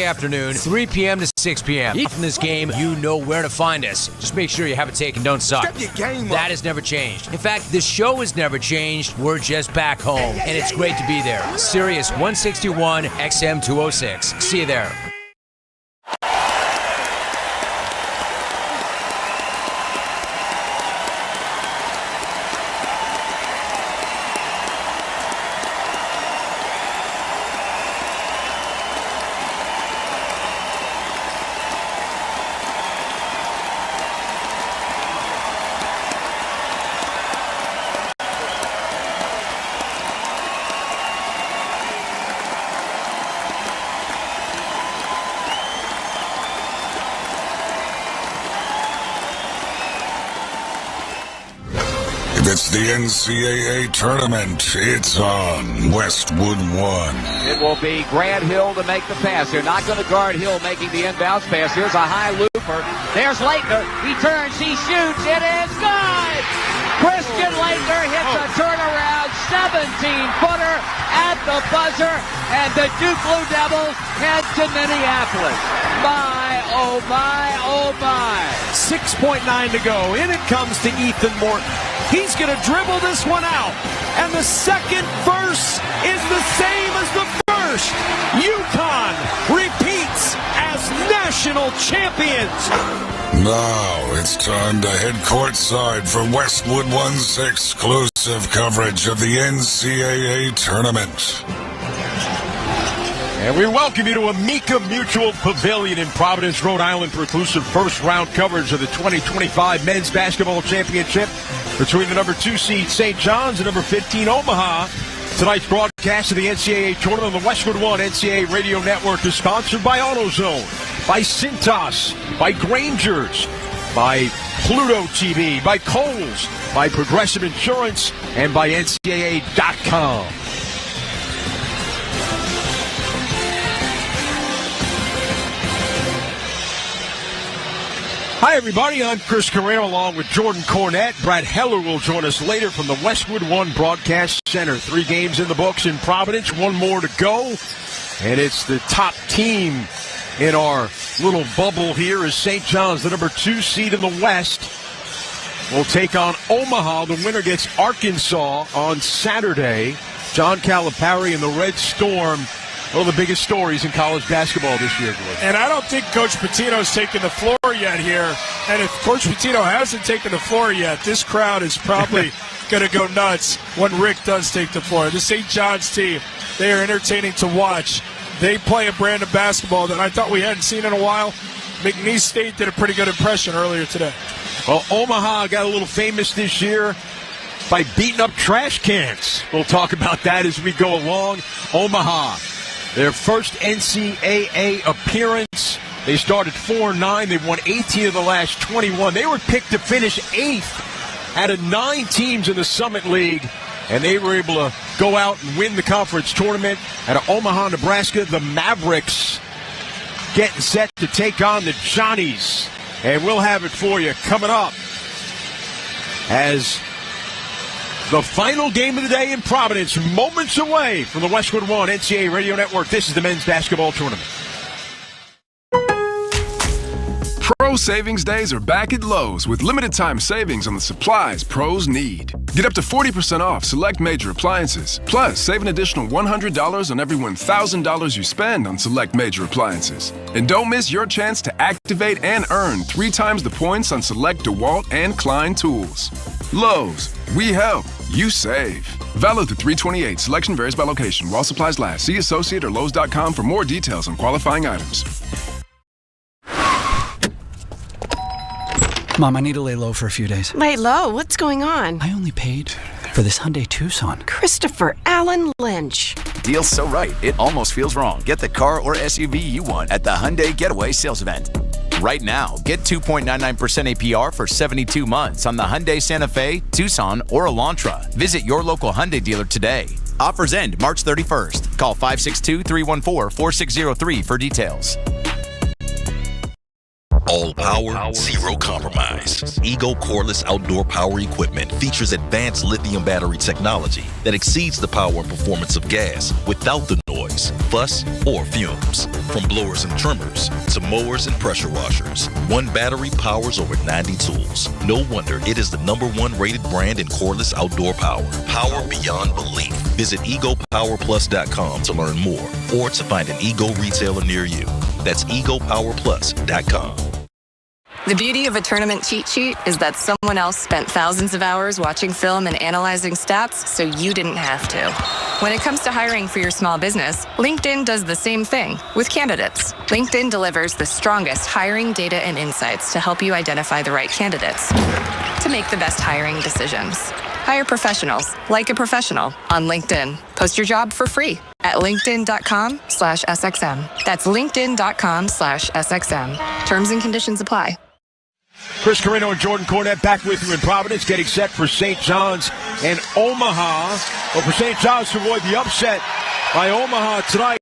afternoon, 3 p.m. to 6 p.m. From this game, you know where to find us. Just make sure you have a take and don't suck. Step your game up. That has never changed. In fact, the show has never changed. We're just back home, and it's great to be there. Sirius 161 XM 206. See you there. It's the NCAA tournament. It's on Westwood 1. It will be Grant Hill to make the pass. They're not going to guard Hill making the inbounds pass. Here's a high looper. There's Leitner. He turns. He shoots. It is good. Christian Leitner hits a turnaround 17-footer at the buzzer. And the Duke Blue Devils head to Minneapolis. My, oh my, oh my. 6.9 to go. In it comes to Ethan Morton. He's going to dribble this one out. And the second verse is the same as the first. UConn repeats as national champions. Now it's time to head courtside for Westwood 1's exclusive coverage of the NCAA tournament. And we welcome you to Amica Mutual Pavilion in Providence, Rhode Island for exclusive first-round coverage of the 2025 Men's Basketball Championship between the number 2 seed St. John's and number 15 Omaha. Tonight's broadcast of the NCAA tournament on the Westwood 1 NCAA Radio Network is sponsored by AutoZone, by Cintas, by Granger's, by Pluto TV, by Kohl's, by Progressive Insurance, and by NCAA.com. Hi, everybody. I'm Chris Carrero along with Jordan Cornette. Brad Heller will join us later from the Westwood 1 Broadcast Center. 3 games in the books in Providence, 1 more to go. And it's the top team in our little bubble here is St. John's, the number 2 seed in the West. Will take on Omaha. The winner gets Arkansas on Saturday. John Calipari and the Red Storm. One of the biggest stories in college basketball this year, Gordon. And I don't think Coach Pitino's taken the floor yet here. And if Coach Pitino hasn't taken the floor yet, this crowd is probably going to go nuts when Rick does take the floor. The St. John's team, they are entertaining to watch. They play a brand of basketball that I thought we hadn't seen in a while. McNeese State did a pretty good impression earlier today. Well, Omaha got a little famous this year by beating up trash cans. We'll talk about that as we go along. Omaha, their first NCAA appearance. They started 4-9. They won 18 of the last 21. They were picked to finish 8th out of 9 teams in the Summit League. And they were able to go out and win the conference tournament. Out of Omaha, Nebraska, the Mavericks getting set to take on the Johnnies. And we'll have it for you coming up as the final game of the day in Providence, moments away from the Westwood 1 NCAA Radio Network. This is the men's basketball tournament. Pro Savings Days are back at Lowe's with limited time savings on the supplies pros need. Get up to 40% off select major appliances. Plus, save an additional $100 on every $1,000 you spend on select major appliances. And don't miss your chance to activate and earn 3 times the points on select DeWalt and Klein tools. Lowe's, we help, you save. Valid through 3/28. Selection varies by location. While supplies last. See Associate or Lowe's.com for more details on qualifying items. Mom, I need to lay low for a few days. Lay low? What's going on? I only paid for this Hyundai Tucson. Christopher Allen Lynch. Deal's so right, it almost feels wrong. Get the car or SUV you want at the Hyundai Getaway Sales Event. Right now, get 2.99% APR for 72 months on the Hyundai Santa Fe, Tucson, or Elantra. Visit your local Hyundai dealer today. Offers end March 31st. Call 562-314-4603 for details. All power, zero compromise. Ego Cordless Outdoor Power Equipment features advanced lithium battery technology that exceeds the power and performance of gas without the noise. noise, fuss, or fumes. From blowers and trimmers to mowers and pressure washers, one battery powers over 90 tools. No wonder it is the #1 rated brand in cordless outdoor power. Power beyond belief. Visit egopowerplus.com to learn more or to find an Ego retailer near you. That's egopowerplus.com. The beauty of a tournament cheat sheet is that someone else spent thousands of hours watching film and analyzing stats, so you didn't have to. When it comes to hiring for your small business, LinkedIn does the same thing with candidates. LinkedIn delivers the strongest hiring data and insights to help you identify the right candidates to make the best hiring decisions. Hire professionals like a professional on LinkedIn. Post your job for free at linkedin.com/SXM. That's linkedin.com/SXM. Terms and conditions apply. Chris Carino and Jordan Cornette back with you in Providence, getting set for St. John's and Omaha. Well, for St. John's to avoid the upset by Omaha tonight,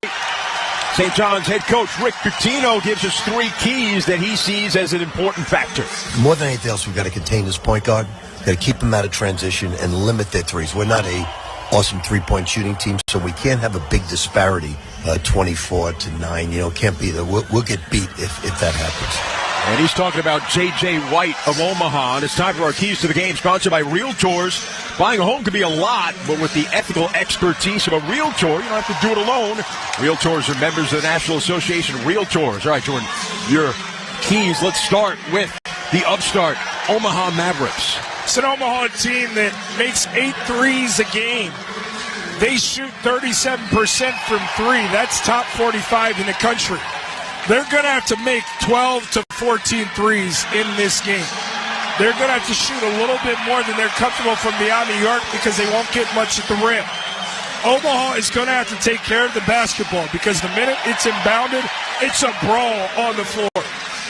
St. John's head coach Rick Pitino gives us 3 keys that he sees as an important factor. More than anything else, we've got to contain this point guard. We've got to keep them out of transition and limit their threes. We're not a awesome three-point shooting team, so we can't have a big disparity, 24-9. You know, it can't be that. We'll get beat if that happens. And he's talking about J.J. White of Omaha. And it's time for our keys to the game, sponsored by Realtors. Buying a home can be a lot, but with the ethical expertise of a Realtor, you don't have to do it alone. Realtors are members of the National Association of Realtors. All right, Jordan, your keys. Let's start with the upstart Omaha Mavericks. It's an Omaha team that makes 8 threes a game. They shoot 37% from 3. That's top 45 in the country. They're going to have to make 12 to 14 threes in this game. They're going to have to shoot a little bit more than they're comfortable from beyond New York because they won't get much at the rim. Omaha is going to have to take care of the basketball because the minute it's inbounded, it's a brawl on the floor.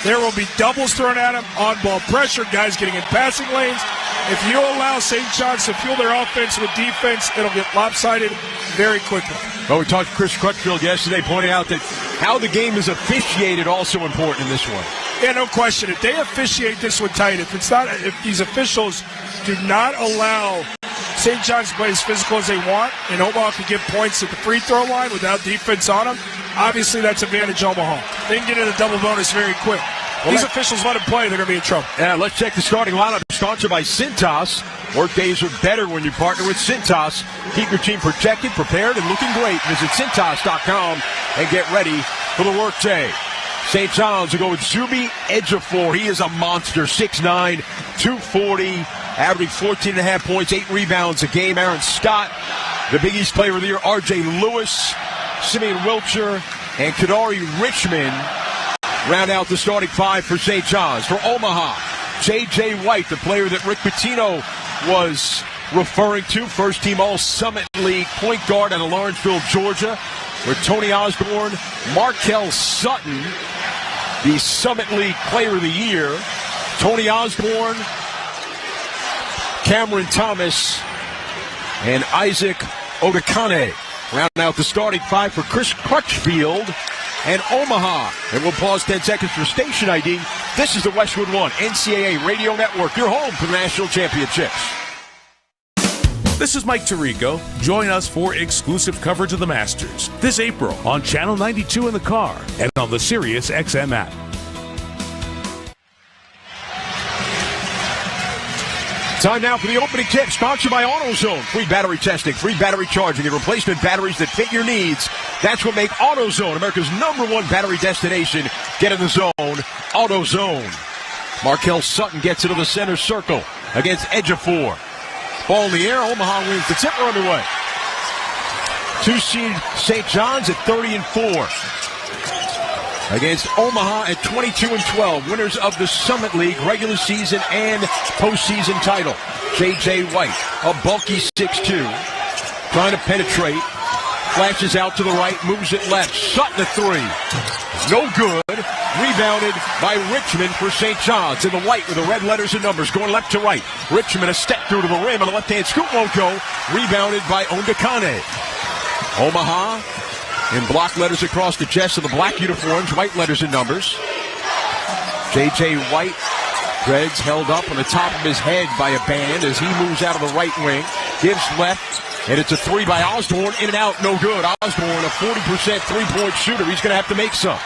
There will be doubles thrown at them, on-ball pressure, guys getting in passing lanes. If you allow St. John's to fuel their offense with defense, it'll get lopsided very quickly. Well, we talked to Chris Crutchfield yesterday, pointing out that how the game is officiated also important in this one. Yeah, no question. If they officiate this one tight, if these officials do not allow St. John's to play as physical as they want, and Omaha can get points at the free throw line without defense on them, obviously that's advantage Omaha. They can get in a double bonus very quick. These officials let them play, they're going to be in trouble. Yeah, let's check the starting lineup. Sponsored by Cintas. Workdays are better when you partner with Cintas. Keep your team protected, prepared, and looking great. Visit Cintas.com and get ready for the workday. St. John's will go with Zuby Ejiofor. He is a monster, 6'9", 240, averaging 14.5 points, 8 rebounds a game. Aaron Scott, the Big East Player of the Year. R.J. Lewis, Simeon Wilcher, and Kadari Richmond round out the starting 5 for St. John's. For Omaha, J.J. White, the player that Rick Pitino was referring to, first-team All-Summit League point guard out of Lawrenceville, Georgia, with Tony Osborne, Markel Sutton, the Summit League Player of the Year, Tony Osborne, Cameron Thomas, and Isaac Odekane. Round out the starting 5 for Chris Crutchfield and Omaha. And we'll pause 10 seconds for station ID. This is the Westwood One NCAA Radio Network, your home for the national championships. This is Mike Tirico. Join us for exclusive coverage of the Masters this April on Channel 92 in the car and on the Sirius XM app. Time now for the opening tip, sponsored by AutoZone. Free battery testing, free battery charging, and replacement batteries that fit your needs. That's what makes AutoZone America's #1 battery destination. Get in the zone, AutoZone. Markel Sutton gets into the center circle against Ejiofor. Ball in the air, Omaha wins the tip. We're underway. 2-seed St. John's at 30-4. Against Omaha at 22-12, winners of the Summit League regular season and postseason title. J.J. White, a bulky 6'2", trying to penetrate, flashes out to the right, moves it left. Sutton a 3, no good. Rebounded by Richmond for St. John's in the white with the red letters and numbers, going left to right. Richmond a step through to the rim, and the left-hand scoop won't go. Rebounded by Odekane. Omaha in block letters across the chest of the black uniforms, white letters and numbers. J.J. White Dreads held up on the top of his head by a band as he moves out of the right wing. Gives left, and it's a three by Osborne. In and out, no good. Osborne, a 40% three-point shooter. He's going to have to make some.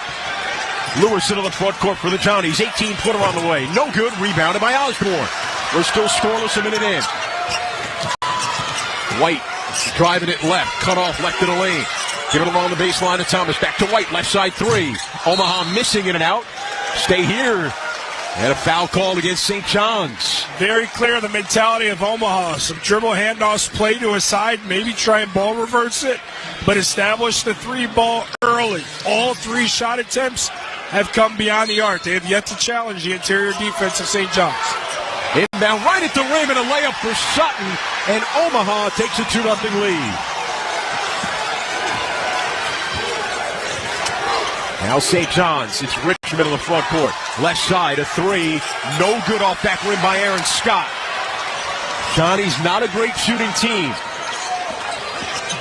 Lewis into the front court for the Johnnies. 18-footer on the way. No good. Rebounded by Osborne. We're still scoreless a minute in. White driving it left. Cut off left of the lane. Give it along the baseline to Thomas. Back to White. Left side three. Omaha missing in and out. Stay here. And a foul called against St. John's. Very clear the mentality of Omaha. Some dribble handoffs, play to a side, maybe try and ball reverse it, but establish the three ball early. All three shot attempts have come beyond the arc. They have yet to challenge the interior defense of St. John's. Inbound right at the rim and a layup for Sutton, and Omaha takes a 2-0 lead. Now St. John's, it's Richmond in the front court. Left side, a three. No good off back rim by Aaron Scott. Johnny's not a great shooting team.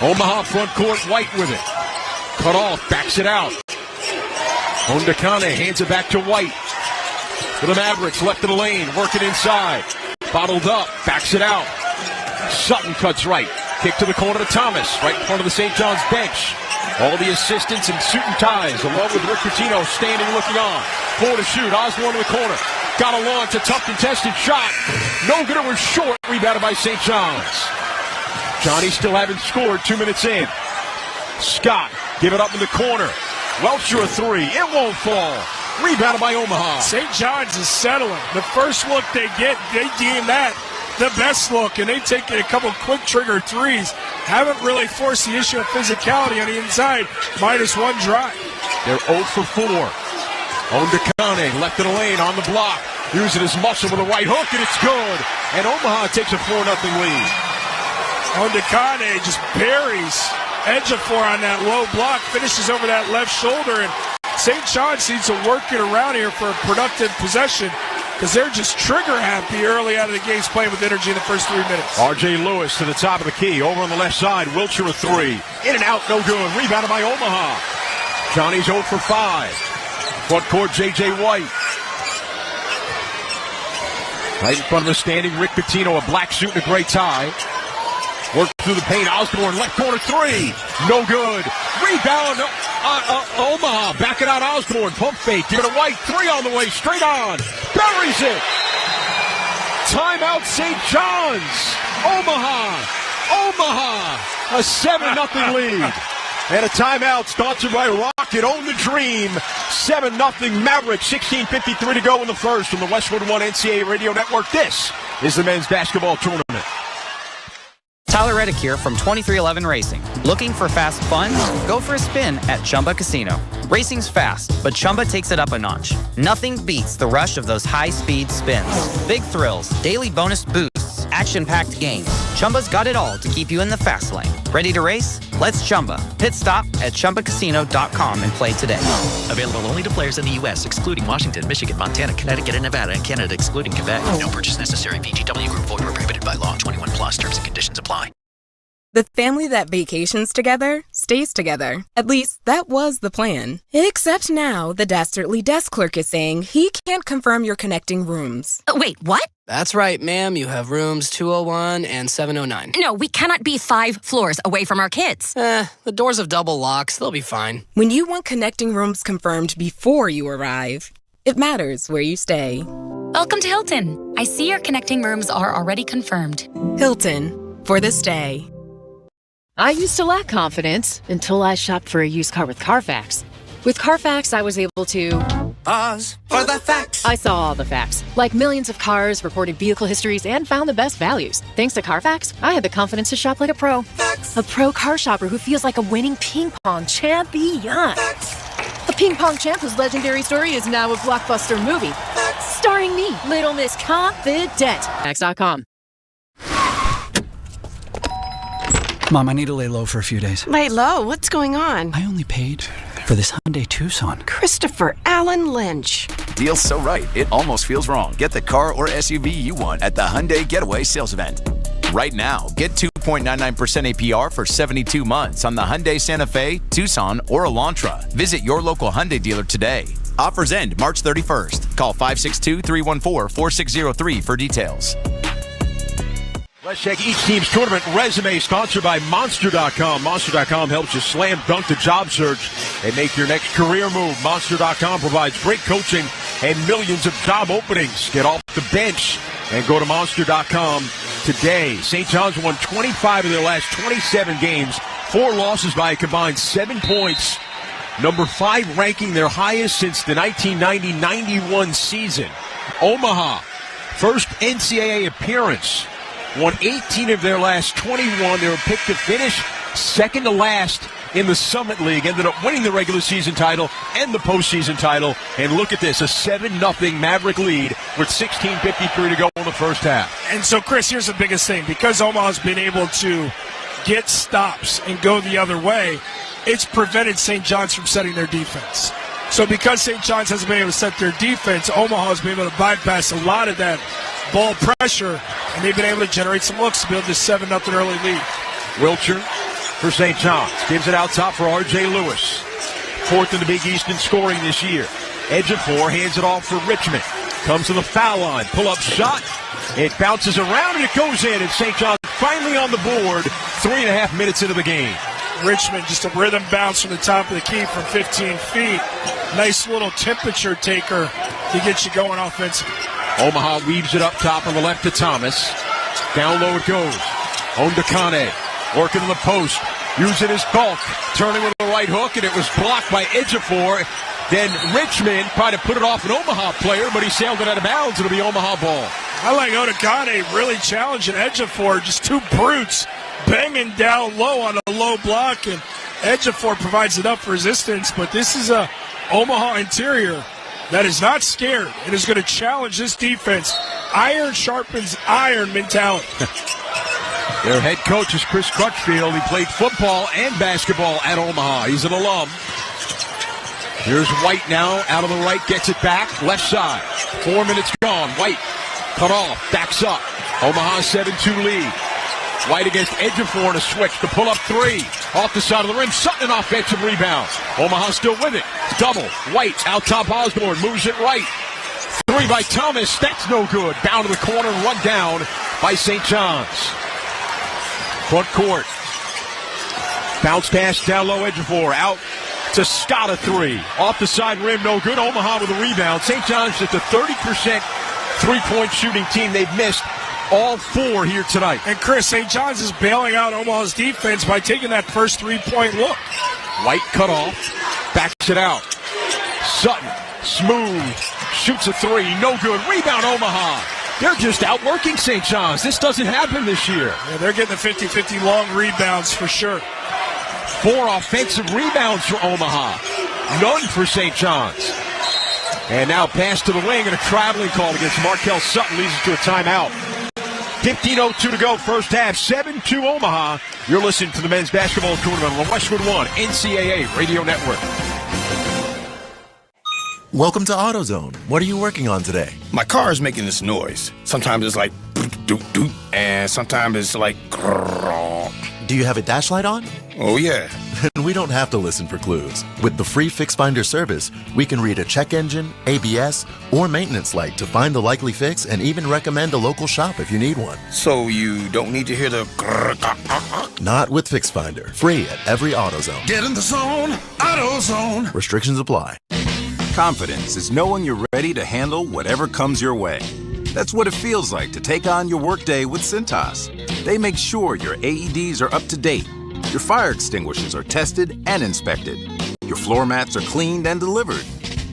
Omaha front court, White with it. Cut off, backs it out. Ondakane hands it back to White. For the Mavericks, left of the lane, working inside. Bottled up, backs it out. Sutton cuts right. Kick to the corner to Thomas, right in front of the St. John's bench. All the assistants in suit and ties, along with Rick Pitino standing looking on. 4 to shoot, Osborne to the corner. Got a launch, a tough contested shot. No good, it was short. Rebounded by St. John's. Johnny still haven't scored 2 minutes in. Scott, give it up in the corner. Welcher a three, it won't fall. Rebounded by Omaha. St. John's is settling. The first look they get, they deem that the best look, and they take a couple quick trigger threes. Haven't really forced the issue of physicality on the inside. -1 drive. They're 0 for 4. Ondakane left in the lane on the block. Using his muscle with a right hook, and it's good. And Omaha takes a 4-0 lead. Ondakane just buries Ejiofor on that low block, finishes over that left shoulder, and St. John's needs to work it around here for a productive possession, because they're just trigger happy early out of the gates, playing with energy in the first 3 minutes. R.J. Lewis to the top of the key. Over on the left side. Wilcher a three. In and out, no good. Rebounded by Omaha. Johnny's 0 for 5. Front court, J.J. White. Right in front of the standing Rick Pitino, a black suit and a gray tie. Work through the paint. Osborne, left corner three. No good. Rebound, Omaha. Back it out, Osborne. Pump fake. Give it a White. Three on the way. Straight on. Buries it. Timeout, St. John's. Omaha. A 7-0 lead. And a timeout sponsored by Rocket. Own the dream. 7-0 Mavericks. 16:53 to go in the first from the Westwood One NCAA Radio Network. This is the men's basketball tournament. Tyler Reddick here from 2311 Racing. Looking for fast fun? Go for a spin at Chumba Casino. Racing's fast, but Chumba takes it up a notch. Nothing beats the rush of those high-speed spins. Big thrills, daily bonus boosts, action-packed games. Chumba's got it all to keep you in the fast lane. Ready to race? Let's Chumba. Pit stop at ChumbaCasino.com and play today. Available only to players in the U.S., excluding Washington, Michigan, Montana, Connecticut, and Nevada, and Canada, excluding Quebec. No purchase necessary. VGW Group. Void where prohibited by law. 21 plus. Terms and conditions apply. The family that vacations together stays together. At least, that was the plan. Except now, the Dastardly desk clerk is saying he can't confirm your connecting rooms. Wait, what? That's right, ma'am. You have rooms 201 and 709. No, we cannot be 5 floors away from our kids. The doors have double locks. They'll be fine. When you want connecting rooms confirmed before you arrive, it matters where you stay. Welcome to Hilton. I see your connecting rooms are already confirmed. Hilton, for the stay. I used to lack confidence until I shopped for a used car with Carfax. With Carfax, I was able to pause for the facts. I saw all the facts, like millions of cars, reported vehicle histories, and found the best values. Thanks to Carfax, I had the confidence to shop like a pro. Facts. A pro car shopper who feels like a winning ping pong champion. Facts. The ping pong champ whose legendary story is now a blockbuster movie. Facts. Starring me, Little Miss Confident. Facts.com. Mom, I need to lay low for a few days. Lay low? What's going on? I only paid for this Hyundai Tucson. Christopher Allen Lynch. Deal's so right, it almost feels wrong. Get the car or SUV you want at the Hyundai Getaway Sales Event. Right now, get 2.99% APR for 72 months on the Hyundai Santa Fe, Tucson, or Elantra. Visit your local Hyundai dealer today. Offers end March 31st. Call 562-314-4603 for details. Let's check each team's tournament resume, sponsored by Monster.com. Monster.com helps you slam dunk the job search and make your next career move. Monster.com provides great coaching and millions of job openings. Get off the bench and go to Monster.com today. St. John's won 25 of their last 27 games, 4 losses by a combined 7 points. Number 5 ranking, their highest since the 1990-91 season. Omaha, first NCAA appearance. Won 18 of their last 21. They were picked to finish second to last in the Summit League. Ended up winning the regular season title and the postseason title. And look at this, a 7-0 Maverick lead with 16:53 to go in the first half. And so, Chris, here's the biggest thing. Because Omaha's been able to get stops and go the other way, it's prevented St. John's from setting their defense. So because St. John's hasn't been able to set their defense, Omaha's been able to bypass a lot of that ball pressure, and they've been able to generate some looks to build this 7-0 early lead. Wilcher for St. John's. Gives it out top for R.J. Lewis. 4th in the Big East in scoring this year. Edge of 4, hands it off for Richmond. Comes to the foul line. Pull-up shot. It bounces around, and it goes in, and St. John's finally on the board 3.5 minutes into the game. Richmond, just a rhythm bounce from the top of the key from 15 feet. Nice little temperature taker to get you going offensively. Omaha weaves it up top on the left to Thomas. Down low it goes. Ondakane working in the post. Using his bulk. Turning with a right hook, and it was blocked by Ejiofor. Then Richmond tried to put it off an Omaha player, but he sailed it out of bounds. It'll be Omaha ball. I like Ondakane really challenging Ejiofor. Just 2 brutes banging down low on a low block, and Ejiofor provides enough resistance, but this is a Omaha interior that is not scared and is going to challenge this defense. Iron sharpens iron mentality. Their head coach is Chris Crutchfield. He played football and basketball at Omaha. He's an alum. Here's White now, out of the right, gets it back, left side. 4 minutes gone. White cut off, backs up. Omaha 7-2 lead. White against Ejiofor on a switch. The pull-up 3. Off the side of the rim. Sutton off offensive rebound. Omaha still with it. Double. White out top Osborne. Moves it right. 3 by Thomas. That's no good. Down to the corner and run down by St. John's. Front court. Bounce pass down low. Ejiofor out to Scott, a 3. Off the side rim. No good. Omaha with a rebound. St. John's just a 30% three-point shooting team. They've missed all 4 here tonight. And Chris, St. John's is bailing out Omaha's defense by taking that first 3-point look. White cut off, backs it out. Sutton, smooth, shoots a 3, no good. Rebound Omaha. They're just outworking St. John's. This doesn't happen this year. Yeah, they're getting the 50-50 long rebounds for sure. 4 offensive rebounds for Omaha. None for St. John's. And now pass to the wing and a traveling call against Markel Sutton leads us to a timeout. 15:02 to go, first half, 7-2 Omaha. You're listening to the men's basketball tournament on the Westwood One NCAA Radio Network. Welcome to AutoZone. What are you working on today? My car is making this noise. Sometimes it's like doot doot, and sometimes it's like grrr. Do you have a dash light on? Oh yeah. Then we don't have to listen for clues. With the free Fix Finder service, we can read a check engine, ABS, or maintenance light to find the likely fix and even recommend a local shop if you need one. So you don't need to hear the grrr. Not with Fix Finder. Free at every AutoZone. Get in the zone, AutoZone. Restrictions apply. Confidence is knowing you're ready to handle whatever comes your way. That's what it feels like to take on your workday with Cintas. They make sure your AEDs are up to date, your fire extinguishers are tested and inspected, your floor mats are cleaned and delivered,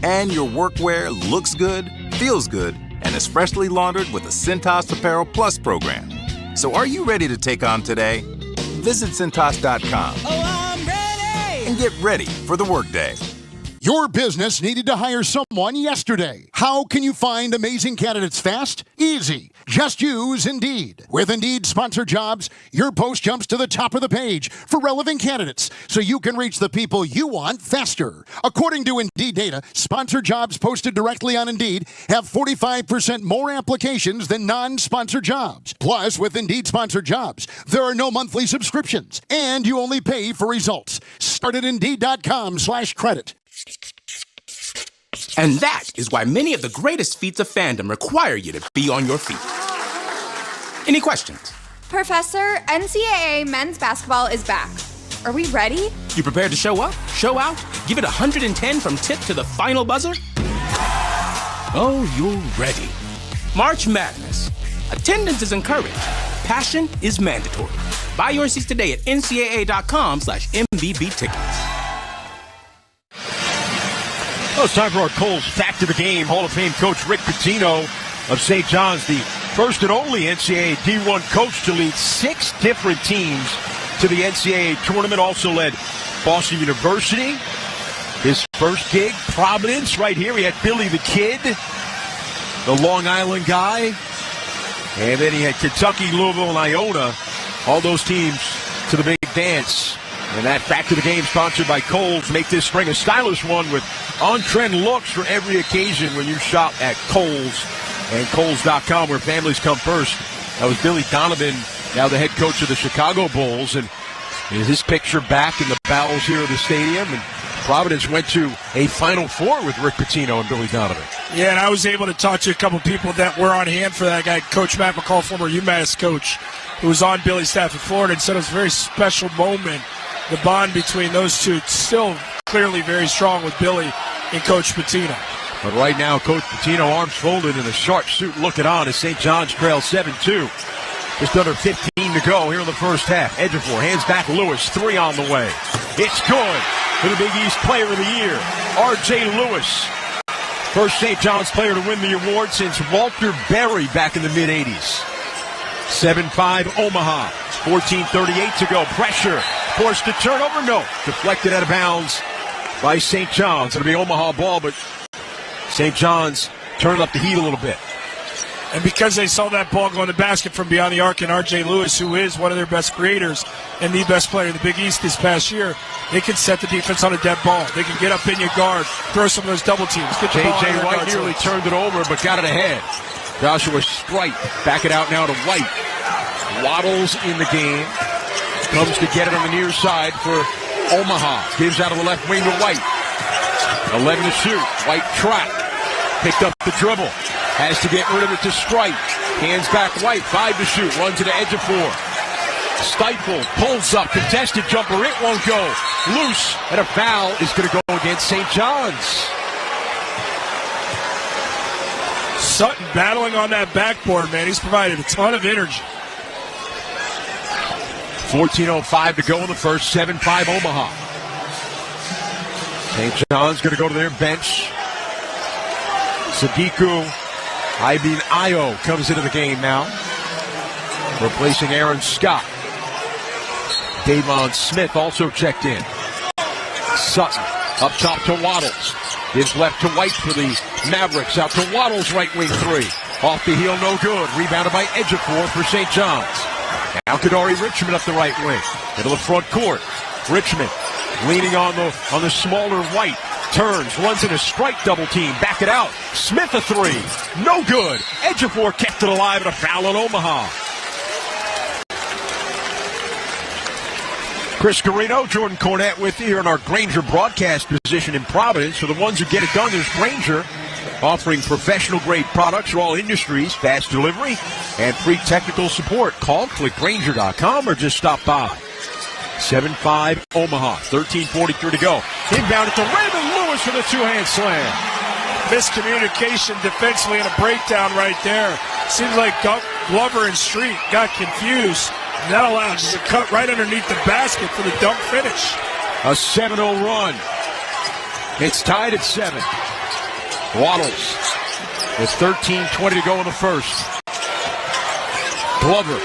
and your workwear looks good, feels good, and is freshly laundered with a Cintas Apparel Plus program. So are you ready to take on today? Visit Cintas.com and get ready for the workday. Your business needed to hire someone yesterday. How can you find amazing candidates fast? Easy. Just use Indeed. With Indeed Sponsored Jobs, your post jumps to the top of the page for relevant candidates, so you can reach the people you want faster. According to Indeed data, sponsored jobs posted directly on Indeed have 45% more applications than non-sponsored jobs. Plus, with Indeed Sponsored Jobs, there are no monthly subscriptions, and you only pay for results. Start at Indeed.com/credit. And that is why many of the greatest feats of fandom require you to be on your feet. Any questions? Professor, NCAA men's basketball is back. Are we ready? You prepared to show up, show out, give it 110 from tip to the final buzzer? Oh, you're ready. March Madness. Attendance is encouraged. Passion is mandatory. Buy your seats today at ncaa.com/MVB tickets. Well, it's time for our Kohl's Fact of the Game. Hall of Fame coach Rick Pitino of St. John's, the first and only NCAA D1 coach to lead 6 different teams to the NCAA tournament. Also led Boston University. His first gig, Providence, right here. He had Billy the Kid, the Long Island guy. And then he had Kentucky, Louisville, and Iona. All those teams to the big dance. And that Fact of the Game sponsored by Kohl's. Make this spring a stylish one with on-trend looks for every occasion when you shop at Kohl's and Kohl's.com, where families come first. That was Billy Donovan, now the head coach of the Chicago Bulls. And his picture back in the bowels here of the stadium. And Providence went to a Final Four with Rick Pitino and Billy Donovan. Yeah, and I was able to talk to a couple people that were on hand for that guy, Coach Matt McCall, former UMass coach, who was on Billy's staff in Florida, and said it was a very special moment. The bond between those two still clearly very strong with Billy and Coach Pitino. But right now, Coach Pitino, arms folded in a sharp suit, looking on as St. John's trails 7-2. Just under 15 to go here in the first half. Ejiofor hands back Lewis, 3 on the way. It's good for the Big East Player of the Year, R.J. Lewis. First St. John's player to win the award since Walter Berry back in the mid-'80s. 7-5 Omaha, 14:38 to go. Pressure, forced to turnover, no. Deflected out of bounds by St. John's. It'll be Omaha ball, but St. John's turned up the heat a little bit. And because they saw that ball go in the basket from beyond the arc, and R.J. Lewis, who is one of their best creators and the best player in the Big East this past year, they can set the defense on a dead ball. They can get up in your guard, throw some of those double teams. J.J. White nearly turned it over, but got it ahead. Joshua Strite back it out now to White. Waddles in the game. Comes to get it on the near side for Omaha. Gives out of the left wing to White. 11 to shoot. White trap. Picked up the dribble. Has to get rid of it to Strite. Hands back White. 5 to shoot. Runs to the edge of 4. Stifle. Pulls up. Contested jumper. It won't go. Loose. And a foul is going to go against St. John's. Sutton battling on that backboard, man. He's provided a ton of energy. 14:05 to go in the first. 7-5 Omaha. St. John's going to go to their bench. Sadiku Ibn Ayo comes into the game now, replacing Aaron Scott. Davon Smith also checked in. Sutton up top to Waddles. Gives left to White for the Mavericks. Out to Waddles, right wing 3. Off the heel, no good. Rebounded by Ejiofor for St. John's. Now Kadari Richmond up the right wing. Into the front court. Richmond leaning on the smaller White. Turns, runs in a strike double team. Back it out. Smith a 3. No good. Ejiofor kept it alive and a foul on Omaha. Chris Carino, Jordan Cornette with you here in our Granger broadcast position in Providence. For the ones who get it done, there's Granger, offering professional-grade products for all industries, fast delivery, and free technical support. Call, click Granger.com, or just stop by. 7-5 Omaha, 13:43 to go. Inbound at the rim, and Lewis with a two-hand slam. Miscommunication defensively and a breakdown right there. Seems like Glover and Street got confused. And that allows us to cut right underneath the basket for the dunk finish. A 7-0 run. It's tied at 7. Waddles with 13:20 to go in the first. Glover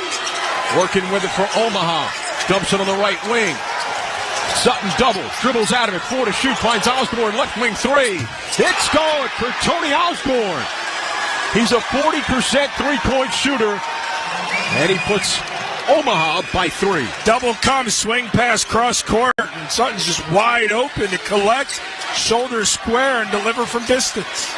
working with it for Omaha. Dumps it on the right wing. Sutton double, dribbles out of it, 4 to shoot, finds Osborne, left wing 3. It's good for Tony Osborne. He's a 40% three-point shooter, and he puts Omaha by 3. Double come, swing pass cross court, and Sutton's just wide open to collect, shoulder square, and deliver from distance.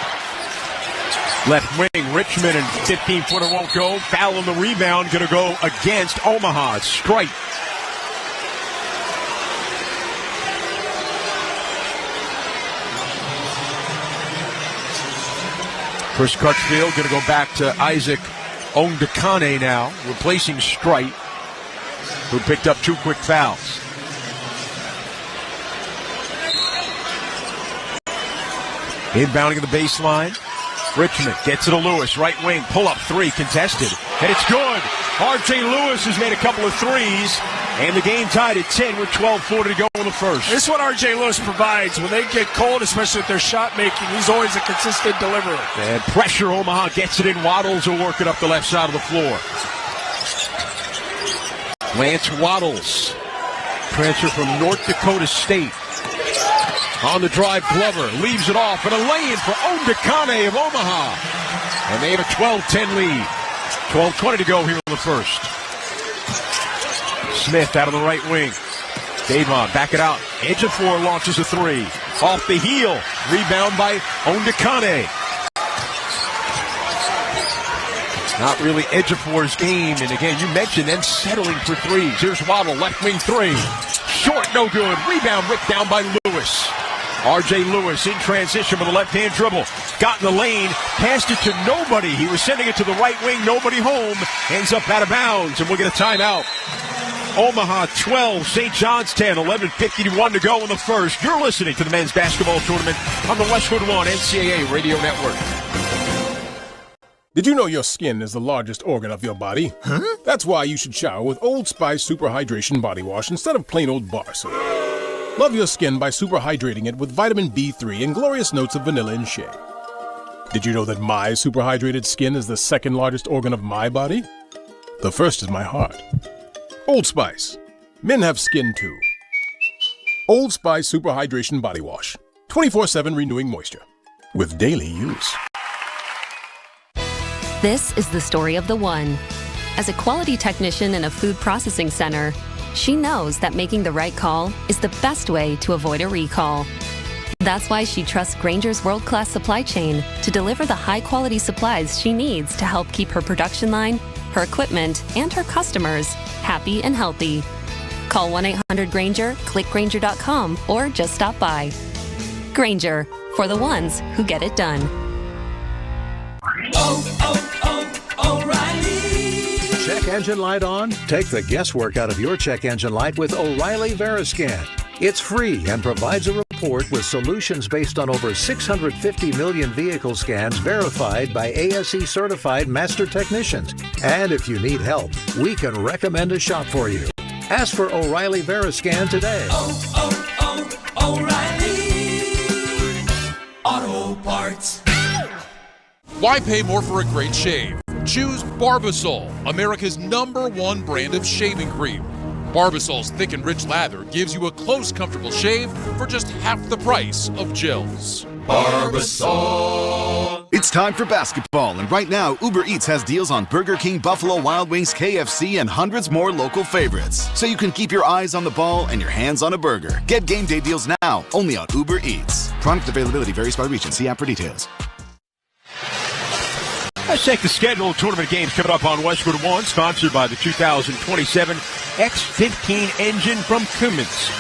Left wing, Richmond, and 15-footer won't go. Foul on the rebound, going to go against Omaha. Strike. Chris Crutchfield going to go back to Isaac Ondekane now, replacing Strite, who picked up 2 quick fouls. Inbounding the baseline. Richmond gets it to Lewis, right wing, pull-up 3, contested, and it's good. R.J. Lewis has made a couple of threes, and the game tied at 10 with 12:40 to go in the first. This is what R.J. Lewis provides. When they get cold, especially with their shot making, he's always a consistent deliverer. And pressure, Omaha gets it in. Waddles will work it up the left side of the floor. Lance Waddles, transfer from North Dakota State. On the drive, Glover leaves it off, and a lay-in for Ondekane of Omaha. And they have a 12-10 lead. 12:20 to go here in the first. Smith out of the right wing. Davon, back it out. Edge of 4, launches a 3. Off the heel. Rebound by Ondekane. Not really edge of 4's game. And again, you mentioned them settling for 3s. Here's Waddle, left wing 3. Short, no good. Rebound ripped down by Lewis. R.J. Lewis in transition with a left-hand dribble. Got in the lane, passed it to nobody. He was sending it to the right wing, nobody home. Ends up out of bounds, and we'll get a timeout. Omaha 12, St. John's 10, 11:51 to go in the first. You're listening to the men's basketball tournament on the Westwood One NCAA Radio Network. Did you know your skin is the largest organ of your body? Huh? That's why you should shower with Old Spice Super Hydration Body Wash instead of plain old bar soap. Love your skin by super hydrating it with vitamin B3 and glorious notes of vanilla and shea. Did you know that my super hydrated skin is the second largest organ of my body? The first is my heart. Old Spice. Men have skin too. Old Spice Super Hydration Body Wash. 24/7 renewing moisture. With daily use. This is the story of the one. As a quality technician in a food processing center, she knows that making the right call is the best way to avoid a recall. That's why she trusts Grainger's world-class supply chain to deliver the high-quality supplies she needs to help keep her production line, her equipment, and her customers happy and healthy. Call 1-800-GRAINGER, click Grainger.com, or just stop by. Grainger, for the ones who get it done. O'Reilly. Check engine light on? Take the guesswork out of your check engine light with O'Reilly Veriscan. It's free and provides a report with solutions based on over 650 million vehicle scans verified by ASE certified master technicians. And if you need help, we can recommend a shop for you. Ask for O'Reilly Veriscan today. O'Reilly Auto Parts. Why pay more for a great shave? Choose Barbasol, America's #1 brand of shaving cream. Barbasol's thick and rich lather gives you a close, comfortable shave for just half the price of gels. Barbasol. It's time for basketball, and right now, Uber Eats has deals on Burger King, Buffalo Wild Wings, KFC, and hundreds more local favorites. So you can keep your eyes on the ball and your hands on a burger. Get game day deals now, only on Uber Eats. Product availability varies by region. See app for details. Let's check the schedule. Tournament games coming up on Westwood One, sponsored by the 2027 X15 engine from Cummins.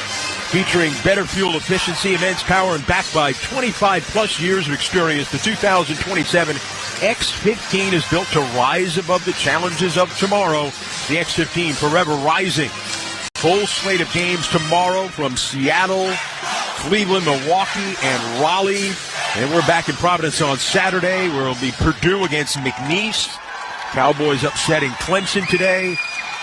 Featuring better fuel efficiency, immense power, and backed by 25-plus years of experience, the 2027 X15 is built to rise above the challenges of tomorrow. The X15 forever rising. Full slate of games tomorrow from Seattle, Cleveland, Milwaukee, and Raleigh. And we're back in Providence on Saturday, where it'll be Purdue against McNeese. Cowboys upsetting Clemson today.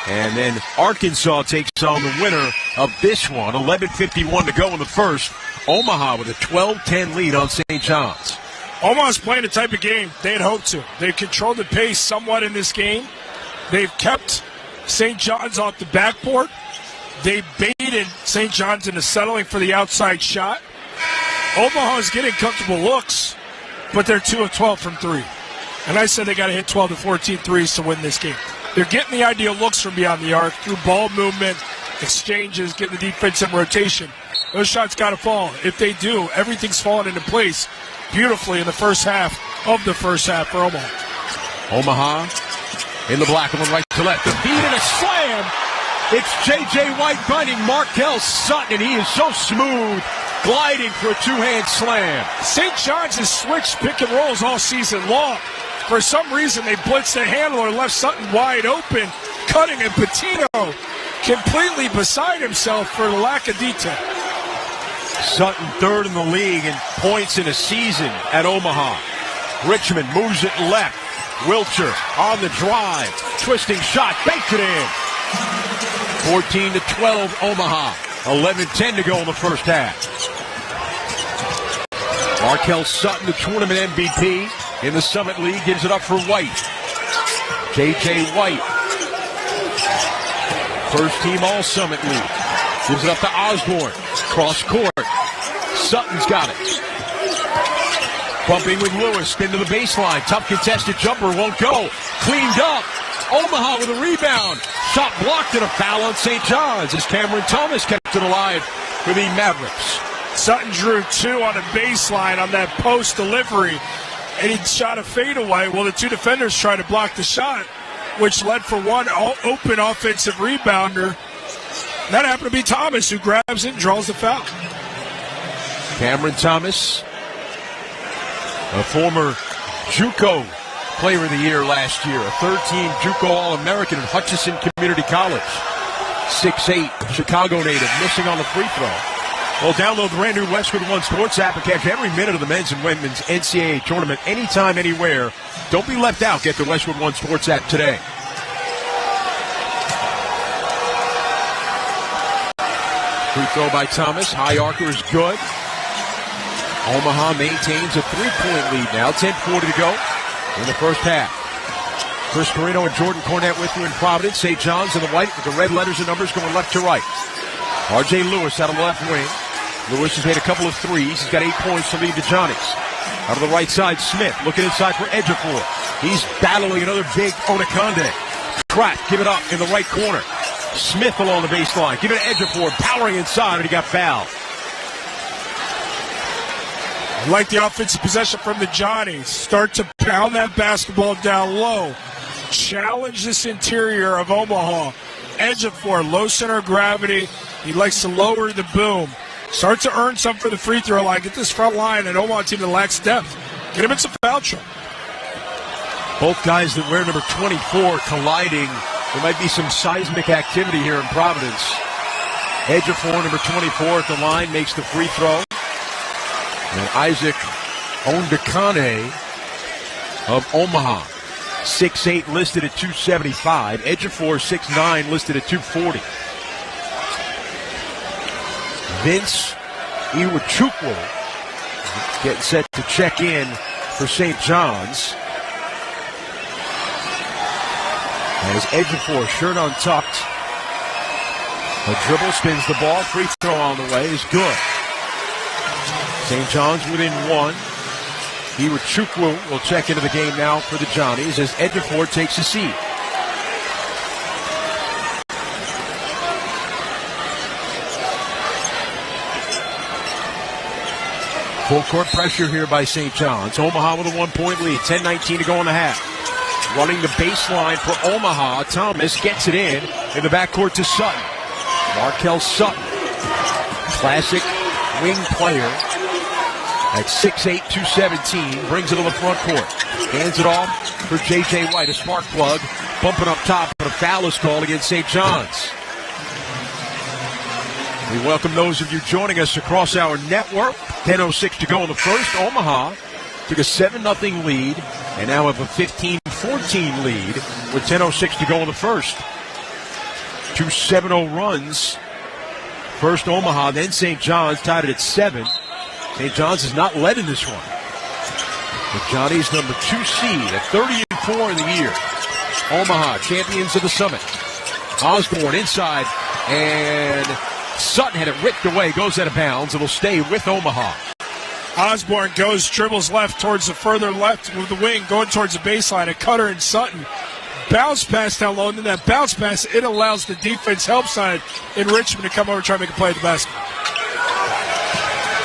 And then Arkansas takes on the winner of this one. 11:51 to go in the first. Omaha with a 12-10 lead on St. John's. Omaha's playing the type of game they had hoped to. They've controlled the pace somewhat in this game. They've kept St. John's off the backboard. They baited St. John's into settling for the outside shot. Omaha's getting comfortable looks, but they're 2 of 12 from 3. And I said they got to hit 12 to 14 threes to win this game. They're getting the ideal looks from beyond the arc through ball movement, exchanges, getting the defense in rotation. Those shots got to fall. If they do, everything's falling into place beautifully in the first half for Omaha. Omaha in the black one, right to left. The feed and a slam. It's J.J. White finding Markel Sutton, and he is so smooth. gliding for a two-hand slam. St. John's has switched pick and rolls all season long. For some reason, they blitzed the handler and left Sutton wide open, cutting, and Patino completely beside himself for the lack of detail. Sutton third in the league in points in a season at Omaha. Richmond moves it left. Wilcher on the drive. Twisting shot. Baked it in. 14-12 Omaha. 11-10 to go in the first half. Markel Sutton, the tournament MVP in the Summit League, gives it up for White. J.J. White. First team All-Summit League. Gives it up to Osborne. Cross court. Sutton's got it. Bumping with Lewis. Spin to the baseline. Tough contested jumper. Won't go. Cleaned up. Omaha with a rebound. Shot blocked and a foul on St. John's as Cameron Thomas kept it alive for the Mavericks. Sutton drew two on a baseline on that post delivery, and he shot a fadeaway. Well, the two defenders tried to block the shot, which led for one open offensive rebounder. That happened to be Thomas, who grabs it and draws the foul. Cameron Thomas, a former JUCO Player of the Year last year, a third-team JUCO All-American at Hutchinson Community College. 6'8", Chicago native, missing on the free throw. Well, download the brand new Westwood One Sports app and catch every minute of the men's and women's NCAA tournament anytime, anywhere. Don't be left out. Get the Westwood One Sports app today. Free throw by Thomas. High arcer is good. Omaha maintains a three-point lead now. 10:40 to go in the first half. Chris Carino and Jordan Cornett with you in Providence. St. John's in the white with the red letters and numbers going left to right. R.J. Lewis out of the left wing. Lewis has made a couple of threes. He's got 8 points to lead the Johnnies. Out of the right side, Smith looking inside for Ejiofor. He's battling another big Onaconda. Pratt, give it up in the right corner. Smith along the baseline. Give it to Ejiofor, powering inside, and he got fouled. I like the offensive possession from the Johnnies. Start to pound that basketball down low. Challenge this interior of Omaha. Ejiofor, low center of gravity. He likes to lower the boom. Start to earn some for the free throw line. Get this front line and Omaha team that lacks depth. Get him in some foul trouble. Both guys that wear number 24 colliding. There might be some seismic activity here in Providence. Ejiofor, number 24 at the line, makes the free throw. And Isaac Ondekane of Omaha, 6'8", listed at 275. Ejiofor, 6'9", listed at 240. Vince Iwachukwu getting set to check in for St. John's. As Ejiofor, shirt untucked. A dribble, spins the ball. Free throw on the way is good. St. John's within one. Iwachukwu will check into the game now for the Johnnies as Ejiofor takes a seat. Full court pressure here by St. John's. Omaha with a 1-point lead. 10:19 to go in the half. Running the baseline for Omaha. Thomas gets it in the backcourt to Sutton. Markel Sutton, classic wing player at 6'8", 217, brings it to the front court. Hands it off for J.J. White, a spark plug, bumping up top, but a foul is called against St. John's. We welcome those of you joining us across our network. 10:06 to go in the first. Omaha took a 7-0 lead and now have a 15-14 lead with 10:06 to go in the first. 2 7-0 runs. First Omaha, then St. John's tied it at 7. St. John's has not led in this one. The Johnnies number 2 seed at 30-4 in the year. Omaha, champions of the Summit. Osborne inside, and Sutton had it ripped away, goes out of bounds. It'll stay with Omaha. Osborne goes, dribbles left towards the further left with the wing, going towards the baseline. A cutter and Sutton. Bounce pass down low, and then that bounce pass, it allows the defense help side in Richmond to come over and try to make a play at the basket.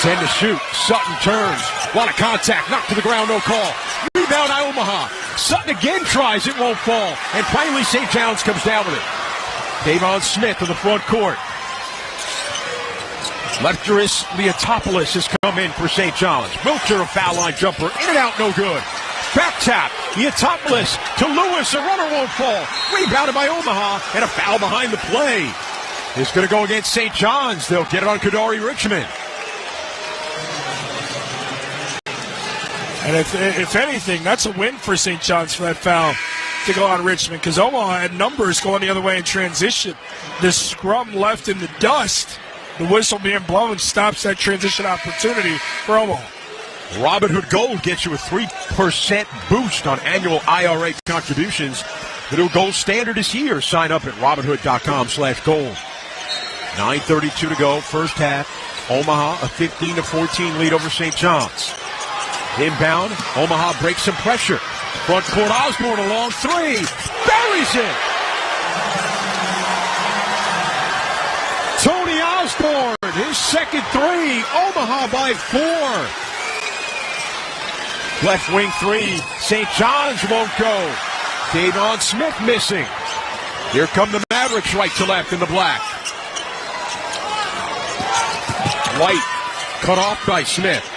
10 to shoot. Sutton turns. A lot of contact. Knocked to the ground. No call. Rebound Omaha. Sutton again tries. It won't fall. And finally St. John's comes down with it. Davon Smith to the front court. Lepteris Leotopoulos has come in for St. John's. Wilcher, a foul line jumper, in and out, no good. Back tap, Leotopoulos to Lewis, a runner won't fall. Rebounded by Omaha, and a foul behind the play. It's going to go against St. John's. They'll get it on Kadari Richmond. And if anything, that's a win for St. John's for that foul to go on Richmond, because Omaha had numbers going the other way in transition. The scrum left in the dust. The whistle being blown stops that transition opportunity for Omaha. Robinhood Gold gets you a 3% boost on annual IRA contributions. The new gold standard is here. Sign up at Robinhood.com/gold. 9:32 to go, first half. Omaha, a 15-14 lead over St. John's. Inbound, Omaha breaks some pressure. Front court, Osborne, a long three. Buries it! Tony Osborne, his second three. Omaha by 4. Left wing three. St. John's won't go. Davon Smith missing. Here come the Mavericks right to left in the black. White cut off by Smith.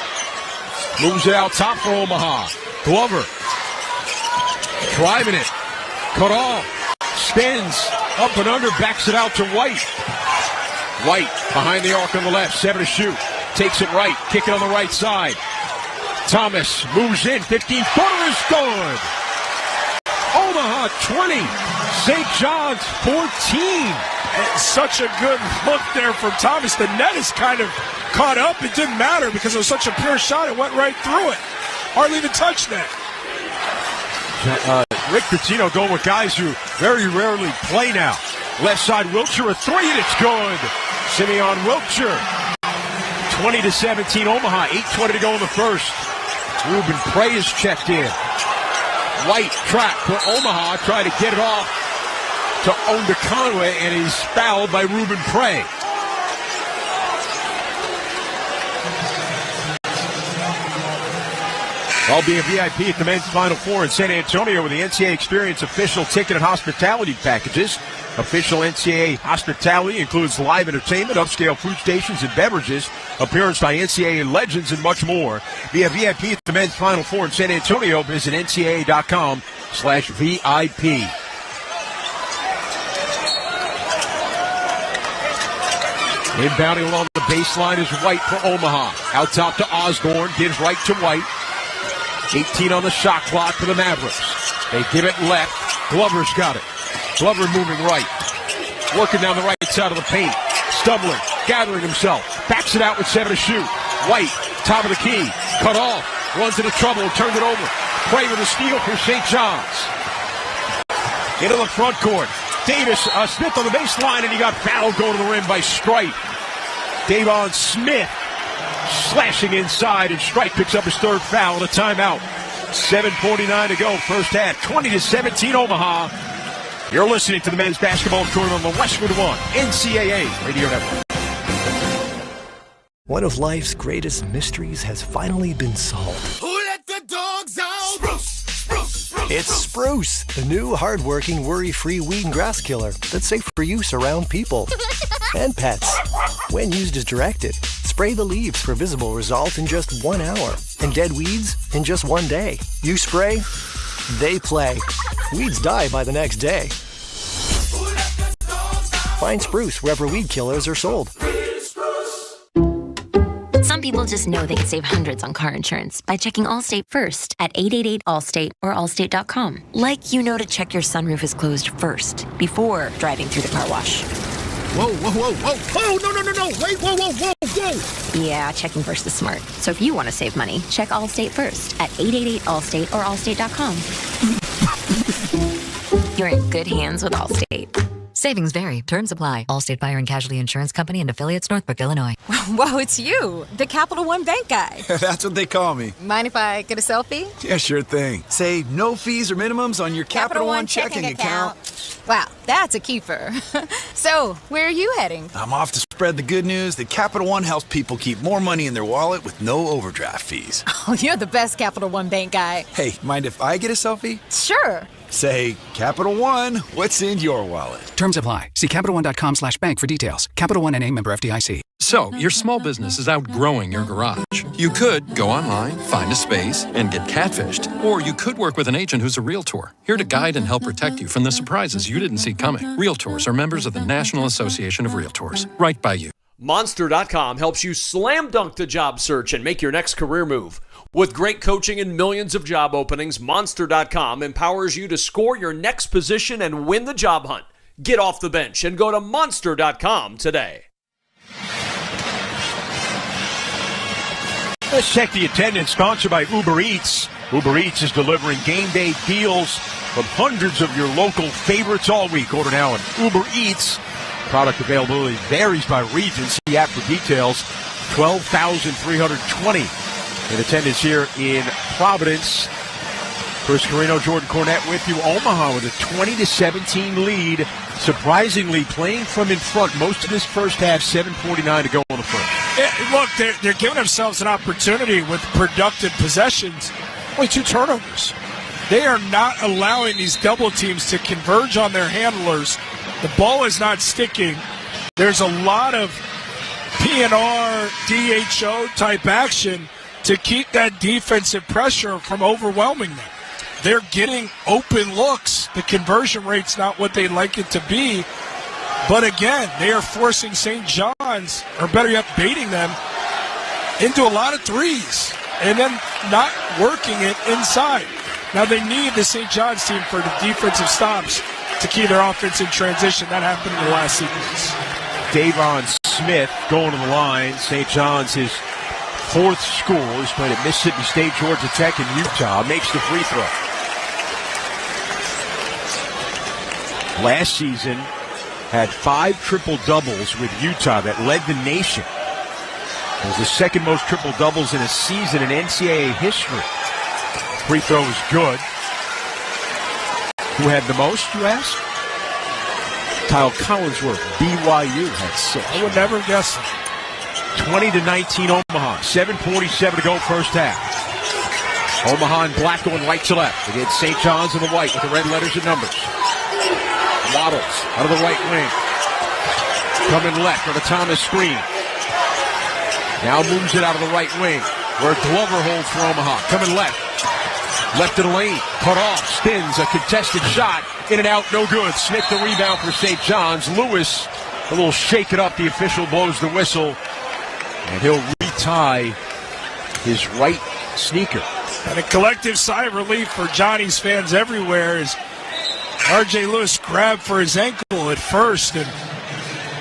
Moves it out top for Omaha. Glover driving it. Cut off. Spins. Up and under. Backs it out to White. White behind the arc on the left. 7 to shoot. Takes it right. Kick it on the right side. Thomas moves in. 15-footer is good. Omaha 20. St. John's 14. And such a good look there from Thomas. The net is kind of caught up. It didn't matter because it was such a pure shot. It went right through it. Hardly even touched that. Rick Pitino going with guys who very rarely play now. Left side, Wilcher, a three, and it's good. Simeon Wilcher. 20-17 Omaha. 8:20 to go in the first. Ruben Prey is checked in. White trap for Omaha. Try to get it off to Onda Conway, and he's fouled by Ruben Prey. I'll be a VIP at the men's Final Four in San Antonio with the NCAA Experience official ticket and hospitality packages. Official NCAA hospitality includes live entertainment, upscale food stations and beverages, appearance by NCAA legends, and much more. Be a VIP at the men's Final Four in San Antonio. Visit ncaa.com/VIP. Inbounding along the baseline is White for Omaha. Out top to Osborne. Gives right to White. 18 on the shot clock for the Mavericks. They give it left. Glover's got it. Glover moving right. Working down the right side of the paint. Stumbling. Gathering himself. Backs it out with 7 to shoot. White. Top of the key. Cut off. Runs into trouble and turns it over. Prey with a steal for St. John's. Into the front court. Davis, Smith on the baseline, and he got fouled going to the rim by Strite. Davon Smith slashing inside, and Strite picks up his third foul and a timeout. 7:49 to go, first half. 20-17 Omaha. You're listening to the men's basketball tournament on the Westwood One NCAA Radio Network. One of life's greatest mysteries has finally been solved. Who let the dogs out? Spruce! It's Spruce, the new hard-working, worry-free weed and grass killer that's safe for use around people and pets. When used as directed, spray the leaves for visible results in just 1 hour and dead weeds in just 1 day. You spray, they play. Weeds die by the next day. Find Spruce wherever weed killers are sold. Some people just know they can save hundreds on car insurance by checking Allstate first at 888-ALLSTATE or allstate.com. Like you know to check your sunroof is closed first before driving through the car wash. Whoa, whoa, whoa, whoa. Oh, no, wait, whoa. Yeah, checking first is smart. So if you want to save money, check Allstate first at 888-ALLSTATE or allstate.com. You're in good hands with Allstate. Savings vary. Terms apply. Allstate Fire and Casualty Insurance Company and affiliates, Northbrook, Illinois. Whoa, it's you, the Capital One Bank guy. That's what they call me. Mind if I get a selfie? Yeah, sure thing. Say no fees or minimums on your Capital One checking account. Wow, that's a keeper. So, where are you heading? I'm off to spread the good news that Capital One helps people keep more money in their wallet with no overdraft fees. Oh, you're the best Capital One Bank guy. Hey, mind if I get a selfie? Sure. Say, Capital One, what's in your wallet? Terms apply. See CapitalOne.com/bank for details. Capital One N.A. member FDIC. So, your small business is outgrowing your garage. You could go online, find a space, and get catfished. Or you could work with an agent who's a realtor, here to guide and help protect you from the surprises you didn't see coming. Realtors are members of the National Association of Realtors. Right by you. Monster.com helps you slam dunk the job search and make your next career move. With great coaching and millions of job openings, Monster.com empowers you to score your next position and win the job hunt. Get off the bench and go to Monster.com today. Let's check the attendance, sponsored by Uber Eats. Uber Eats is delivering game day deals from hundreds of your local favorites all week. Order now on Uber Eats. Product availability varies by region. See the app for details. 12,320 in attendance here in Providence. Chris Carino, Jordan Cornette with you. Omaha with a 20-17 lead. Surprisingly, playing from in front most of this first half, 7:49 to go on the first. Yeah, look, they're giving themselves an opportunity with productive possessions. Only 2 turnovers. They are not allowing these double teams to converge on their handlers. The ball is not sticking. There's a lot of PNR, DHO type action to keep that defensive pressure from overwhelming them. They're getting open looks. The conversion rate's not what they'd like it to be. But again, they are forcing St. John's, or better yet, baiting them into a lot of threes and then not working it inside. Now they need the St. John's team for the defensive stops to keep their offense in transition. That happened in the last sequence. Davon Smith going to the line. St. John's, his 4th school. He's played at Mississippi State, Georgia Tech, and Utah. Makes the free throw. Last season, had 5 triple-doubles with Utah that led the nation. It was the second most triple-doubles in a season in NCAA history. Free throw is good. Who had the most, you ask? Kyle Collinsworth, BYU, had 6. I would never guess it. 20-19 Omaha. 7:47 to go first half. Omaha in black going right to left against St. John's in the white with the red letters and numbers. Waddles out of the right wing. Coming left on a Thomas screen. Now moves it out of the right wing where Glover holds for Omaha. Coming left. Left of the lane. Cut off. Spins. A contested shot. In and out. No good. Smith the rebound for St. John's. Lewis a little shake it up. The official blows the whistle. And he'll retie his right sneaker. And a collective sigh of relief for Johnny's fans everywhere as R.J. Lewis grabbed for his ankle at first, and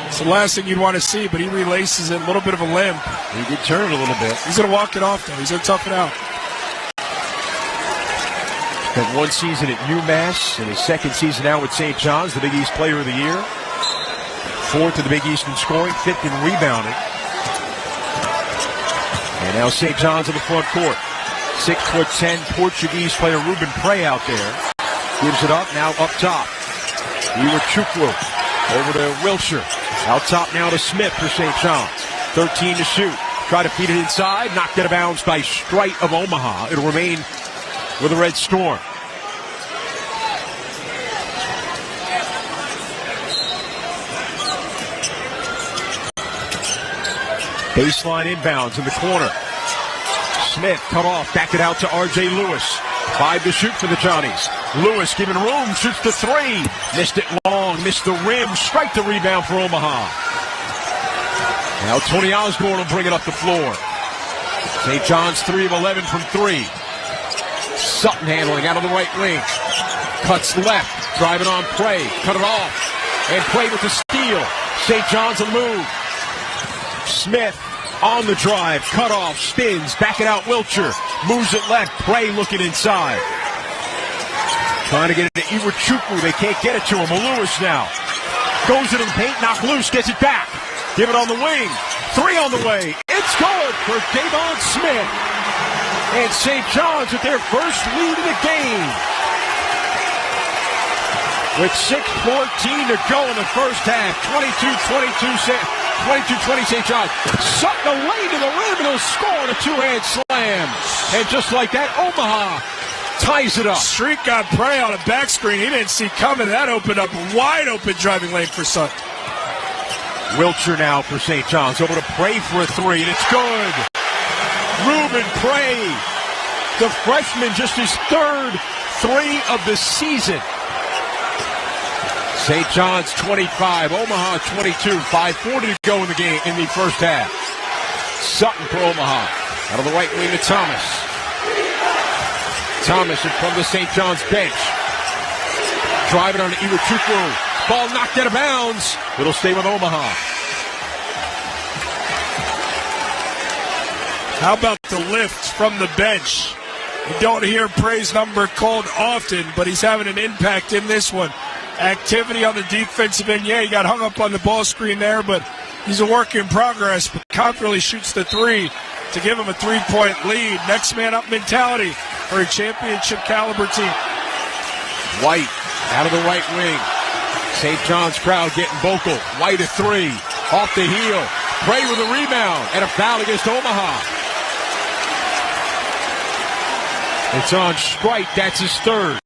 it's the last thing you'd want to see, but he relaces it, a little bit of a limp. He did turn a little bit. He's going to walk it off, though. He's going to tough it out. Spent 1 season at UMass and his 2nd season now with St. John's, the Big East Player of the Year. 4th in the Big East in scoring, 5th in rebounding. And now St. John's in the front court. 6'10" Portuguese player Ruben Prey out there. Gives it up, now up top. Iwachukwu over to Wilshire. Out top now to Smith for St. John's. 13 to shoot. Try to feed it inside. Knocked out of bounds by Strite of Omaha. It'll remain with the Red Storm. Baseline inbounds in the corner. Smith cut off, back it out to R.J. Lewis. 5 to shoot for the Johnnies. Lewis giving room, shoots the 3. Missed it long, missed the rim. Strike the rebound for Omaha. Now Tony Osborne will bring it up the floor. St. John's 3 of 11 from 3. Sutton handling out of the right wing. Cuts left, driving on Prey. Cut it off. And Prey with the steal. St. John's will move. Smith on the drive, cut off, spins, back it out Wilshire, moves it left, Prey looking inside. Trying to get it to Iwachukwu, they can't get it to him. Lewis now goes into the paint, knocked loose, gets it back. Give it on the wing, 3 on the way. It's good for Davon Smith. And St. John's with their first lead of the game. With 6:14 to go in the first half, 22-20 St. John's. Sutton away to the rim and he'll score on a 2-hand slam. And just like that, Omaha ties it up. Street got prey on a back screen he didn't see coming. That opened up a wide open driving lane for Sun. Wilcher now for St. John's. Over to Prey for a three, and it's good. Ruben Prey, the freshman, just his third three of the season. St. John's 25, Omaha 22. 5:40 to go in the game in the first half. Sutton for Omaha. Out of the right wing to Thomas. Thomas in front of the St. John's bench. Driving on Iwachukwu. Ball knocked out of bounds. It'll stay with Omaha. How about the lift from the bench? You don't hear Prey's number called often, but he's having an impact in this one. Activity on the defensive end. Yeah, he got hung up on the ball screen there, but he's a work in progress. But confidently shoots the three to give him a 3-point lead. Next man up mentality for a championship caliber team. White out of the right wing. St. John's crowd getting vocal. White a three. Off the heel. Prey with a rebound and a foul against Omaha. It's on Strite. That's his third.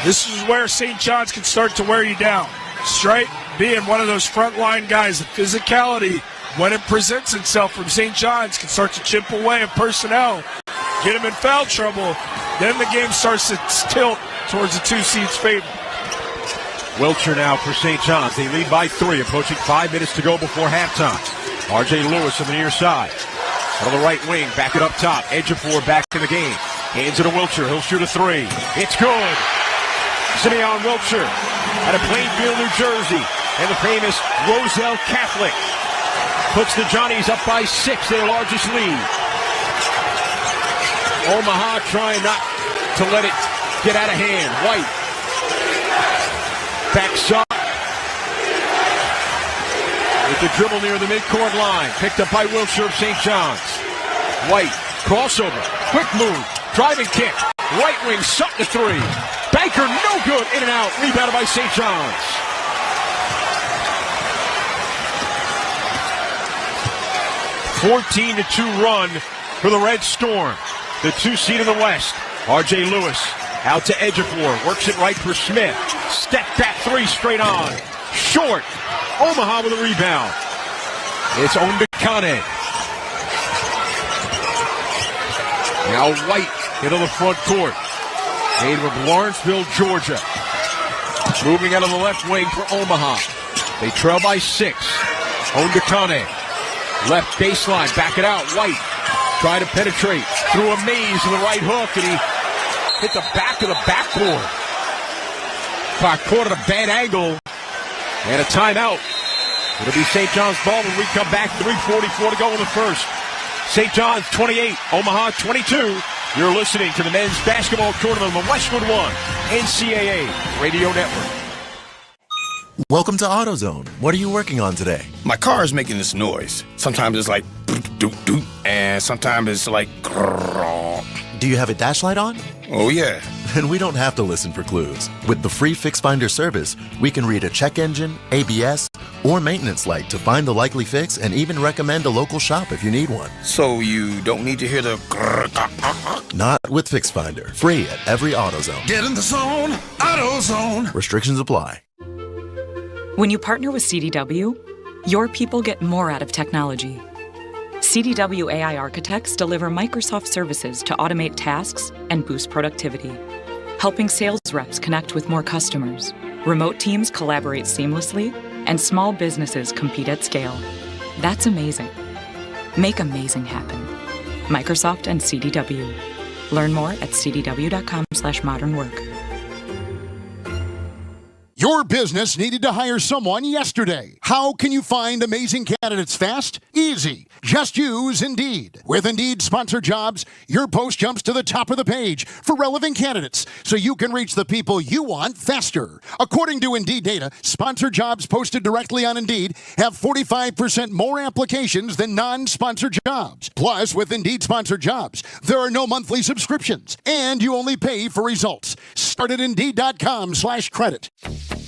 This is where St. John's can start to wear you down. Strite being one of those frontline guys, the physicality, when it presents itself from St. John's, can start to chip away at personnel, get him in foul trouble. Then the game starts to tilt towards the 2 seed's favor. Wilcher now for St. John's. They lead by 3, approaching 5 minutes to go before halftime. R.J. Lewis on the near side. On the right wing, back it up top. Ejiofor back in the game. Hands it to Wilcher. He'll shoot a 3. It's good. Simeon Wilcher out of Plainfield, New Jersey, and the famous Roselle Catholic puts the Johnnies up by 6, their largest lead. Omaha trying not to let it get out of hand. White backs up with the dribble near the midcourt line, picked up by Wilcher of St. John's. White crossover, quick move, driving kick, right wing, Sutton to 3. Banker, no good, in and out, rebounded by St. John's. A 14-2 run for the Red Storm, the 2 seed in the West. R.J. Lewis out to Ejiofor, works it right for Smith. Step back 3 straight on, short. Omaha with a rebound. It's Ondekane. Now White into the front court. Native of Lawrenceville, Georgia. Moving out of the left wing for Omaha. They trail by 6. Ondekane. Left baseline. Back it out. White. Trying to penetrate. Through a maze with the right hook. And he hit the back of the backboard. Caught at a bad angle. And a timeout. It'll be St. John's ball when we come back. 3:44 to go in the first. St. John's 28. Omaha 22. You're listening to the men's basketball tournament on the Westwood One NCAA Radio Network. Welcome to AutoZone. What are you working on today? My car is making this noise. Sometimes it's like doop doop, and sometimes it's like grrr. Do you have a dash light on? Oh yeah. Then we don't have to listen for clues. With the free Fix Finder service, we can read a check engine, ABS, or maintenance light to find the likely fix and even recommend a local shop if you need one. So you don't need to hear the grrr. Not with Fix Finder. Free at every AutoZone. Get in the zone, AutoZone. Restrictions apply. When you partner with CDW, your people get more out of technology. CDW AI architects deliver Microsoft services to automate tasks and boost productivity, helping sales reps connect with more customers, remote teams collaborate seamlessly, and small businesses compete at scale. That's amazing. Make amazing happen. Microsoft and CDW. Learn more at cdw.com/modernwork. Your business needed to hire someone yesterday. How can you find amazing candidates fast? Easy. Just use Indeed. With Indeed Sponsored Jobs, your post jumps to the top of the page for relevant candidates so you can reach the people you want faster. According to Indeed data, sponsored jobs posted directly on Indeed have 45% more applications than non-sponsored jobs. Plus, with Indeed Sponsored Jobs, there are no monthly subscriptions, and you only pay for results. Start at Indeed.com/credit.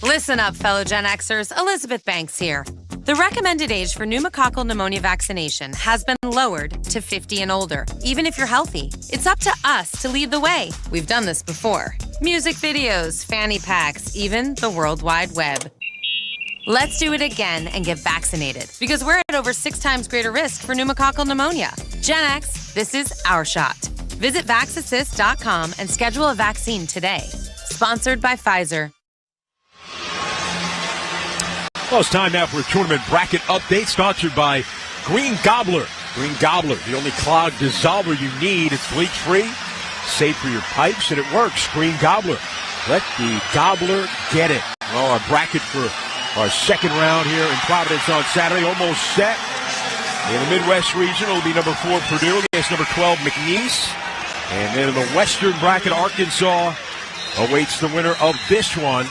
Listen up, fellow Gen Xers. Elizabeth Banks here. The recommended age for pneumococcal pneumonia vaccination has been lowered to 50 and older, even if you're healthy. It's up to us to lead the way. We've done this before. Music videos, fanny packs, even the World Wide Web. Let's do it again and get vaccinated, because we're at over 6 times greater risk for pneumococcal pneumonia. Gen X, this is our shot. Visit VaxAssist.com and schedule a vaccine today. Sponsored by Pfizer. Well, it's time now for a tournament bracket update sponsored by Green Gobbler. Green Gobbler, the only clog dissolver you need. It's leak-free, safe for your pipes, and it works. Green Gobbler. Let the gobbler get it. Well, our bracket for our second round here in Providence on Saturday almost set. In the Midwest region, it'll be number 4 Purdue against number 12 McNeese. And then in the Western bracket, Arkansas awaits the winner of this one.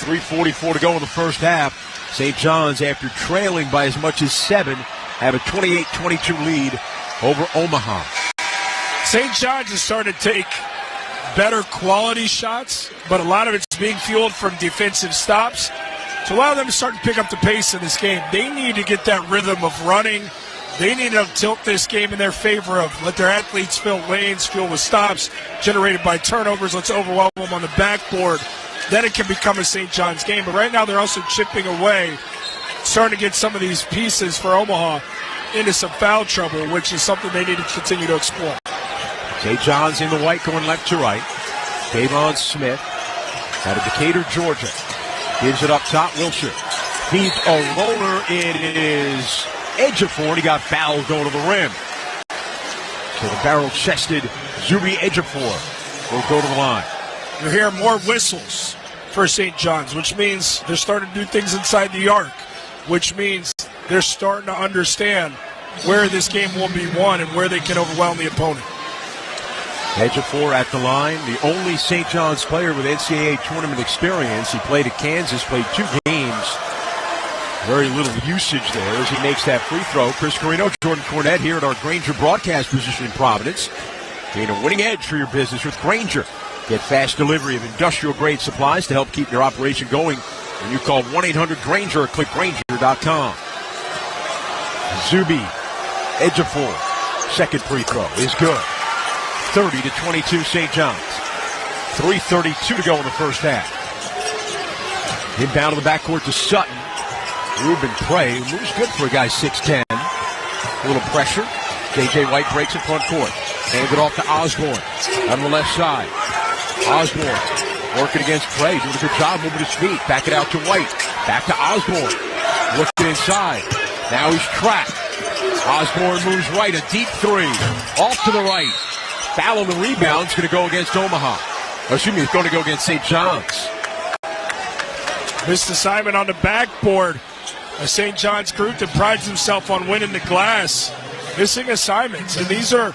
3:44 to go in the first half. St. John's, after trailing by as much as 7, have a 28-22 lead over Omaha. St. John's is starting to take better quality shots, but a lot of it's being fueled from defensive stops. To allow them to start to pick up the pace in this game, they need to get that rhythm of running. They need to tilt this game in their favor of let their athletes fill lanes, fuel with stops generated by turnovers. Let's overwhelm them on the backboard. Then it can become a St. John's game. But right now they're also chipping away, starting to get some of these pieces for Omaha into some foul trouble, which is something they need to continue to explore. St. John's in the white going left to right. Davon Smith out of Decatur, Georgia. Gives it up top, Wilshire. He's a roller. It is Ejiofor, and he got fouled going to the rim. So the barrel-chested Zuby Ejiofor will go to the line. You hear more whistles for St. John's, which means they're starting to do things inside the arc, which means they're starting to understand where this game will be won and where they can overwhelm the opponent. Ejiofor at the line, the only St. John's player with NCAA tournament experience. He played at Kansas, played 2 games. Very little usage there as he makes that free throw. Chris Carino, Jordan Cornette here at our Granger broadcast position in Providence. Gain a winning edge for your business with Granger. Get fast delivery of industrial-grade supplies to help keep your operation going when you call 1-800-GRANGER or click Granger.com. Zuby Ejiofor, second free throw is good. 30-22 St. John's. 3:32 to go in the first half. Inbound to the backcourt to Sutton. Ruben Prey moves good for a guy 6'10". A little pressure. J.J. White breaks in front court. Hands it off to Osborne on the left side. Osborne working against Prey. Doing a good job moving his feet. Back it out to White. Back to Osborne. Looking inside. Now he's trapped. Osborne moves right. A deep 3. Off to the right. Foul on the rebound. It's going to go against Omaha. It's going to go against St. John's. Missed assignment on the backboard. A St. John's group that prides himself on winning the glass. Missing assignments. And these are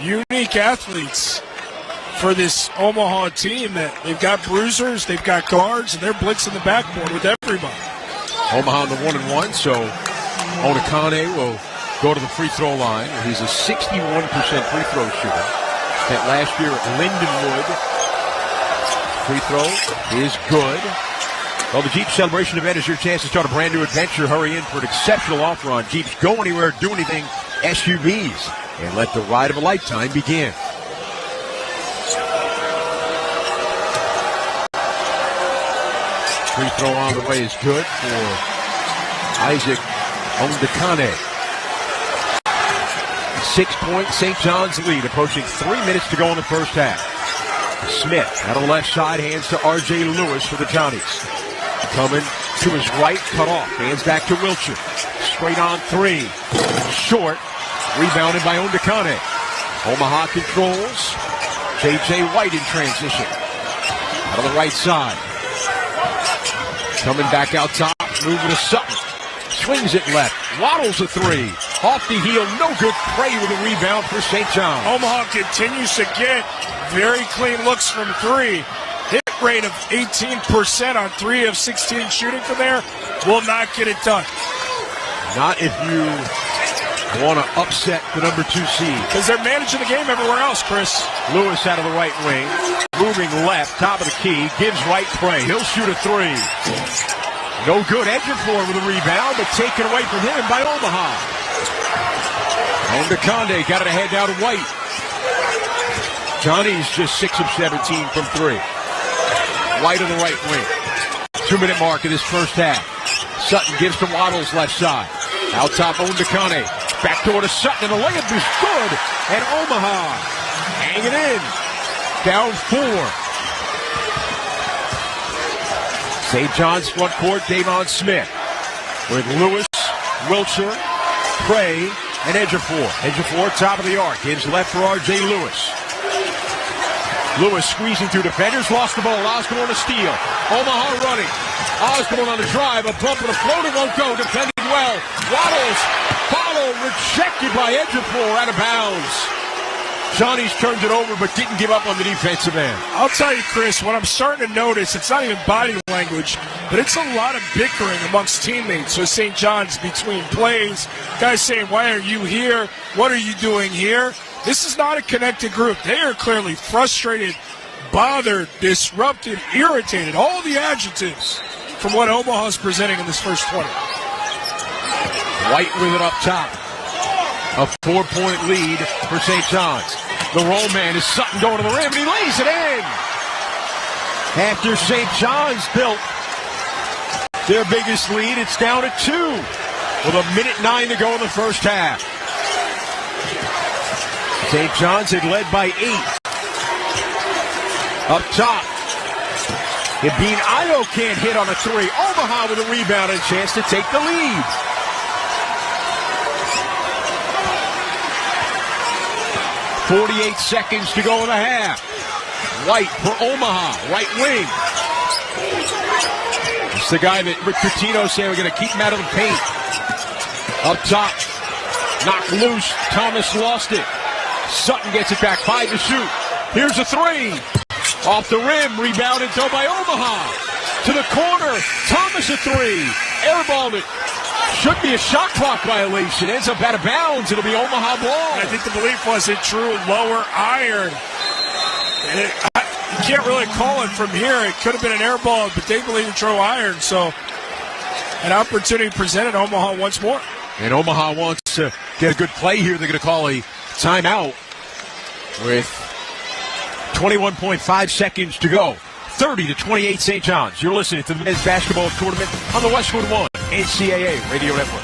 unique athletes for this Omaha team. That they've got bruisers, they've got guards, and they're blitzing the backboard with everybody. Omaha on the 1-1, so Onakane will go to the free throw line. He's a 61% free throw shooter. Spent last year at Lindenwood. Free throw is good. Well, the Jeep Celebration event is your chance to start a brand new adventure. Hurry in for an exceptional offer on Jeep's Go Anywhere, Do Anything SUVs. And let the ride of a lifetime begin. Free throw on the way is good for Isaac Ondekane. 6-point St. John's lead, approaching 3 minutes to go in the first half. Smith out on the left side, hands to R.J. Lewis for the Johnnies. Coming to his right, cut off. Hands back to Wilshire. Straight on 3. Short. Rebounded by Ondekane. Omaha controls. J.J. White in transition. Out on the right side. Coming back out top. Moving to Sutton. Swings it left. Waddles a 3. Off the heel. No good. Prey with a rebound for St. John's. Omaha continues to get very clean looks from 3. Hit rate of 18% on 3 of 16 shooting from there. Will not get it done. Not if you want to upset the number 2 seed. Because they're managing the game everywhere else, Chris. Lewis out of the right wing. Moving left, top of the key. Gives right Prey. He'll shoot a 3. No good. Ejiofor with a rebound, but taken away from him by Omaha. Conde got it ahead now to White. Johnny's just 6 of 17 from 3. White on the right wing. 2-minute mark in this first half. Sutton gives to Waddles left side. Out top, Conde. Back door to Sutton, and the layup is good. And Omaha hanging in. Down 4. St. John's front court, Davon Smith. With Lewis, Wilshire, Prey, and Ejiofor. Ejiofor, top of the arc. Gives left for R.J. Lewis. Lewis squeezing through defenders. Lost the ball. Osborne to steal. Omaha running. Osborne on the drive. A bump and a floater won't go. Defending well. Waddles. Follow. Rejected by Ejiofor. Out of bounds. Johnny's turned it over, but didn't give up on the defensive end. I'll tell you, Chris, what I'm starting to notice, it's not even body language, but it's a lot of bickering amongst teammates. So St. John's between plays, guys saying, why are you here? What are you doing here? This is not a connected group. They are clearly frustrated, bothered, disrupted, irritated, all the adjectives from what Omaha's presenting in this first 20. White with it up top. A 4-point lead for St. John's. The roll man is Sutton going to the rim, and he lays it in. After St. John's built their biggest lead, it's down to 2 with 1:09 to go in the first half. St. John's had led by 8. Up top. Ibn Ayo can't hit on a 3. Omaha with a rebound and a chance to take the lead. .48 seconds to go in the half. White for Omaha, right wing. It's the guy that Rick Pitino said we're going to keep him out of the paint. Up top, knocked loose. Thomas lost it. Sutton gets it back, 5 to shoot. Here's a 3. Off the rim, rebounded though by Omaha. To the corner, Thomas a 3. Airballed it. Should be a shot clock violation. Ends up out of bounds. It'll be Omaha ball. I think the belief was it drew lower iron. And you can't really call it from here. It could have been an air ball, but they believe it drew iron. So an opportunity presented Omaha once more. And Omaha wants to get a good play here. They're going to call a timeout with 21.5 seconds to go. 30-28 St. John's. You're listening to the men's basketball tournament on the Westwood One NCAA Radio Network.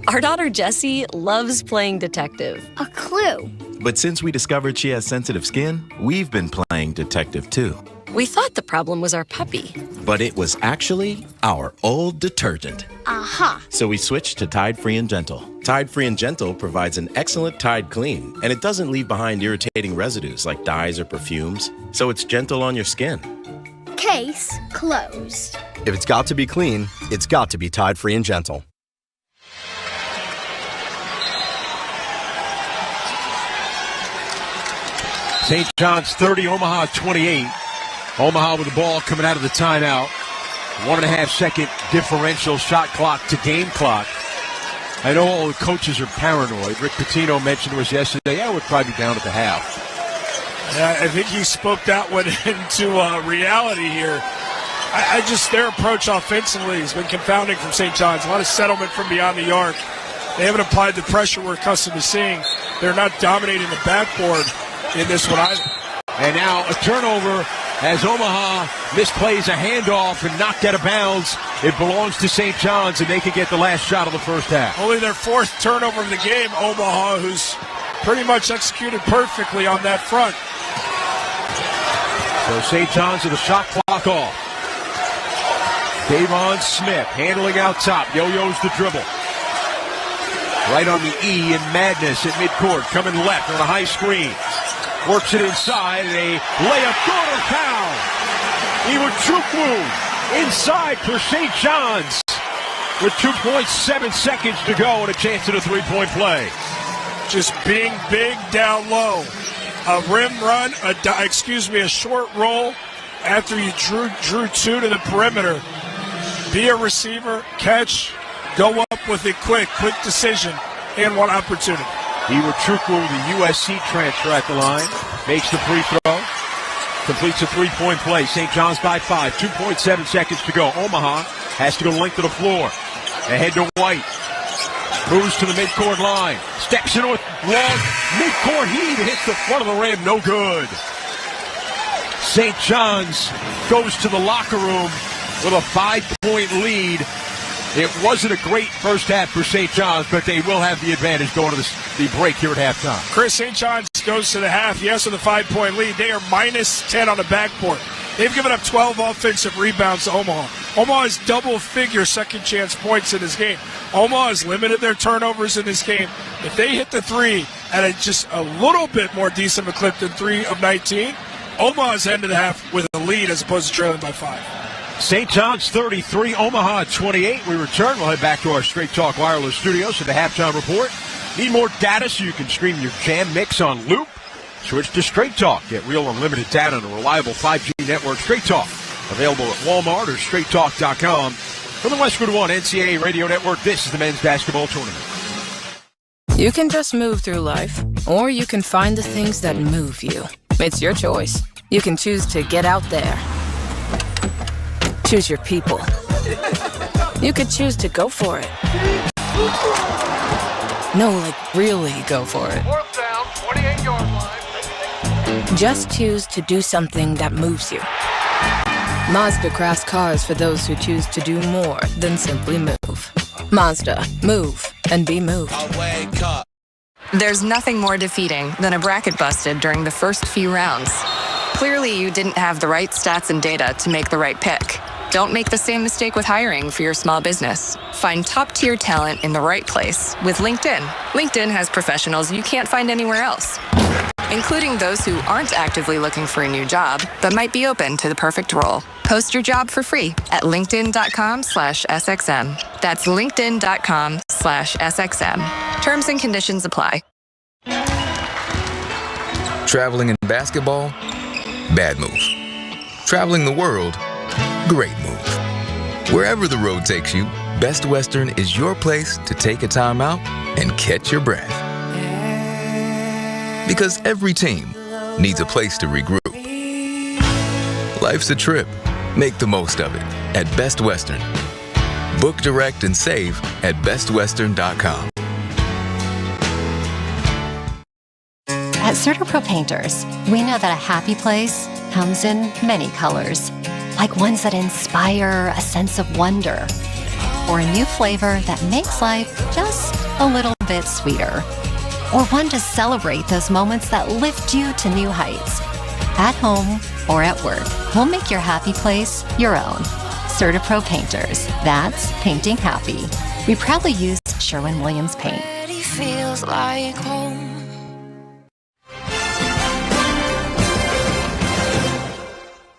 Our daughter Jessie loves playing detective. A clue. But since we discovered she has sensitive skin, we've been playing detective too. We thought the problem was our puppy. But it was actually our old detergent. Aha. So we switched to Tide Free and Gentle. Tide Free and Gentle provides an excellent Tide clean, and it doesn't leave behind irritating residues like dyes or perfumes, so it's gentle on your skin. Case closed. If it's got to be clean, it's got to be Tide Free and Gentle. St. John's 30, Omaha 28. Omaha with the ball coming out of the timeout. 1.5 second differential shot clock to game clock. I know all the coaches are paranoid. Rick Pitino mentioned to us yesterday, we're probably down at the half. Yeah, I think he spoke that one into reality here. I just, their approach offensively has been confounding from St. John's. A lot of settlement from beyond the arc. They haven't applied the pressure we're accustomed to seeing. They're not dominating the backboard in this one either. And now a turnover as Omaha misplays a handoff and knocked out of bounds. It belongs to St. John's, and they can get the last shot of the first half. Only their 4th turnover of the game. Omaha, who's pretty much executed perfectly on that front. So St. John's with the shot clock off. Davon Smith handling out top. Yo-yo's the dribble. Right on the E in madness at midcourt. Coming left on a high screen. Works it inside, and a layup good or foul. Iwachukwu inside for St. John's with 2.7 seconds to go and a chance at a 3-point play. Just being big down low. A rim run, a short roll after you drew 2 to the perimeter. Be a receiver, catch, go up with it quick decision, and one opportunity. Iwachukwu, the USC transfer at the line, makes the free throw. completes a three-point play. St. John's by 5. 2.7 seconds to go. Omaha has to go length of the floor. Ahead to White. Moves to the midcourt line. Steps in with long midcourt heave. Hits the front of the rim. No good. St. John's goes to the locker room with a 5-point lead. It wasn't a great first half for St. John's, but they will have the advantage going to the break here at halftime. Chris, St. John's goes to the half, yes, with a 5-point lead. They are minus 10 on the backboard. They've given up 12 offensive rebounds to Omaha. Omaha has double-figure second-chance points in this game. Omaha has limited their turnovers in this game. If they hit the three at just a little bit more decent of a clip than 3 of 19, Omaha's heading to the half with a lead as opposed to trailing by 5. St. John's 33, Omaha 28. We return. We'll head back to our Straight Talk Wireless studios for the halftime report. Need more data so you can stream your jam mix on loop? Switch to Straight Talk. Get real unlimited data on a reliable 5G network. Straight Talk. Available at Walmart or straighttalk.com. For the Westwood One NCAA Radio Network, this is the men's basketball tournament. You can just move through life, or you can find the things that move you. It's your choice. You can choose to get out there. Choose your people. You could choose to go for it. No, like really go for it. Fourth down, 28-yard line. Just choose to do something that moves you. Mazda crafts cars for those who choose to do more than simply move. Mazda, move and be moved. Wake up. There's nothing more defeating than a bracket busted during the first few rounds. Clearly, you didn't have the right stats and data to make the right pick. Don't make the same mistake with hiring for your small business. Find top-tier talent in the right place with LinkedIn. LinkedIn has professionals you can't find anywhere else, including those who aren't actively looking for a new job, but might be open to the perfect role. Post your job for free at linkedin.com/SXM. That's linkedin.com/SXM. Terms and conditions apply. Traveling in basketball? Bad move. Traveling the world? Great move. Wherever the road takes you, Best Western is your place to take a time out and catch your breath. Because every team needs a place to regroup. Life's a trip. Make the most of it at Best Western. Book direct and save at bestwestern.com. At CertaPro Painters, we know that a happy place comes in many colors, like ones that inspire a sense of wonder, or a new flavor that makes life just a little bit sweeter, or one to celebrate those moments that lift you to new heights. At home or at work, we'll make your happy place your own. CertaPro Painters, that's painting happy. We proudly use Sherwin-Williams paint. Feels like home.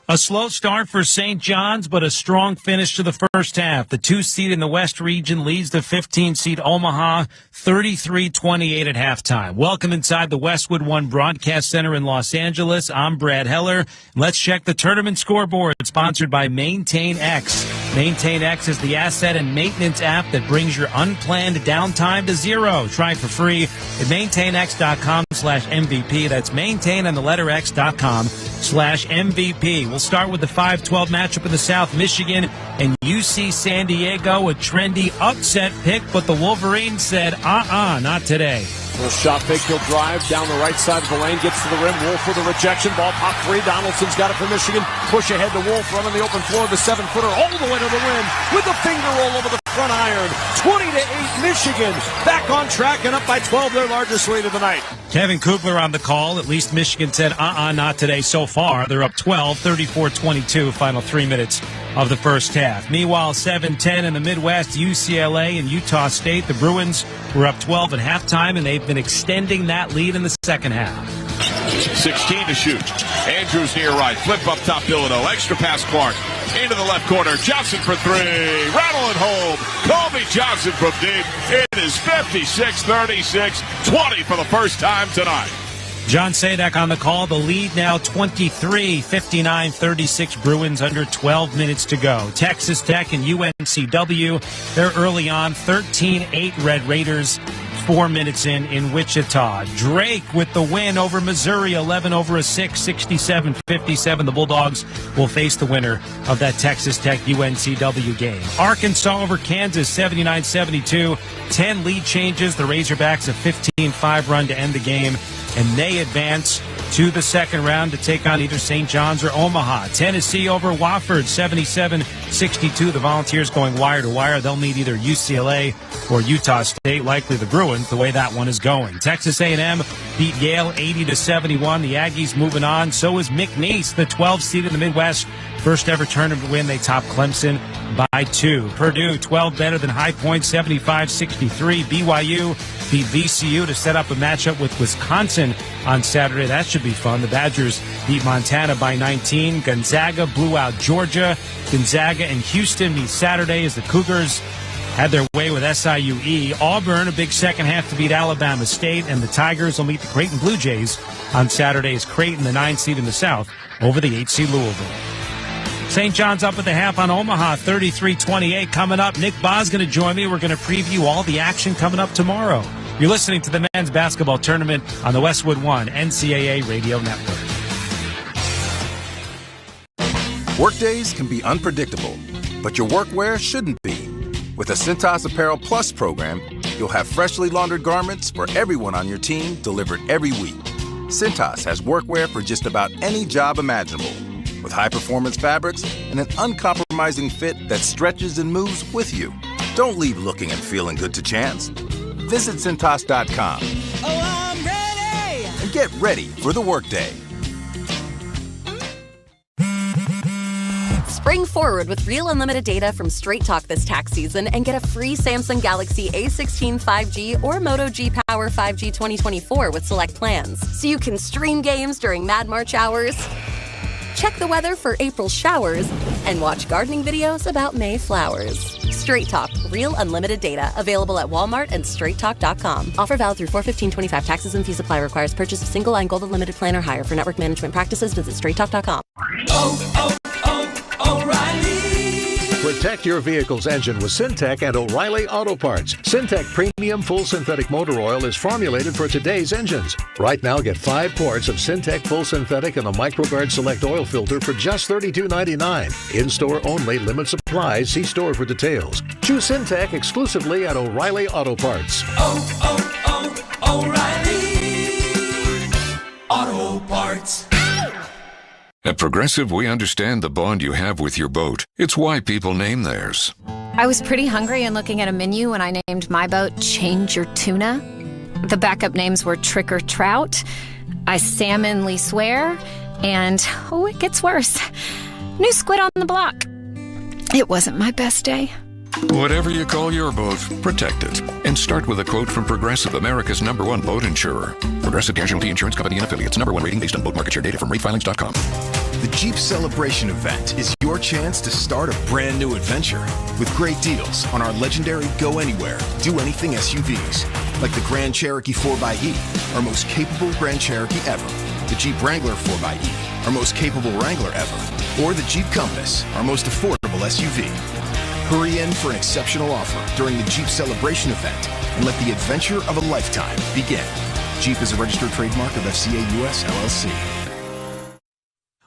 A slow start for St. John's, but a strong finish to the first half. The 2 seed in the West region leads the 15 seed Omaha 33-28 at halftime. Welcome inside the Westwood One Broadcast Center in Los Angeles. I'm Brad Heller. Let's check the tournament scoreboard, sponsored by Maintain X. Maintain X is the asset and maintenance app that brings your unplanned downtime to zero. Try it for free at maintainx.com/MVP. That's maintain and the letter x.com/MVP. We'll start with the 5-12 matchup in the South, Michigan and UC San Diego. A trendy upset pick, but the Wolverines said, not today. Little shot fake, he'll drive down the right side of the lane, gets to the rim. Wolf with a rejection. Ball pop three. Donaldson's got it for Michigan. Push ahead to Wolf, running the open floor. The 7-footer all the way to the rim with a finger roll over the front iron. 20-8 Michigan. Back on track and up by 12, their largest lead of the night. Kevin Kugler on the call. At least Michigan said, not today so far. They're up 12, 34-22, final 3 minutes of the first half. Meanwhile, 7-10 in the Midwest, UCLA and Utah State. The Bruins were up 12 at halftime, and they've been extending that lead in the second half. 16 to shoot. Andrews near right. Flip up top, Bilodeau. Extra pass, Clark. Into the left corner. Johnson for three. Rattle it home. Colby Johnson from deep. It is 56-36. 20 for the first time tonight. John Sadak on the call. The lead now 23, 59-36 Bruins, under 12 minutes to go. Texas Tech and UNCW, they're early on, 13-8 Red Raiders, 4 minutes in Wichita. Drake with the win over Missouri, 11 over a 6, 67-57. The Bulldogs will face the winner of that Texas Tech UNCW game. Arkansas over Kansas, 79-72. 10 lead changes. The Razorbacks a 15-5 run to end the game, and they advance to the second round to take on either St. John's or Omaha. Tennessee over Wofford, 77-62. The Volunteers going wire to wire. They'll meet either UCLA or Utah State, likely the Bruins, the way that one is going. Texas A&M beat Yale 80-71. The Aggies moving on. So is McNeese, the 12th seed in the Midwest. First ever tournament win. They top Clemson by 2. Purdue, 12 better than High Point, 75-63. BYU beat VCU to set up a matchup with Wisconsin on Saturday. That should be fun. The Badgers beat Montana by 19. Gonzaga blew out Georgia. Gonzaga and Houston meet Saturday as the Cougars had their way with SIUE. Auburn, a big second half to beat Alabama State, and the Tigers will meet the Creighton Blue Jays on Saturday as Creighton, the 9th seed in the South, over the 8th seed Louisville. St. John's up at the half on Omaha, 33-28. Coming up, Nick Ba's going to join me. We're going to preview all the action coming up tomorrow. You're listening to the men's basketball tournament on the Westwood One NCAA Radio Network. Workdays can be unpredictable, but your workwear shouldn't be. With the Cintas Apparel Plus program, you'll have freshly laundered garments for everyone on your team delivered every week. Cintas has workwear for just about any job imaginable, with high-performance fabrics and an uncompromising fit that stretches and moves with you. Don't leave looking and feeling good to chance. Visit Cintas.com. Oh, I'm ready! And get ready for the workday. Spring forward with real unlimited data from Straight Talk this tax season and get a free Samsung Galaxy A16 5G or Moto G Power 5G 2024 with select plans. So you can stream games during Mad March hours, check the weather for April showers, and watch gardening videos about May flowers. Straight Talk, real unlimited data. Available at Walmart and straighttalk.com. Offer valid through 4/15/25. Taxes and fees apply. Requires purchase of single line gold unlimited plan or higher. For network management practices, visit straighttalk.com. Protect your vehicle's engine with Syntec and O'Reilly Auto Parts. Syntec Premium Full Synthetic Motor Oil is formulated for today's engines. Right now, get 5 quarts of Syntec Full Synthetic and the MicroGuard Select Oil Filter for just $32.99. In-store only, limit supplies. See store for details. Choose Syntec exclusively at O'Reilly Auto Parts. O'Reilly Auto Parts. At Progressive, we understand the bond you have with your boat. It's why people name theirs. I was pretty hungry and looking at a menu when I named my boat Change Your Tuna. The backup names were Trick or Trout, I Salmonly Swear, and, oh, it gets worse, New Squid on the Block. It wasn't my best day. Whatever you call your boat, protect it. And start with a quote from Progressive, America's #1 boat insurer. Progressive Casualty Insurance Company and Affiliates. #1 rating based on boat market share data from ratefilings.com. The Jeep Celebration event is your chance to start a brand new adventure with great deals on our legendary Go Anywhere, Do Anything SUVs, like the Grand Cherokee 4xE, our most capable Grand Cherokee ever, the Jeep Wrangler 4xE, our most capable Wrangler ever, or the Jeep Compass, our most affordable SUV. Hurry in for an exceptional offer during the Jeep Celebration event and let the adventure of a lifetime begin. Jeep is a registered trademark of FCA US LLC.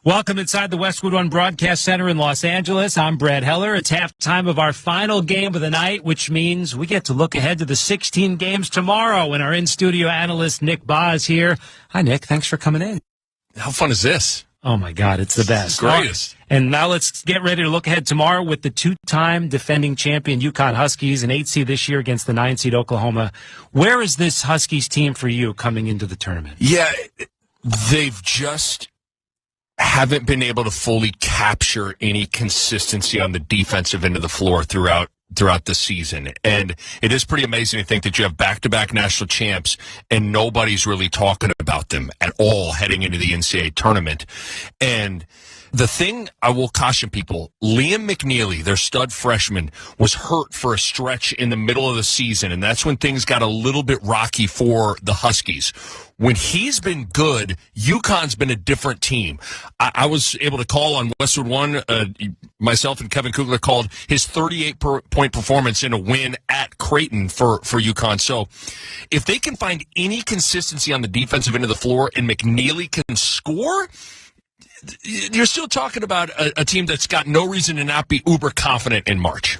Welcome inside the Westwood One Broadcast Center in Los Angeles. I'm Brad Heller. It's halftime of our final game of the night, which means we get to look ahead to the 16 games tomorrow. And our in-studio analyst, Nick Ba, is here. Hi, Nick. Thanks for coming in. How fun is this? Oh, my God. It's the best. Greatest. And now let's get ready to look ahead tomorrow with the 2-time defending champion UConn Huskies, an 8 seed this year against the 9 seed Oklahoma. Where is this Huskies team for you coming into the tournament? Yeah, they've just haven't been able to fully capture any consistency on the defensive end of the floor throughout the season. And it is pretty amazing to think that you have back-to-back national champs and nobody's really talking about them at all heading into the NCAA tournament. And The thing I will caution people, Liam McNeely, their stud freshman, was hurt for a stretch in the middle of the season, and that's when things got a little bit rocky for the Huskies. When he's been good, UConn's been a different team. I was able to call on Westwood One. Myself and Kevin Kugler called his 38-point performance in a win at Creighton for UConn. So if they can find any consistency on the defensive end of the floor and McNeely can score, you're still talking about a team that's got no reason to not be uber confident in March.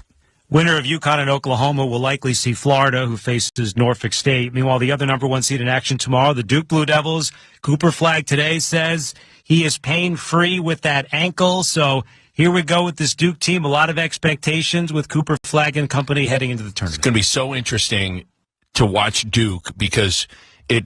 Winner of UConn and Oklahoma will likely see Florida, who faces Norfolk State. Meanwhile, the other number 1 seed in action tomorrow, the Duke Blue Devils. Cooper Flagg today says he is pain-free with that ankle. So here we go with this Duke team. A lot of expectations with Cooper Flagg and company heading into the tournament. It's going to be so interesting to watch Duke because it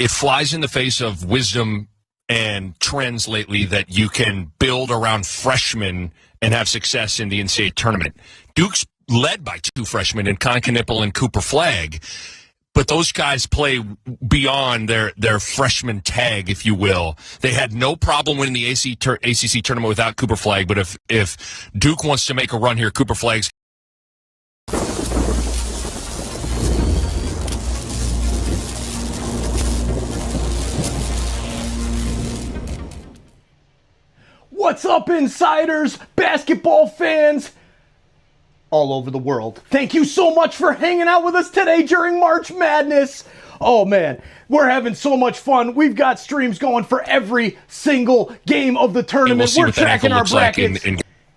flies in the face of wisdom and trends lately that you can build around freshmen and have success in the NCAA tournament. Duke's led by 2 freshmen in Con Knippel and Cooper Flagg, but those guys play beyond their freshman tag, if you will. They had no problem winning the ACC tournament without Cooper Flagg, but if Duke wants to make a run here, Cooper Flagg's What's up, insiders, basketball fans all over the world? Thank you so much for hanging out with us today during March Madness. Oh man, we're having so much fun. We've got streams going for every single game of the tournament. We're tracking our brackets.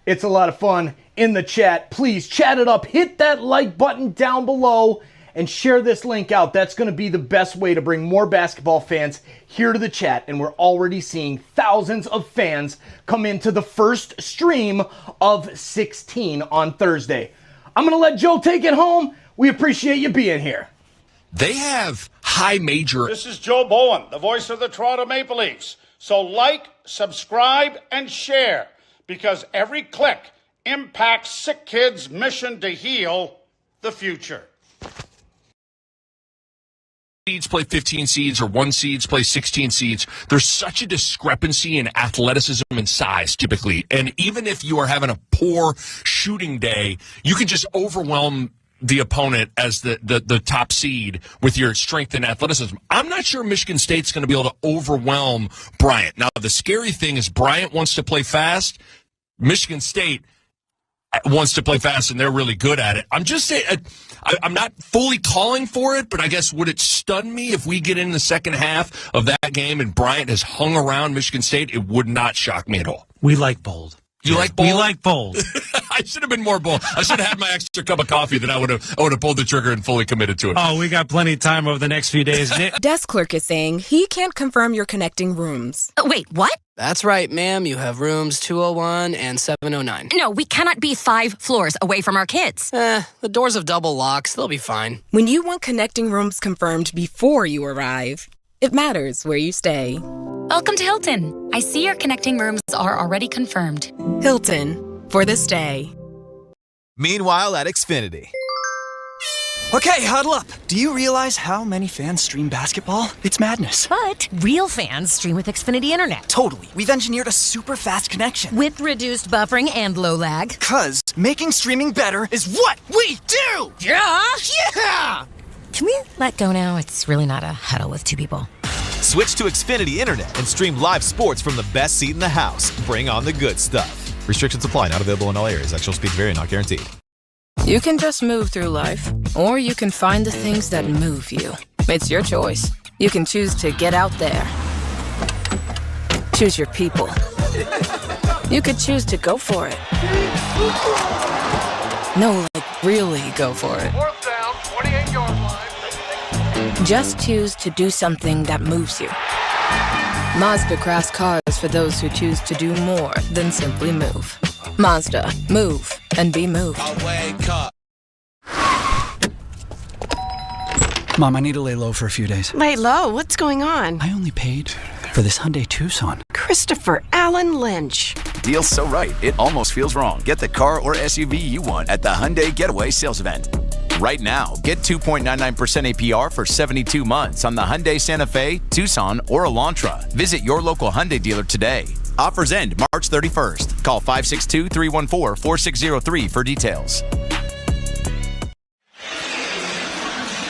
It's a lot of fun in the chat. Please chat it up. Hit that like button down below and share this link out. That's going to be the best way to bring more basketball fans here to the chat. And we're already seeing thousands of fans come into the first stream of 16 on Thursday. I'm going to let Joe take it home. We appreciate you being here. They have high major. This is Joe Bowen, the voice of the Toronto Maple Leafs. So like, subscribe, and share, because every click impacts SickKids' mission to heal the future. Seeds play 15 seeds or 1 seeds play 16 seeds. There's such a discrepancy in athleticism and size typically. And even if you are having a poor shooting day, you can just overwhelm the opponent as the top seed with your strength and athleticism. I'm not sure Michigan State's going to be able to overwhelm Bryant. Now, the scary thing is Bryant wants to play fast. Michigan State wants to play fast, and they're really good at it. I'm just saying, I'm not fully calling for it, but I guess would it stun me if we get in the second half of that game and Bryant has hung around Michigan State? It would not shock me at all. We like bold. You like bold? We like bold. I should have been more bold. I should have had my extra cup of coffee, then I would have pulled the trigger and fully committed to it. Oh, we got plenty of time over the next few days. Desk clerk is saying he can't confirm your connecting rooms. Wait, what? That's right, ma'am. You have rooms 201 and 709. No, we cannot be 5 floors away from our kids. The doors have double locks. They'll be fine. When you want connecting rooms confirmed before you arrive, it matters where you stay. Welcome to Hilton. I see your connecting rooms are already confirmed. Hilton, for the stay. Meanwhile at Xfinity. Okay, huddle up. Do you realize how many fans stream basketball? It's madness. But real fans stream with Xfinity Internet. Totally. We've engineered a super fast connection. With reduced buffering and low lag. 'Cause making streaming better is what we do! Yeah! Yeah! Can we let go now? It's really not a huddle with 2 people. Switch to Xfinity Internet and stream live sports from the best seat in the house. Bring on the good stuff. Restrictions apply. Not available in all areas. Actual speeds vary. Not guaranteed. You can just move through life, or you can find the things that move you. It's your choice. You can choose to get out there. Choose your people. You could choose to go for it. No, like really go for it. 4th down, 28-yard line. Just choose to do something that moves you. Mazda crafts cars for those who choose to do more than simply move. Mazda, move and be moved. Wake up. Mom, I need to lay low for a few days. Lay low? What's going on? I only paid for this Hyundai Tucson. Christopher Allen Lynch. Deal's so right, it almost feels wrong. Get the car or SUV you want at the Hyundai Getaway Sales Event. Right now, get 2.99% APR for 72 months on the Hyundai Santa Fe, Tucson, or Elantra. Visit your local Hyundai dealer today. Offers end March 31st. Call 562-314-4603 for details.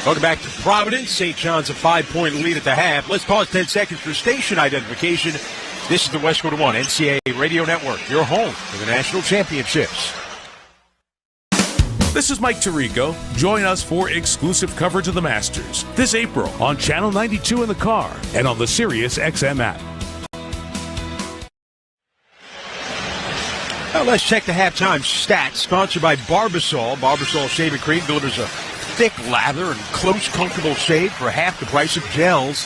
Welcome back to Providence. St. John's a 5-point lead at the half. Let's pause 10 seconds for station identification. This is the Westwood One NCAA Radio Network, your home for the national championships. This is Mike Tirico. Join us for exclusive coverage of the Masters this April on Channel 92 in the car and on the Sirius XM app. Now let's check the halftime stats. Sponsored by Barbasol. Barbasol Shaving Cream delivers a thick lather and close, comfortable shave for half the price of gels.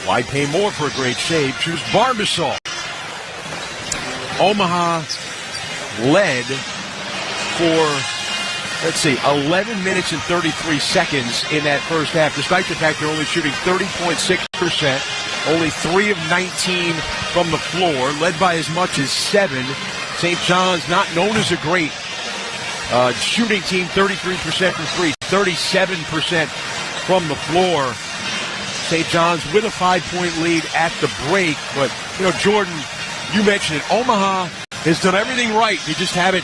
Why pay more for a great shave? Choose Barbasol. Omaha led for, 11 minutes and 33 seconds in that first half, despite the fact they're only shooting 30.6%, only 3 of 19 from the floor, led by as much as 7. St. John's, not known as a great shooting team, 33% from 3, 37% from the floor. St. John's with a 5-point lead at the break. But, Jordan, you mentioned it. Omaha has done everything right. They just haven't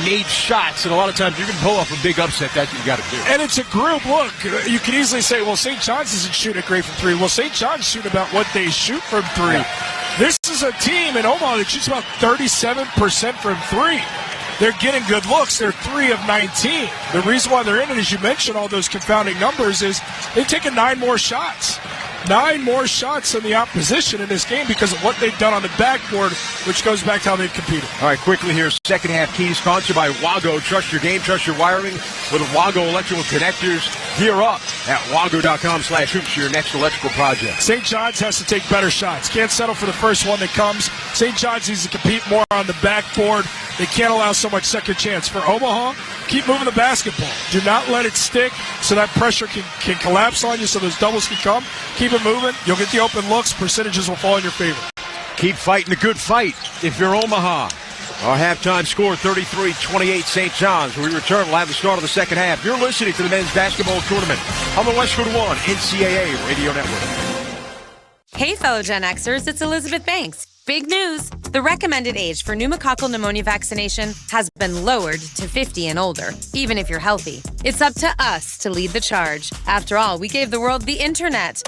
made shots. And a lot of times you can pull off a big upset. That's what you got to do. And it's a group. Look, you can easily say, well, St. John's isn't shooting great from 3. Well, St. John's shoot about what they shoot from 3. Yeah. This is a team in Omaha that shoots about 37% from 3. They're getting good looks. They're 3 of 19. The reason why they're in it, as you mentioned, all those confounding numbers, is they've taken 9 more shots. 9 more shots than the opposition in this game because of what they've done on the backboard, which goes back to how they've competed. All right, quickly here, second half key, sponsored by Wago. Trust your game, trust your wiring with Wago electrical connectors. Gear up at wago.com/hoops for your next electrical project. St. John's has to take better shots. Can't settle for the first one that comes. St. John's needs to compete more on the backboard. They can't allow so much second chance. For Omaha, keep moving the basketball. Do not let it stick so that pressure can collapse on you so those doubles can come. Keep it moving. You'll get the open looks. Percentages will fall in your favor. Keep fighting a good fight if you're Omaha. Our halftime score, 33-28 St. John's. When we return, we'll have the start of the second half. You're listening to the men's basketball tournament on the Westwood One NCAA Radio Network. Hey, fellow Gen Xers, it's Elizabeth Banks. Big news! The recommended age for pneumococcal pneumonia vaccination has been lowered to 50 and older, even if you're healthy. It's up to us to lead the charge. After all, we gave the world the internet.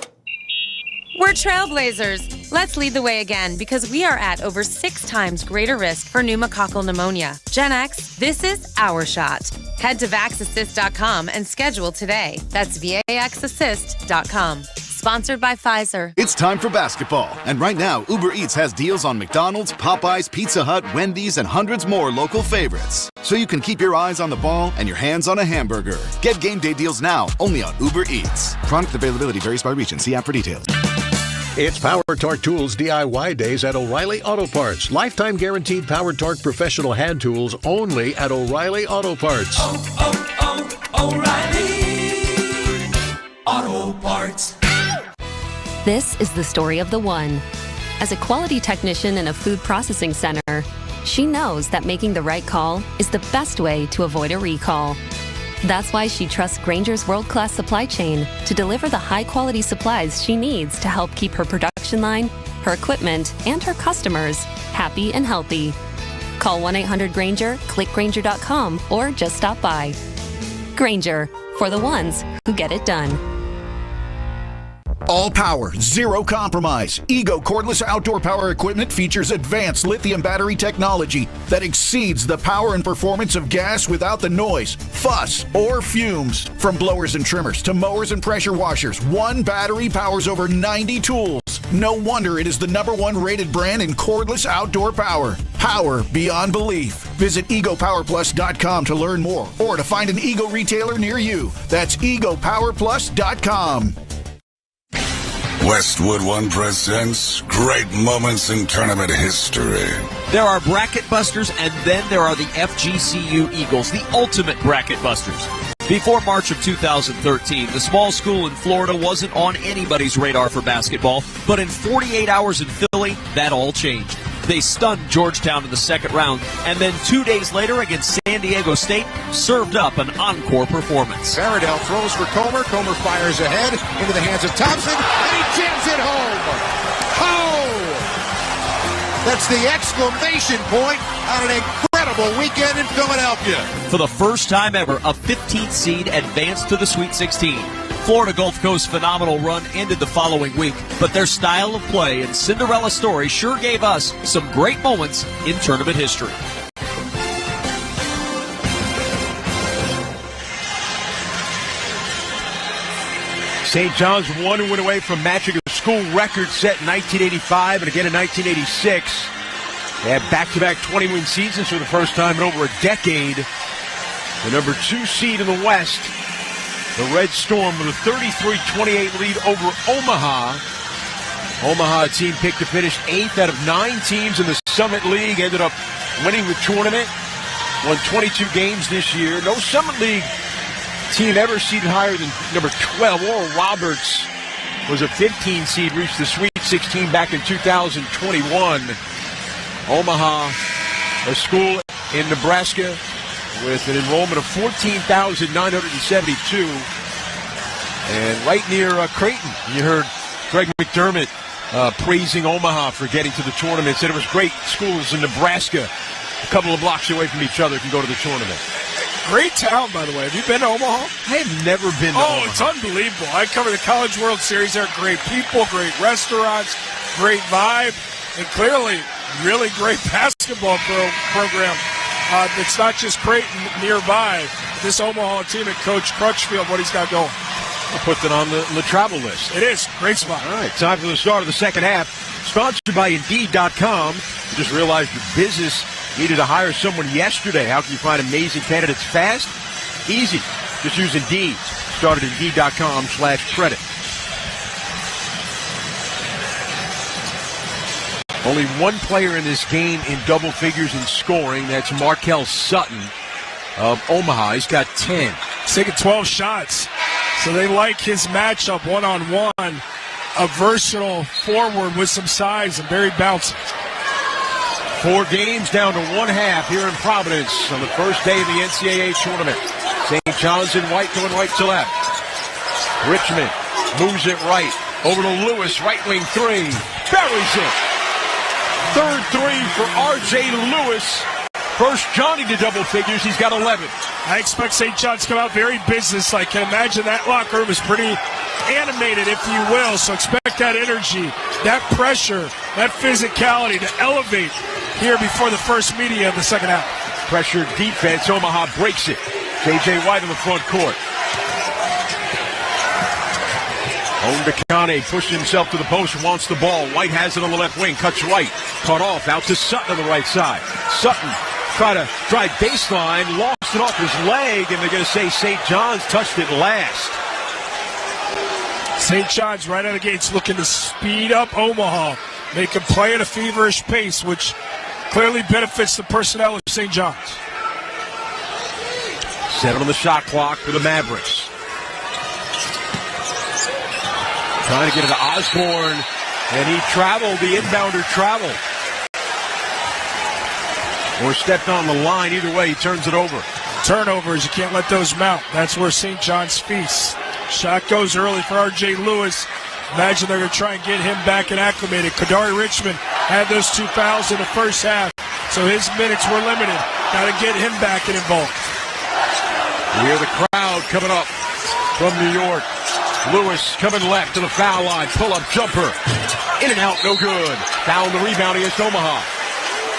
We're trailblazers. Let's lead the way again because we are at over 6 times greater risk for pneumococcal pneumonia. Gen X, this is our shot. Head to vaxassist.com and schedule today. That's vaxassist.com. Sponsored by Pfizer. It's time for basketball. And right now, Uber Eats has deals on McDonald's, Popeyes, Pizza Hut, Wendy's, and hundreds more local favorites. So you can keep your eyes on the ball and your hands on a hamburger. Get game day deals now, only on Uber Eats. Product availability varies by region. See app for details. It's Power Torque Tools DIY Days at O'Reilly Auto Parts. Lifetime guaranteed Power Torque professional hand tools only at O'Reilly Auto Parts. O'Reilly Auto Parts. This is the story of the one. As a quality technician in a food processing center, she knows that making the right call is the best way to avoid a recall. That's why she trusts Grainger's world-class supply chain to deliver the high-quality supplies she needs to help keep her production line, her equipment, and her customers happy and healthy. Call 1-800-GRAINGER, click Grainger.com, or just stop by. Grainger, for the ones who get it done. All power, zero compromise. Ego cordless outdoor power equipment features advanced lithium battery technology that exceeds the power and performance of gas without the noise, fuss, or fumes. From blowers and trimmers to mowers and pressure washers, one battery powers over 90 tools. No wonder it is the #1 rated brand in cordless outdoor power. Power beyond belief. Visit egopowerplus.com to learn more or to find an Ego retailer near you. That's egopowerplus.com. Westwood One presents Great Moments in Tournament History. There are bracket busters, and then there are the FGCU Eagles, the ultimate bracket busters. Before March of 2013, the small school in Florida wasn't on anybody's radar for basketball, but in 48 hours in Philly, that all changed. They stunned Georgetown in the second round, and then 2 days later against San Diego State, served up an encore performance. Faradell throws for Comer. Comer fires ahead into the hands of Thompson, and he jams it home. That's the exclamation point on an incredible weekend in Philadelphia. For the first time ever, a 15th seed advanced to the Sweet 16. Florida Gulf Coast's phenomenal run ended the following week, but their style of play and Cinderella story sure gave us some great moments in tournament history. St. John's one win away from matching a school record set in 1985 and again in 1986. They had back-to-back 20-win seasons for the first time in over a decade. The number 2 seed in the West, the Red Storm, with a 33-28 lead over Omaha. Omaha, a team picked to finish 8th out of 9 teams in the Summit League, ended up winning the tournament, won 22 games this year. No Summit League team ever seeded higher than number 12. Oral Roberts was a 15 seed, reached the Sweet 16 back in 2021. Omaha, a school in Nebraska with an enrollment of 14,972. And right near Creighton, you heard Greg McDermott praising Omaha for getting to the tournament. Said it was great. Schools in Nebraska, a couple of blocks away from each other, can go to the tournament. Great town, by the way. Have you been to Omaha? I have never been to Omaha. Oh, it's unbelievable. I cover the College World Series. There are great people, great restaurants, great vibe, and clearly really great basketball program. It's not just Creighton nearby. This Omaha team and Coach Crutchfield, what he's got going. I'll put that on the travel list. It is. Great spot. All right, time for the start of the second half. Sponsored by Indeed.com. You just realized your business needed to hire someone yesterday. How can you find amazing candidates fast? Easy. Just use Indeed. Start at Indeed.com/credit. Only one player in this game in double figures in scoring. That's Markel Sutton of Omaha. He's got 10. He's taking 12 shots. So they like his matchup one-on-one. A versatile forward with some size and very bouncy. 4 games down to 1/2 here in Providence on the first day of the NCAA tournament. St. John's in white going right to left. Richmond moves it right. Over to Lewis, right wing 3. Buries it. Third 3 for R.J. Lewis. First Johnny to double figures. He's got 11. I expect St. John's to come out very businesslike. Can imagine that locker room is pretty animated, if you will. So expect that energy, that pressure, that physicality to elevate here before the first media of the second half. Pressure defense. Omaha breaks it. J.J. White in the front court. Ondekane pushed himself to the post, wants the ball. White has it on the left wing, cuts right. Cut off, out to Sutton on the right side. Sutton try to drive baseline, lost it off his leg, and they're going to say St. John's touched it last. St. John's right out of the gates looking to speed up Omaha, make them play at a feverish pace, which clearly benefits the personnel of St. John's. 7 on the shot clock for the Mavericks. Trying to get it to Osborne, and he traveled, the inbounder traveled. Or stepped on the line. Either way, he turns it over. Turnovers, you can't let those mount. That's where St. John's feasts. Shot goes early for R.J. Lewis. Imagine they're going to try and get him back and acclimated. Kadari Richmond had those 2 fouls in the first half, so his minutes were limited. Got to get him back and involved. We hear the crowd coming up from New York. Lewis coming left to the foul line. Pull-up jumper. In and out, no good. Foul the rebound against Omaha.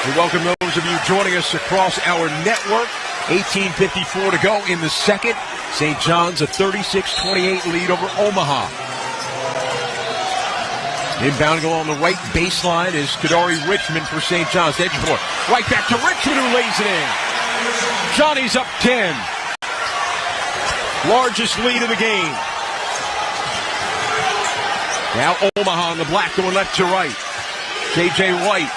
We welcome those of you joining us across our network. 18:54 to go in the second. St. John's a 36-28 lead over Omaha. Inbound along the right baseline is Kadari Richmond for St. John's. Edge board. Right back to Richmond, who lays it in. Johnny's up 10. Largest lead of the game. Now Omaha on the black going left to right. J.J. White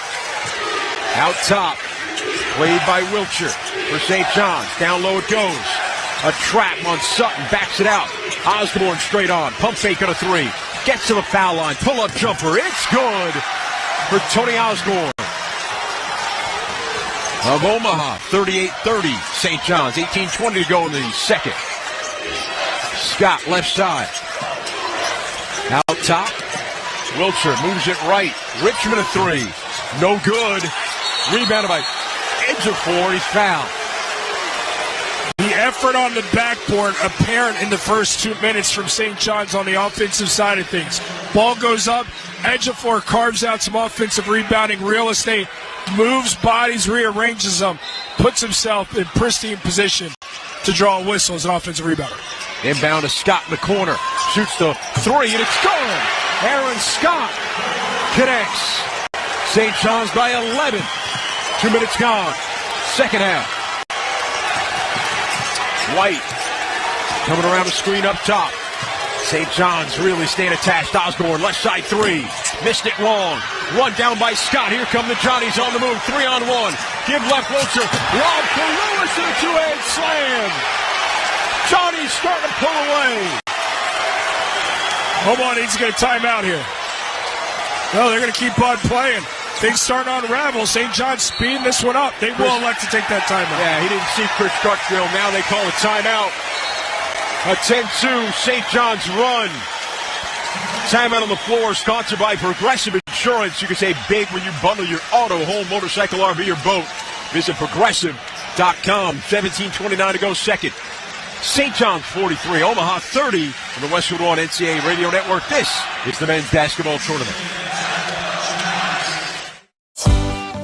out top. Played by Wiltshire for St. John's. Down low it goes. A trap on Sutton. Backs it out. Osborne straight on. Pump fake on a 3. Gets to the foul line. Pull-up jumper. It's good for Tony Osborne. Of Omaha. 38-30. St. John's. 18:20 to go in the second. Scott left side. Out top. Wiltshire moves it right. Richmond a three. No good. Rebounded by Ejiofor. He's fouled. The effort on the backboard apparent in the first 2 minutes from St. John's on the offensive side of things. Ball goes up. Ejiofor carves out some offensive rebounding real estate, moves bodies, rearranges them, puts himself in pristine position to draw a whistle as an offensive rebounder. Inbound to Scott in the corner. Shoots the three, and it's gone. Aaron Scott connects. St. John's by 11. 2 minutes gone. Second half. White coming around the screen up top. St. John's really staying attached. Osborne, left side three. Missed it long. Run down by Scott. Here come the Johnnies on the move. 3-on-1. Give left Wiltshire. Lob for Lewis and a two-hand slam. Johnny's starting to pull away. Omaha needs to get a timeout here. No, they're going to keep on playing. Things start to unravel. St. John's speeding this one up. They will elect to take that timeout. Yeah, he didn't see Chris Crutchfield. Now they call a timeout. A 10-2 St. John's run. Timeout on the floor, sponsored by Progressive Insurance. You can save big when you bundle your auto, home, motorcycle, RV, or boat. Visit Progressive.com. 17:29 to go second. St. John's 43, Omaha 30 on the Westwood One NCAA Radio Network. This is the men's basketball tournament.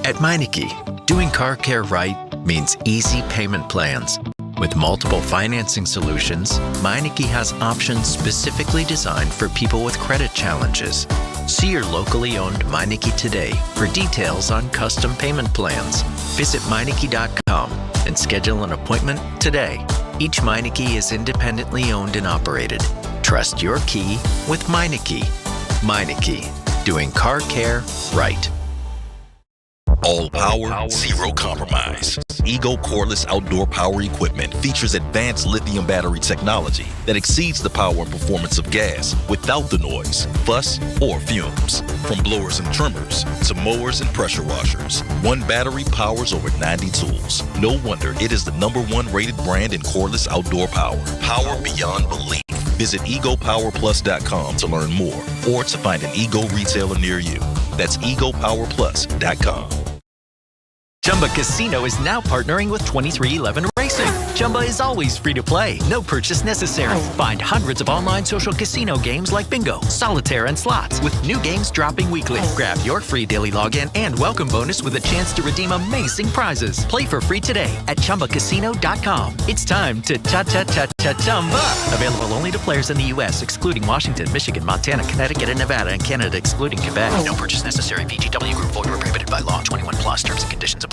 At Meineke, doing car care right means easy payment plans. With multiple financing solutions, Meineke has options specifically designed for people with credit challenges. See your locally owned Meineke today for details on custom payment plans. Visit Meineke.com and schedule an appointment today. Each Meineke is independently owned and operated. Trust your key with Meineke. Meineke, doing car care right. All power, zero compromise. Ego cordless outdoor power equipment features advanced lithium battery technology that exceeds the power and performance of gas without the noise, fuss, or fumes. From blowers and trimmers to mowers and pressure washers, one battery powers over 90 tools. No wonder it is the #1 rated brand in cordless outdoor power. Power beyond belief. Visit egopowerplus.com to learn more or to find an Ego retailer near you. That's egopowerplus.com. Chumba Casino is now partnering with 2311 Racing. Chumba is always free to play. No purchase necessary. Find hundreds of online social casino games like bingo, solitaire, and slots with new games dropping weekly. Grab your free daily login and welcome bonus with a chance to redeem amazing prizes. Play for free today at ChumbaCasino.com. It's time to cha-cha-cha-cha-chumba. Available only to players in the U.S., excluding Washington, Michigan, Montana, Connecticut, and Nevada, and Canada, excluding Quebec. No purchase necessary. VGW Group. Void where prohibited by law. 21 plus. Terms and conditions apply.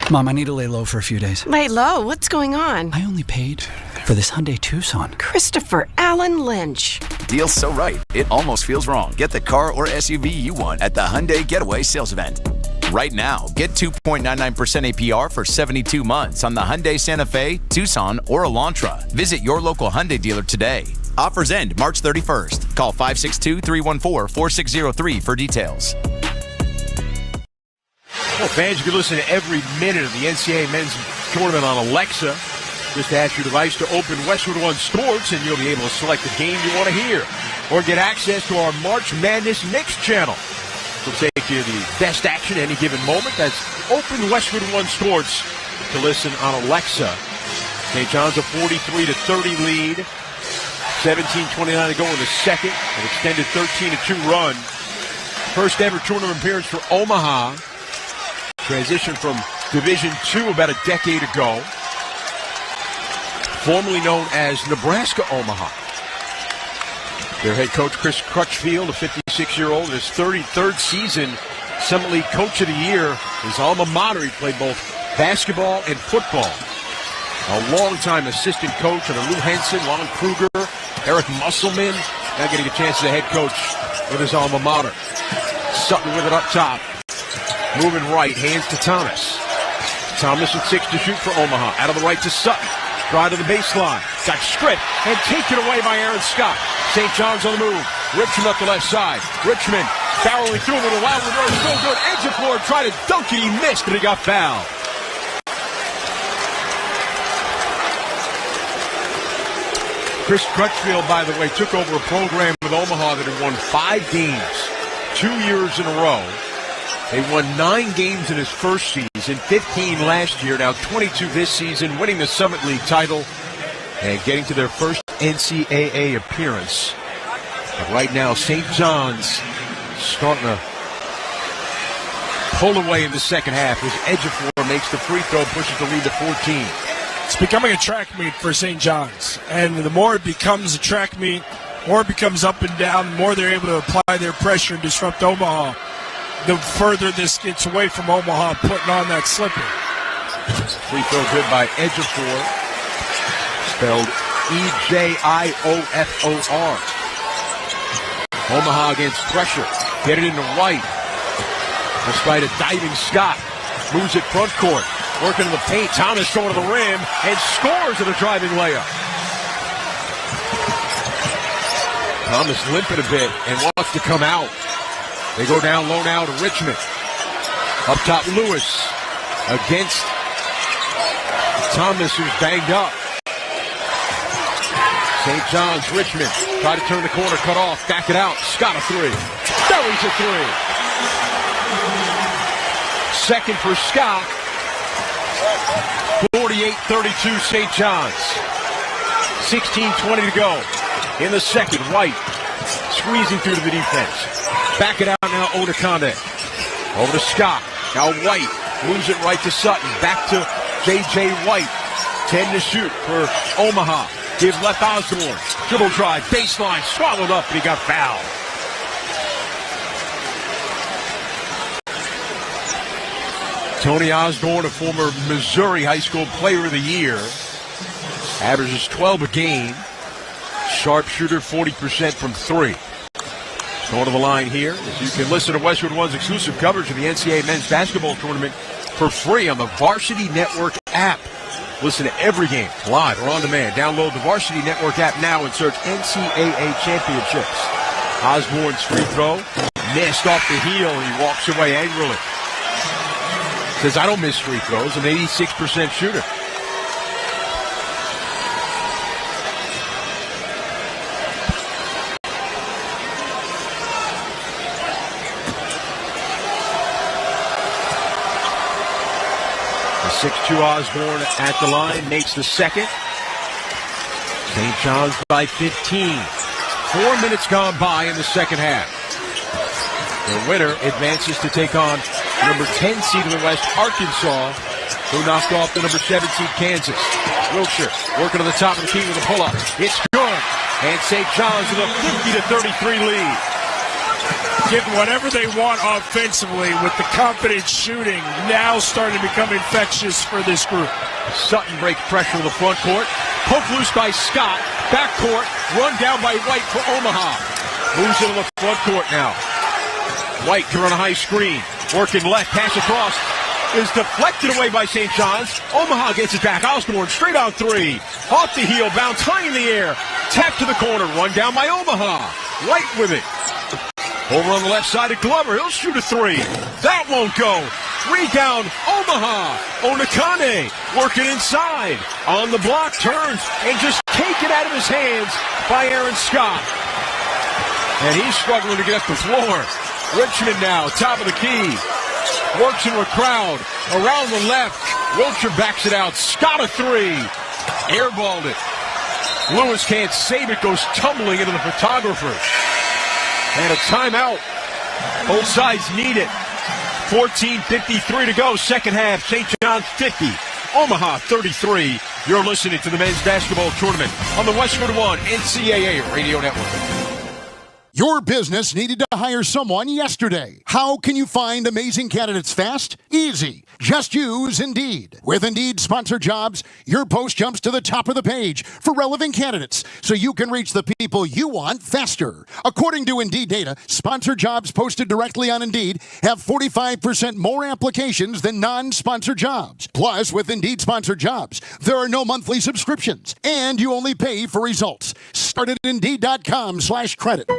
Mom, I need to lay low for a few days. Lay low? What's going on? I only paid for this Hyundai Tucson. Christopher Allen Lynch. Deal's so right, it almost feels wrong. Get the car or SUV you want at the Hyundai Getaway Sales Event. Right now, get 2.99% APR for 72 months on the Hyundai Santa Fe, Tucson, or Elantra. Visit your local Hyundai dealer today. Offers end March 31st. Call 562-314-4603 for details. Well, fans, you can listen to every minute of the NCAA men's tournament on Alexa. Just ask your device to open Westwood One Sports, and you'll be able to select the game you want to hear. Or get access to our March Madness Mix channel. We'll take you the best action at any given moment. That's open Westwood One Sports to listen on Alexa. St. John's a 43-30 lead. 17:29 to go in the second. An extended 13-2 run. First ever tournament appearance for Omaha. Transitioned from Division II about a decade ago. Formerly known as Nebraska-Omaha. Their head coach, Chris Crutchfield, a 56-year-old, in his 33rd season, Summit League Coach of the Year. His alma mater, he played both basketball and football. A longtime assistant coach under Lou Henson, Lon Kruger, Eric Musselman. Now getting a chance as a head coach with his alma mater. Sutton with it up top. Moving right, hands to Thomas. Thomas with 6 to shoot for Omaha. Out of the right to Sutton. Drive to the baseline. Got stripped and taken away by Aaron Scott. St. John's on the move. Richmond up the left side. Richmond barreling through with a wild reverse. Still good. Ejiofor tried to dunk it. He missed, but he got fouled. Chris Crutchfield, by the way, took over a program with Omaha that had won 5 games 2 years in a row. They won 9 games in his first season, 15 last year, now 22 this season, winning the Summit League title and getting to their first NCAA appearance. But right now, St. John's starting to pull away in the second half as Ejiofor makes the free throw, pushes the lead to 14. It's becoming a track meet for St. John's. And the more it becomes a track meet, more it becomes up and down, the more they're able to apply their pressure and disrupt Omaha, the further this gets away from Omaha putting on that slipper. Free throw good by Ejiofor, spelled E-J-I-O-F-O-R. Omaha against pressure. Get it into White. Despite a diving Scott. Moves it front court. Working in the paint. Thomas going to the rim and scores at a driving layup. Thomas limping a bit and wants to come out. They go down low now to Richmond. Up top, Lewis against Thomas, who's banged up. St. John's, Richmond. Try to turn the corner, cut off, back it out. Scott a 3. Belly's a 3. Second for Scott. 48-32 St. John's. 16:20 to go in the second. White squeezing through to the defense. Back it out now, Odekande. Over to Scott. Now White moves it right to Sutton. Back to J.J. White. 10 to shoot for Omaha. Gives left Osborne. Dribble drive, baseline, swallowed up, and he got fouled. Tony Osborne, a former Missouri High School Player of the Year, averages 12 a game. Sharpshooter, 40% from 3. Going to the line here. You can listen to Westwood One's exclusive coverage of the NCAA men's basketball tournament for free on the Varsity Network app. Listen to every game live or on demand. Download the Varsity Network app now and search NCAA Championships. Osborne's free throw missed off the heel, and he walks away angrily. Says, I don't miss free throws. An 86% shooter. The 6'2" Osborne at the line makes the second. St. John's by 15. 4 minutes gone by in the second half. The winner advances to take on number 10 seed in the West, Arkansas, who knocked off the number 7 seed, Kansas. Wilshire working on the top of the key with a pull-up. It's good. And St. John's with a 50-33 lead. Getting whatever they want offensively with the confident shooting now starting to become infectious for this group. Sutton breaks pressure in the front court. Poke loose by Scott. Back court. Run down by White for Omaha. Moves into the front court now. White to run a high screen. Working left. Pass across. Is deflected away by St. John's. Omaha gets it back. Osborne straight on 3. Off the heel. Bounce high in the air. Tap to the corner. Run down by Omaha. White with it. Over on the left side of Glover. He'll shoot a 3. That won't go. Rebound, Omaha. Odekande working inside. On the block, turns, and just taken out of his hands by Aaron Scott. And he's struggling to get up the floor. Richmond now, top of the key. Works into a crowd. Around the left. Wilshire backs it out. Scott a 3. Airballed it. Lewis can't save it. Goes tumbling into the photographer. And a timeout. Both sides need it. 14:53 to go. Second half. St. John's 50. Omaha 33. You're listening to the men's basketball tournament on the Westwood One NCAA Radio Network. Your business needed to hire someone yesterday. How can you find amazing candidates fast? Easy. Just use Indeed. With Indeed Sponsored Jobs, your post jumps to the top of the page for relevant candidates so you can reach the people you want faster. According to Indeed data, sponsored jobs posted directly on Indeed have 45% more applications than non-sponsored jobs. Plus, with Indeed Sponsored Jobs, there are no monthly subscriptions, and you only pay for results. Start at Indeed.com/credit.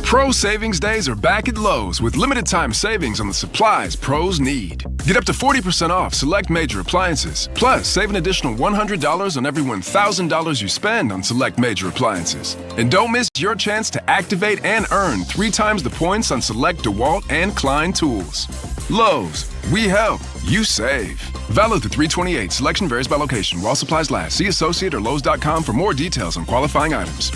Pro Savings Days are back at Lowe's with limited time savings on the supplies pros need. Get up to 40% off select major appliances. Plus, save an additional $100 on every $1,000 you spend on select major appliances. And don't miss your chance to activate and earn 3 times the points on select DeWalt and Klein tools. Lowe's, we help, you save. Valid through 3/28. Selection varies by location. While supplies last. See Associate or Lowe's.com for more details on qualifying items.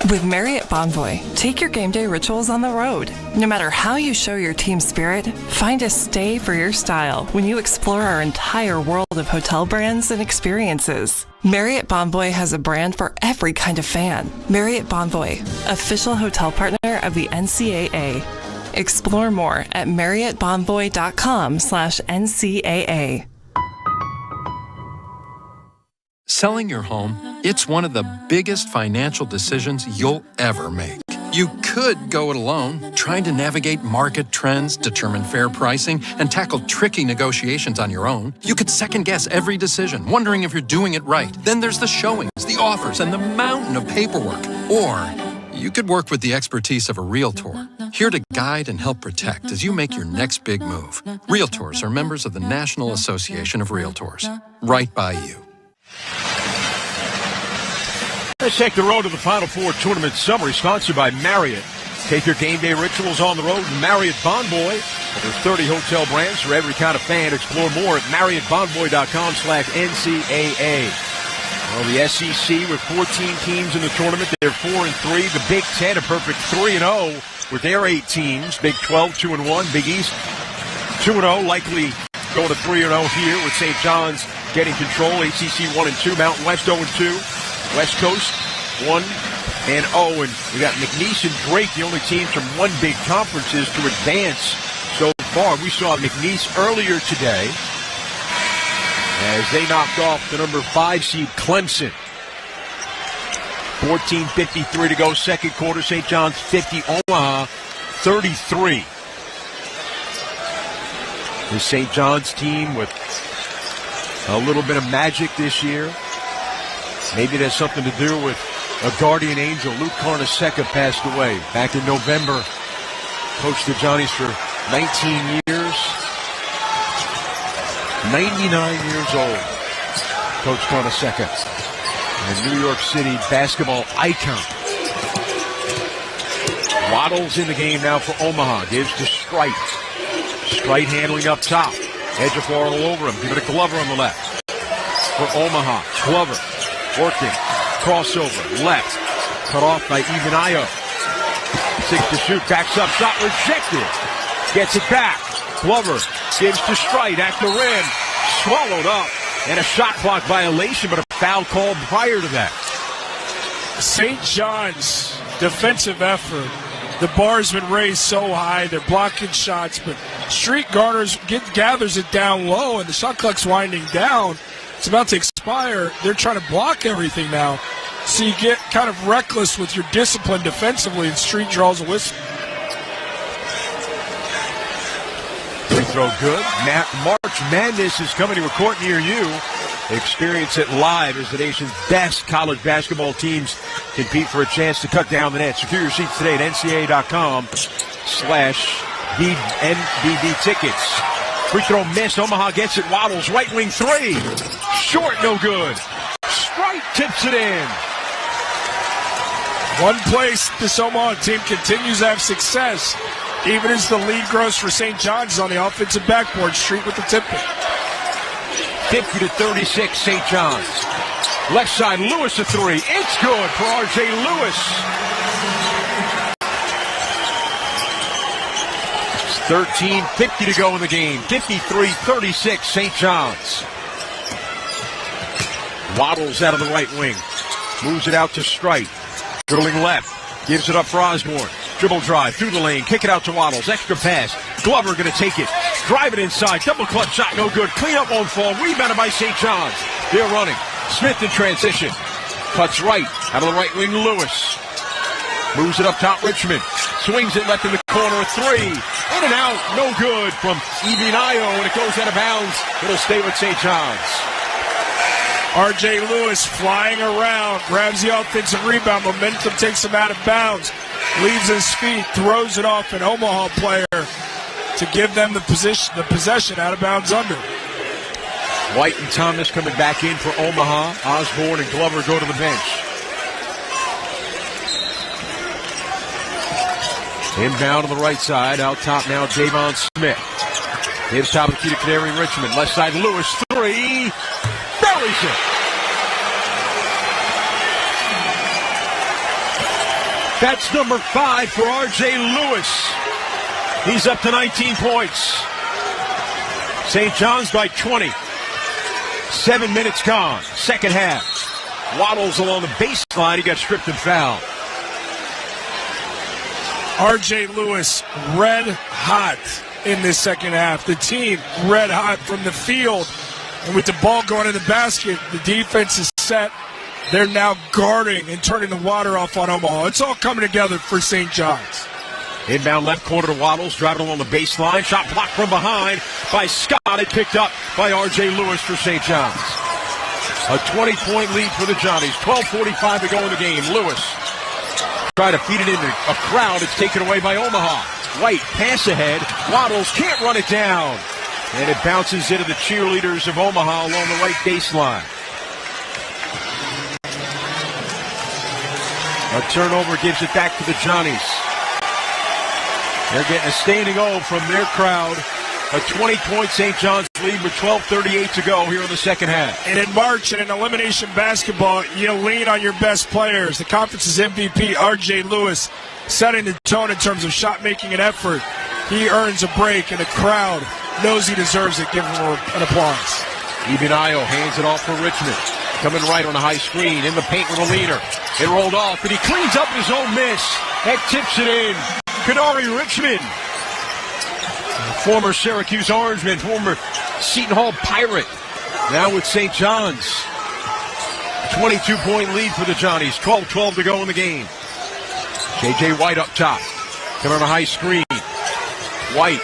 With Marriott Bonvoy, take your game day rituals on the road. No matter how you show your team spirit, find a stay for your style when you explore our entire world of hotel brands and experiences. Marriott Bonvoy has a brand for every kind of fan. Marriott Bonvoy, official hotel partner of the NCAA. Explore more at marriottbonvoy.com/NCAA. Selling your home, it's one of the biggest financial decisions you'll ever make. You could go it alone, trying to navigate market trends, determine fair pricing, and tackle tricky negotiations on your own. You could second-guess every decision, wondering if you're doing it right. Then there's the showings, the offers, and the mountain of paperwork. Or you could work with the expertise of a realtor, here to guide and help protect as you make your next big move. Realtors are members of the National Association of Realtors. Right by you. Let's take the road to the Final Four tournament summary, sponsored by Marriott. Take your game day rituals on the road with Marriott Bonvoy. Over 30 hotel brands for every kind of fan. Explore more at MarriottBonvoy.com/NCAA. Well, the SEC with 14 teams in the tournament, they're 4-3. The Big Ten, a perfect 3-0 with their 8 teams. Big 12, 2-1. Big East, 2-0. Likely going to 3-0 here with St. John's getting control. ACC 1-2. Mountain West 0-2. West Coast 1-0. And we got McNeese and Drake, the only teams from one big conferences to advance so far. We saw McNeese earlier today as they knocked off the number 5 seed Clemson. 14:53 to go, second quarter. St. John's 50, Omaha 33. The St. John's team with a little bit of magic this year. Maybe it has something to do with a guardian angel. Luke Carnesecca passed away back in November. Coached the Johnnies for 19 years. 99 years old. Coach Carnesecca. A New York City basketball icon. Waddles in the game now for Omaha. Gives to Strite. Strite handling up top. Ejiofor all over him. Give it to Glover on the left. For Omaha. Glover working. Crossover. Left. Cut off by Ivanayo. 6 to shoot. Backs up. Shot rejected. Gets it back. Glover gives to Strite at the rim. Swallowed up. And a shot clock violation, but a foul called prior to that. St. John's defensive effort. The bar's been raised so high, they're blocking shots, but Street gathers it down low, and the shot clock's winding down. It's about to expire. They're trying to block everything now. So you get kind of reckless with your discipline defensively, and Street draws a whistle. Free throw good. March Madness is coming to a court near you. Experience it live as the nation's best college basketball teams compete for a chance to cut down the net. Secure your seats today at ncaa.com/BNBB tickets. Free throw miss. Omaha gets it. Waddles right wing 3. Short, no good. Strite tips it in. One place this Omaha team continues to have success, even as the lead grows for St. John's on the offensive backboard. Street with the tip-in. 50-36, St. John's. Left side, Lewis a 3. It's good for R.J. Lewis. It's 13:50 to go in the game. 53-36, St. John's. Waddles out of the right wing. Moves it out to Strite. Dribbling left. Gives it up for Osborne. Dribble drive through the lane. Kick it out to Waddles. Extra pass. Glover going to take it. Drive it inside. Double clutch shot. No good. Clean up won't fall. Rebounded by St. John's. They're running. Smith in transition. Cuts right. Out of the right wing, Lewis. Moves it up top, Richmond. Swings it left in the corner. 3. In and out. No good from Ivanayo. When it goes out of bounds, it'll stay with St. John's. R.J. Lewis flying around, grabs the offensive rebound. Momentum takes him out of bounds. Leaves his feet, throws it off an Omaha player to give them the possession out of bounds under. White and Thomas coming back in for Omaha. Osborne and Glover go to the bench. Inbound on the right side. Out top now, Javon Smith. Gives top of the key to Canary Richmond. Left side, Lewis, three. Buries it. That's number 5 for R.J. Lewis. He's up to 19 points. St. John's by 20. 7 minutes gone. Second half. Waddles along the baseline. He got stripped and fouled. R.J. Lewis, red hot in this second half. The team red hot from the field. And with the ball going in the basket, the defense is set. They're now guarding and turning the water off on Omaha. It's all coming together for St. John's. Inbound left corner to Waddles, driving along the baseline. Shot blocked from behind by Scott. It picked up by R.J. Lewis for St. John's. A 20-point lead for the Johnnies. 12:45 to go in the game. Lewis try to feed it into a crowd. It's taken away by Omaha. White, pass ahead. Waddles can't run it down. And it bounces into the cheerleaders of Omaha along the right baseline. A turnover gives it back to the Johnnies. They're getting a standing O from their crowd. A 20-point St. John's lead with 12:38 to go here in the second half. And in March, in elimination basketball, you lean on your best players. The conference's MVP, R.J. Lewis, setting the tone in terms of shot making and effort. He earns a break, and the crowd knows he deserves it. Give him an applause. Ibinayo hands it off for Richmond. Coming right on a high screen, in the paint with a leader. It rolled off, but he cleans up his own miss. That tips it in. Kadari Richmond, former Syracuse Orangeman, former Seton Hall Pirate, now with St. John's. 22-point lead for the Johnnies. 12-12 to go in the game. J.J. White up top. Coming on a high screen. White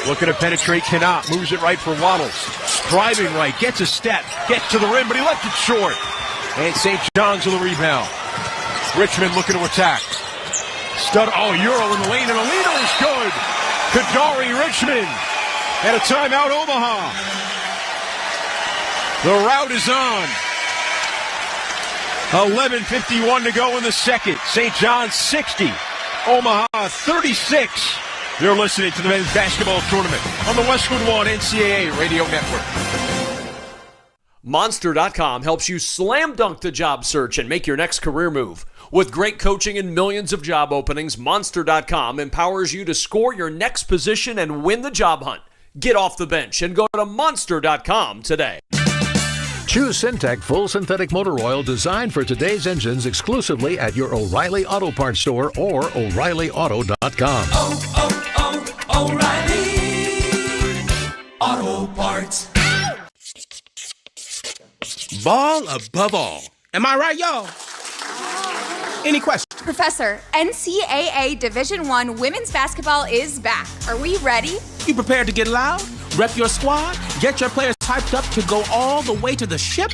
looking to penetrate, cannot. Moves it right for Waddles. Driving right, gets a step, gets to the rim, but he left it short. And St. John's with a rebound. Richmond looking to attack. Euro in the lane, and a leader is good. Kadari Richmond. And a timeout, Omaha. The route is on. 11:51 to go in the second. St. John's 60. Omaha 36. You're listening to the men's basketball tournament on the Westwood One NCAA Radio Network. Monster.com helps you slam dunk the job search and make your next career move. With great coaching and millions of job openings, Monster.com empowers you to score your next position and win the job hunt. Get off the bench and go to Monster.com today. Choose Syntec Full Synthetic Motor Oil designed for today's engines exclusively at your O'Reilly Auto Parts store or O'ReillyAuto.com. O'Reilly Auto Parts. Ball above all. Am I right, y'all? Any questions? Professor, NCAA Division I women's basketball is back. Are we ready? You prepared to get loud? Rep your squad? Get your players hyped up to go all the way to the ship?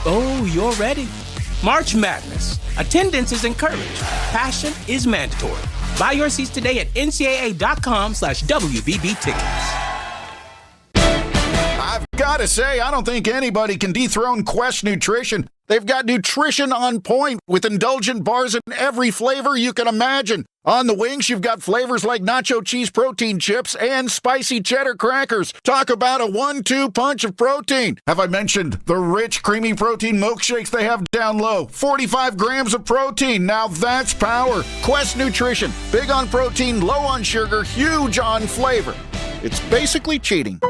Oh, you're ready. March Madness. Attendance is encouraged. Passion is mandatory. Buy your seats today at ncaa.com/WBB tickets. I've got to say, I don't think anybody can dethrone Quest Nutrition. They've got nutrition on point with indulgent bars in every flavor you can imagine. On the wings, you've got flavors like nacho cheese protein chips and spicy cheddar crackers. Talk about a 1-2 punch of protein. Have I mentioned the rich, creamy protein milkshakes they have down low? 45 grams of protein. Now that's power. Quest Nutrition. Big on protein, low on sugar, huge on flavor. It's basically cheating.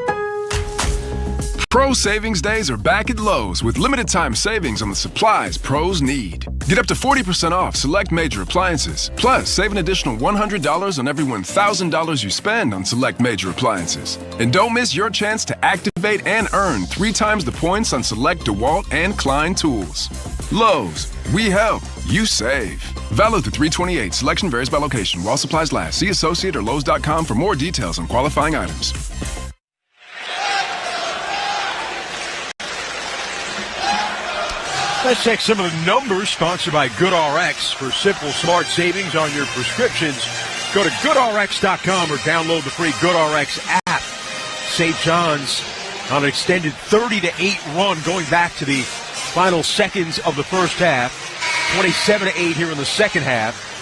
Pro Savings Days are back at Lowe's with limited time savings on the supplies pros need. Get up to 40% off select major appliances. Plus, save an additional $100 on every $1,000 you spend on select major appliances. And don't miss your chance to activate and earn 3 times the points on select DeWalt and Klein tools. Lowe's, we help, you save. Valid through 3/28. Selection varies by location. While supplies last. See Associate or Lowe's.com for more details on qualifying items. Let's check some of the numbers, sponsored by GoodRx. For simple, smart savings on your prescriptions, go to GoodRx.com or download the free GoodRx app. St. John's on an extended 30-8 run going back to the final seconds of the first half. 27-8 here in the second half.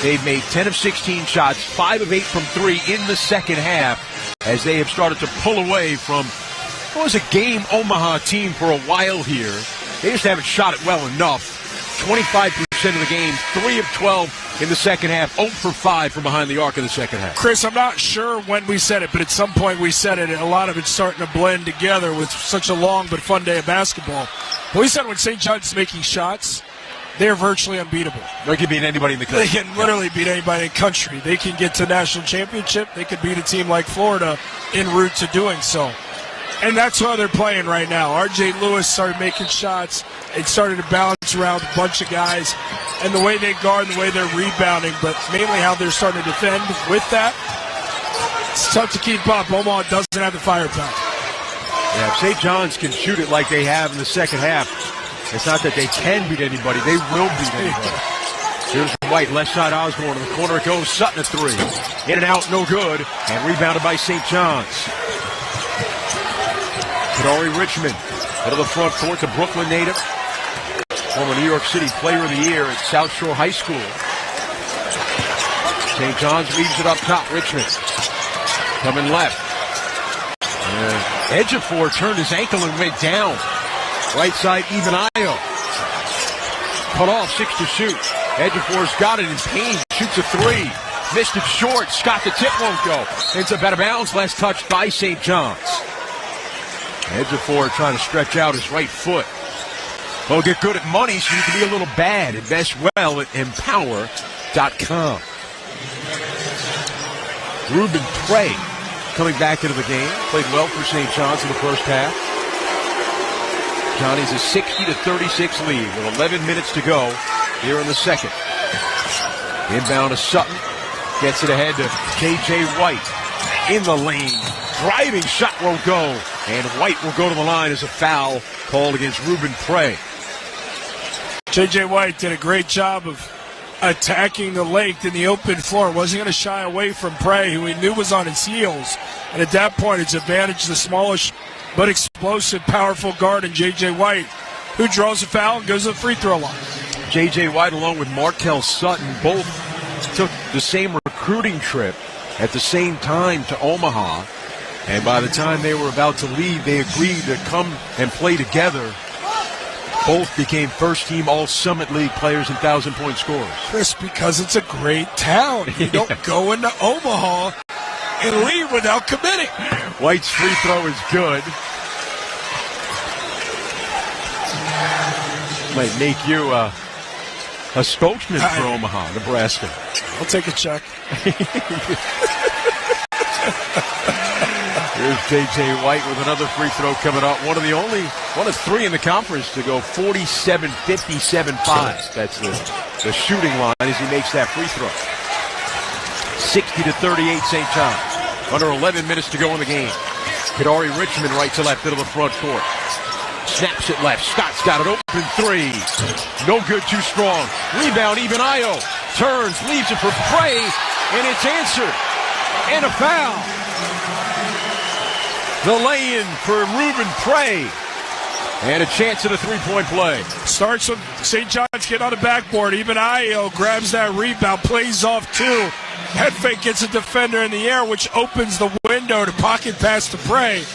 They've made 10 of 16 shots, 5 of 8 from 3 in the second half, as they have started to pull away from what was a game Omaha team for a while here. They just haven't shot it well enough. 25% of the game, 3 of 12 in the second half, 0 for 5 from behind the arc in the second half. Chris, I'm not sure when we said it, but at some point we said it, and a lot of it's starting to blend together with such a long but fun day of basketball. But we said when St. John's is making shots, they're virtually unbeatable. They can beat anybody in the country. They can literally beat anybody in the country. They can get to national championship. They could beat a team like Florida en route to doing so. And that's how they're playing right now. R.J. Lewis started making shots. It started to bounce around a bunch of guys. And the way they guard and the way they're rebounding, but mainly how they're starting to defend with that, it's tough to keep up. Omaha doesn't have the firepower. Yeah, if St. John's can shoot it like they have in the second half, it's not that they can beat anybody. They will beat anybody. Here's White, left side Osborne. In the corner it goes. Sutton a three. In and out, no good. And rebounded by St. John's. Kadari Richmond, out of the front court, the Brooklyn native. Former New York City Player of the Year at South Shore High School. St. John's leaves it up top. Richmond coming left. Ejiofor turned his ankle and went down. Right side, even Io. Cut off, 6 to shoot. Ejiofor's got it in pain. Shoots a three. Missed it short. Scott, the tip won't go. Ends up out of bounds. Last touch by St. John's. Ejiofor trying to stretch out his right foot. Well, get good at money so you can be a little bad. Invest well at Empower.com. Ruben Prey coming back into the game. Played well for St. John's in the first half. Johnny's a 60-36 lead with 11 minutes to go here in the second. Inbound to Sutton. Gets it ahead to J.J. White. In the lane. Driving shot won't go. And White will go to the line as a foul called against Ruben Prey. J.J. White did a great job of attacking the length in the open floor. Wasn't going to shy away from Prey, who he knew was on his heels. And at that point, it's advantage the smallish but explosive, powerful guard in J.J. White, who draws a foul and goes to the free throw line. J.J. White, along with Markel Sutton, both took the same recruiting trip at the same time to Omaha. And by the time they were about to leave, they agreed to come and play together. Both became first-team All-Summit League players and 1,000-point scorers. Chris, because it's a great town. You don't go into Omaha and leave without committing. White's free throw is good. Might make you a spokesman for Omaha, Nebraska. I'll take a check. Here's J.J. White with another free throw coming up. One of three in the conference to go 47-57-5. That's the shooting line as he makes that free throw. 60-38 St. John's. Under 11 minutes to go in the game. Kadari Richmond right to left into the front court. Snaps it left. Scott's got it open three. No good, too strong. Rebound, even Io. Turns, leaves it for Prey, and it's answered. And a foul. The lay-in for Ruben Prey. And a chance at a three-point play. Starts with St. John's getting on the backboard. Even Io grabs that rebound, plays off two. Head fake gets a defender in the air, which opens the window to pocket pass to Prey,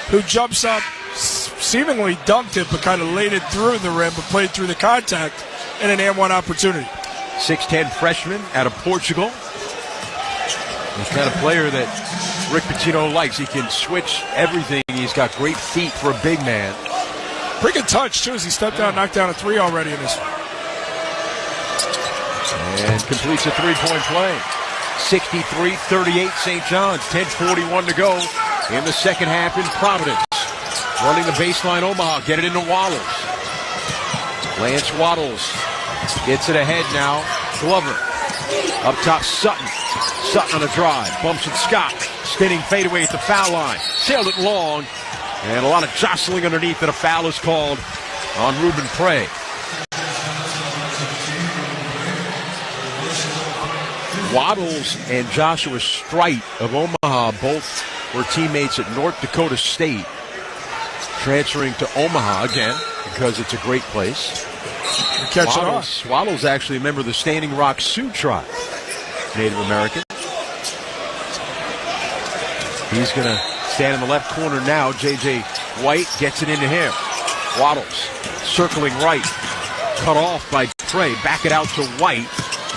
who jumps up, seemingly dunked it, but kind of laid it through the rim, but played through the contact, and an and one opportunity. 6'10 freshman out of Portugal. The kind of player that Rick Pitino likes. He can switch everything. He's got great feet for a big man. Pretty good touch, too, as he stepped down, knocked down a three already in this one. And completes a three-point play. 63-38 St. John's. 10:41 to go in the second half in Providence. Running the baseline Omaha. Get it into Waddles. Lance Waddles gets it ahead now. Glover. Up top, Sutton. Sutton on a drive. Bumps it Scott. Spinning fadeaway at the foul line. Sailed it long. And a lot of jostling underneath, and a foul is called on Ruben Prey. Waddles and Joshua Strite of Omaha both were teammates at North Dakota State, transferring to Omaha again because it's a great place. Waddles actually a member of the Standing Rock Sioux tribe, Native American. He's going to stand in the left corner now. J.J. White gets it into him. Waddles circling right. Cut off by Trey. Back it out to White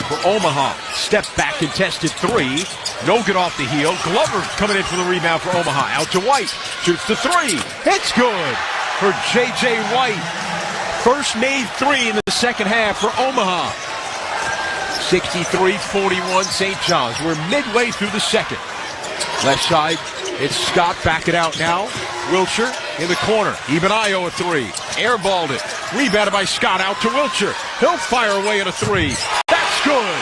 for Omaha. Step back contested three. No good off the heel. Glover coming in for the rebound for Omaha. Out to White. Shoots the three. It's good for J.J. White. First made three in the second half for Omaha. 63-41 St. John's. We're midway through the second. Left side, it's Scott. Back it out now. Wiltshire in the corner. Ibanayo a three. Airballed it. Rebounded by Scott out to Wiltshire. He'll fire away at a three. That's good.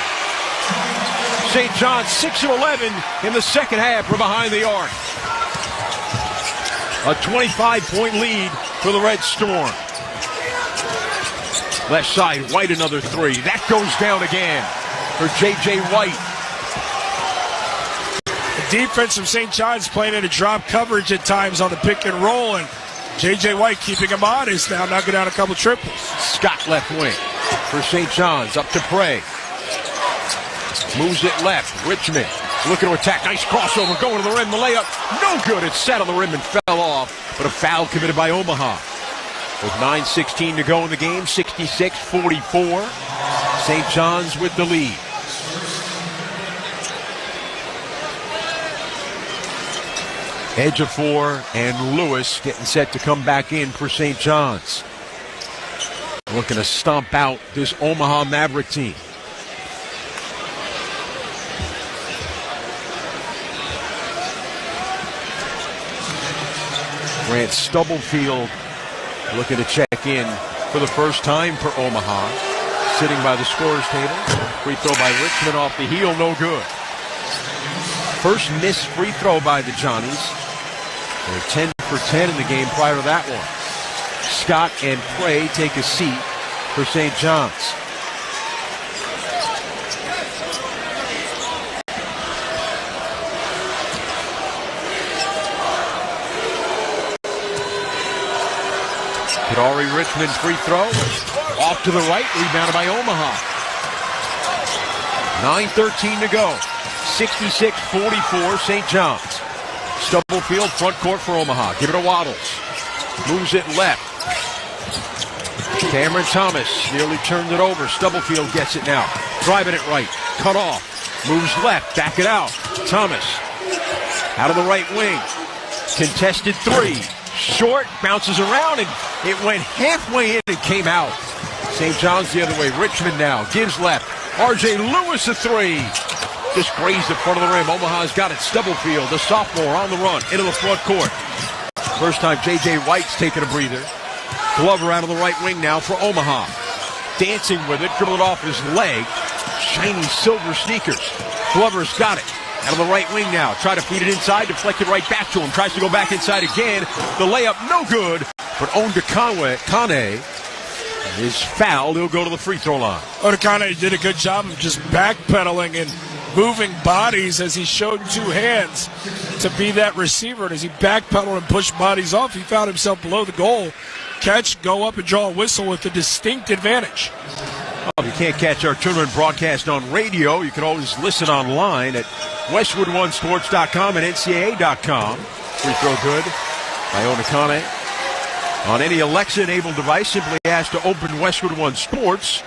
St. John's 6 of 11 in the second half. We're behind the arc. A 25-point lead for the Red Storm. Left side, White another three. That goes down again for J.J. White. The defense from St. John's playing in a drop coverage at times on the pick and roll, and J.J. White keeping him honest now, knocking down a couple triples. Scott left wing for St. John's, up to Prey. Moves it left. Richmond looking to attack. Nice crossover, going to the rim. The layup, no good. It sat on the rim and fell off, but a foul committed by Omaha. With 9:16 to go in the game, 66-44. St. John's with the lead. Ejiofor and Lewis getting set to come back in for St. John's. Looking to stomp out this Omaha Maverick team. Grant Stubblefield looking to check in for the first time for Omaha. Sitting by the scorer's table. Free throw by Richmond off the heel, no good. First missed free throw by the Johnnies. They're 10 for 10 in the game prior to that one. Scott and Prey take a seat for St. John's. Kadari Richmond free throw. Off to the right, rebounded by Omaha. 9:13 to go. 66-44 St. John's. Stubblefield front court for Omaha. Give it to Waddles. Moves it left. Cameron Thomas nearly turned it over. Stubblefield gets it now. Driving it right. Cut off. Moves left. Back it out. Thomas. Out of the right wing. Contested three. Short. Bounces around and it went halfway in and came out. St. John's the other way. Richmond now. Gives left. R.J. Lewis a three. Just grazed the front of the rim. Omaha's got it. Stubblefield, the sophomore, on the run into the front court. First time J.J. White's taking a breather. Glover out of the right wing now for Omaha. Dancing with it, dribbled off his leg. Shiny silver sneakers. Glover's got it. Out of the right wing now. Try to feed it inside, deflected right back to him. Tries to go back inside again. The layup no good, but Ondekane is fouled. He'll go to the free throw line. Ondekane did a good job of just backpedaling and moving bodies as he showed two hands to be that receiver. And as he backpedaled and pushed bodies off, he found himself below the goal. Catch, go up and draw a whistle with a distinct advantage. Well, if you can't catch our tournament broadcast on radio, you can always listen online at WestwoodOneSports.com and NCAA.com. Free throw good by Ondekane. On any Alexa-enabled device, simply ask to open Westwood One Sports.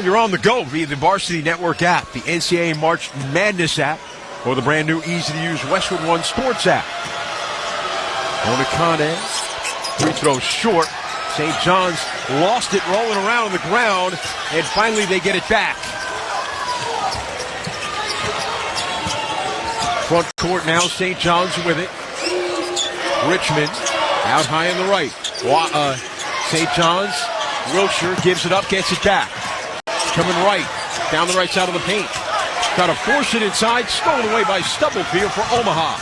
You're on the go via the Varsity Network app, the NCAA March Madness app, or the brand new easy-to-use Westwood One Sports app. Ondekane, free throw short. St. John's lost it rolling around on the ground, and finally they get it back. Front court now, St. John's with it. Richmond out high on the right. St. John's, Wiltshire gives it up, gets it back. Coming right, down the right side of the paint. Try to force it inside, stolen away by Stubblefield for Omaha.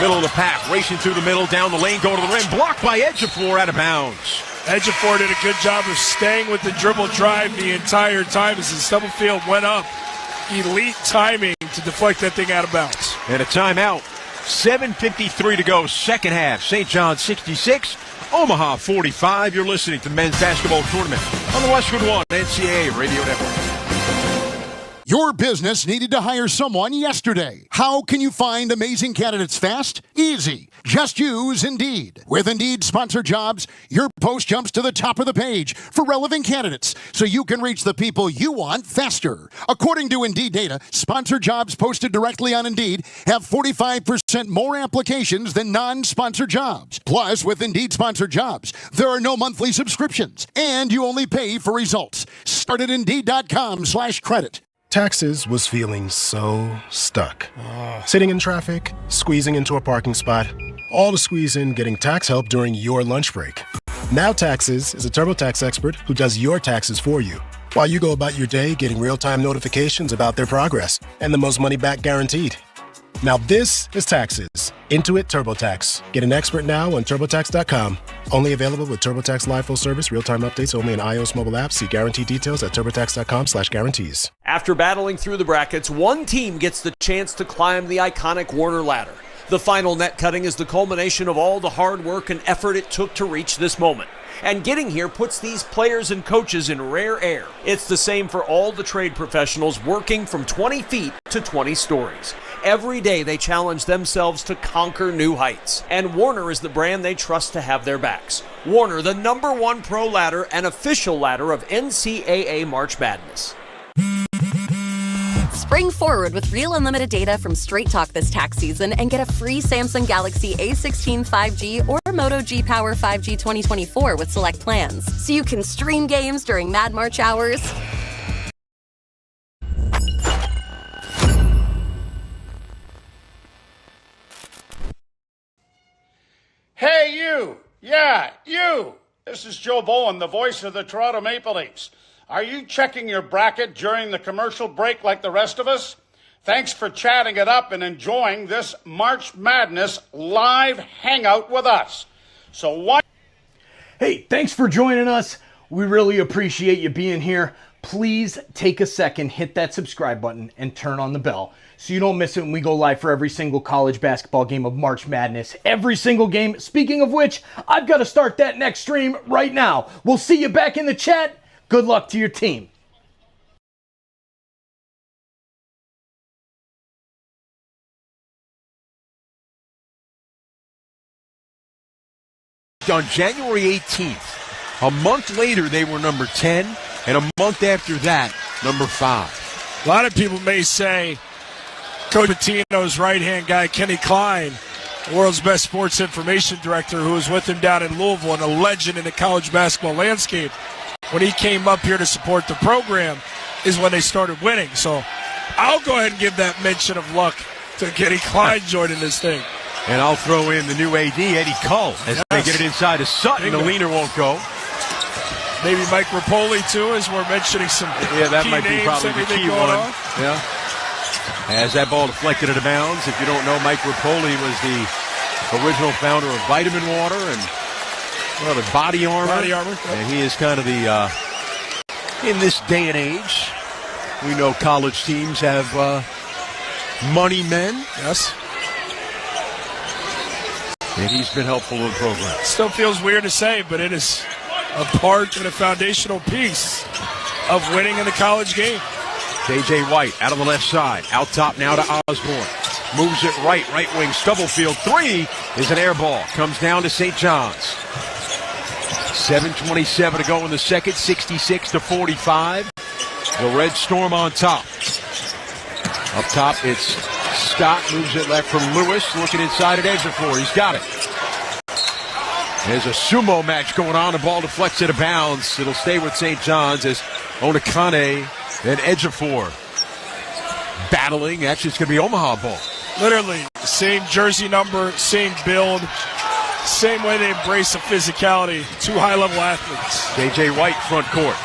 Middle of the pack, racing through the middle, down the lane, going to the rim. Blocked by Ejiofor, out of bounds. Ejiofor did a good job of staying with the dribble drive the entire time as Stubblefield went up elite timing to deflect that thing out of bounds. And a timeout. 7:53 to go, second half. St. John's 66, Omaha 45. You're listening to the men's basketball tournament on the Westwood One NCAA Radio Network. Your business needed to hire someone yesterday. How can you find amazing candidates fast? Easy. Just use Indeed. With Indeed Sponsored Jobs, your post jumps to the top of the page for relevant candidates so you can reach the people you want faster. According to Indeed data, sponsored jobs posted directly on Indeed have 45% more applications than non-sponsored jobs. Plus, with Indeed Sponsored Jobs, there are no monthly subscriptions, and you only pay for results. Start at Indeed.com/credit. Taxes was feeling so stuck. Sitting in traffic, squeezing into a parking spot, all to squeeze in getting tax help during your lunch break. Now Taxes is a TurboTax expert who does your taxes for you, while you go about your day getting real-time notifications about their progress and the most money back guaranteed. Now this is Taxes. Intuit TurboTax. Get an expert now on TurboTax.com. Only available with TurboTax Live full service, real-time updates only in iOS mobile apps. See guarantee details at TurboTax.com/guarantees. After battling through the brackets, one team gets the chance to climb the iconic Warner ladder. The final net cutting is the culmination of all the hard work and effort it took to reach this moment. And getting here puts these players and coaches in rare air. It's the same for all the trade professionals working from 20 feet to 20 stories. Every day they challenge themselves to conquer new heights. And Warner is the brand they trust to have their backs. Warner, the #1 pro ladder and official ladder of NCAA March Madness. Spring forward with real unlimited data from Straight Talk this tax season and get a free Samsung Galaxy A16 5G or Moto G Power 5G 2024 with select plans. So you can stream games during Mad March hours. Hey, you! Yeah, you! This is Joe Bowen, the voice of the Toronto Maple Leafs. Are you checking your bracket during the commercial break like the rest of us? Thanks for chatting it up and enjoying this March Madness live hangout with us. So why... Hey, thanks for joining us. We really appreciate you being here. Please take a second, hit that subscribe button, and turn on the bell so you don't miss it when we go live for every single college basketball game of March Madness. Every single game. Speaking of which, I've got to start that next stream right now. We'll see you back in the chat. Good luck to your team. On January 18th, a month later, they were number 10, and a month after that, number 5. A lot of people may say Coach Pitino's right-hand guy, Kenny Klein, the world's best sports information director, who was with him down in Louisville and a legend in the college basketball landscape, when he came up here to support the program, is when they started winning. So I'll go ahead and give that mention of luck to Kenny Klein joining this thing. And I'll throw in the new AD, Eddie Cull, as they get it inside of Sutton. The leaner won't go. Maybe Mike Rapoli, too, as we're mentioning some that key might be names, probably the key one. Yeah. As that ball deflected out of bounds. If you don't know, Mike Rapoli was the original founder of Vitamin Water and Body Armor. Body Armor. Yep. And he is kind of the, in this day and age, we know college teams have money men. Yes. And he's been helpful in the program. Still feels weird to say, but it is a part and a foundational piece of winning in the college game. J.J. White out on the left side. Out top now to Osborne. Moves it right wing. Stubblefield. 3 is an air ball. Comes down to St. John's. 7:27 to go in the second. 66-45. The Red Storm on top. Up top, it's Scott. Moves it left from Lewis. Looking inside at Ejiofor. He's got it. There's a sumo match going on. The ball deflects out of bounds. It'll stay with St. John's as Onakane and Ejiofor battling. Actually, it's going to be Omaha ball. Literally, same jersey number, same build, same way they embrace the physicality. 2 high-level athletes. J.J. White front court.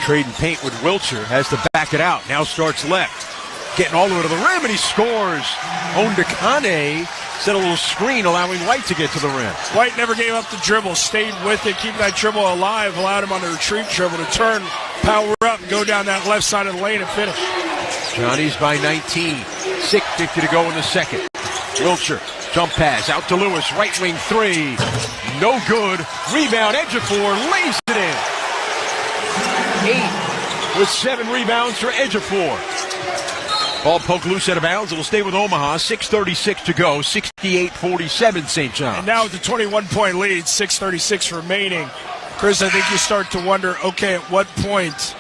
Trading paint with Wiltshire. Has to back it out. Now starts left. Getting all the way to the rim, and he scores. Ondakane set a little screen, allowing White to get to the rim. White never gave up the dribble, stayed with it, keeping that dribble alive, allowed him on the retreat dribble to turn, power up, and go down that left side of the lane and finish. Johnny's by 19. 6:50 to go in the second. Wiltshire, jump pass, out to Lewis, right wing three. No good. Rebound, Ejiofor lays it in. 8 with 7 rebounds for Ejiofor. Ball poked loose out of bounds. It'll stay with Omaha. 6:36 to go. 68-47 St. John's. And now with the 21-point lead, 6:36 remaining. Chris, I think you start to wonder, okay, at what point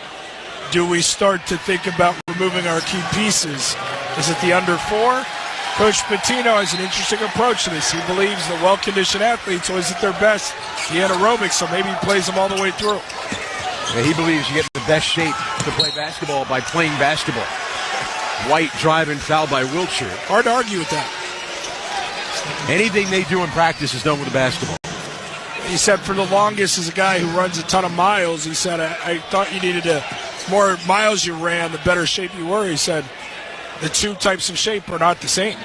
do we start to think about removing our key pieces? Is it the under 4? Coach Pitino has an interesting approach to this. He believes that well-conditioned athletes always at their best in aerobics, so maybe he plays them all the way through. Yeah, he believes you get in the best shape to play basketball by playing basketball. White driving foul by Wiltshire. Hard to argue with that. Anything they do in practice is done with the basketball. He said for the longest, as a guy who runs a ton of miles, he said, I thought you needed more miles you ran, the better shape you were. He said the two types of shape are not the same.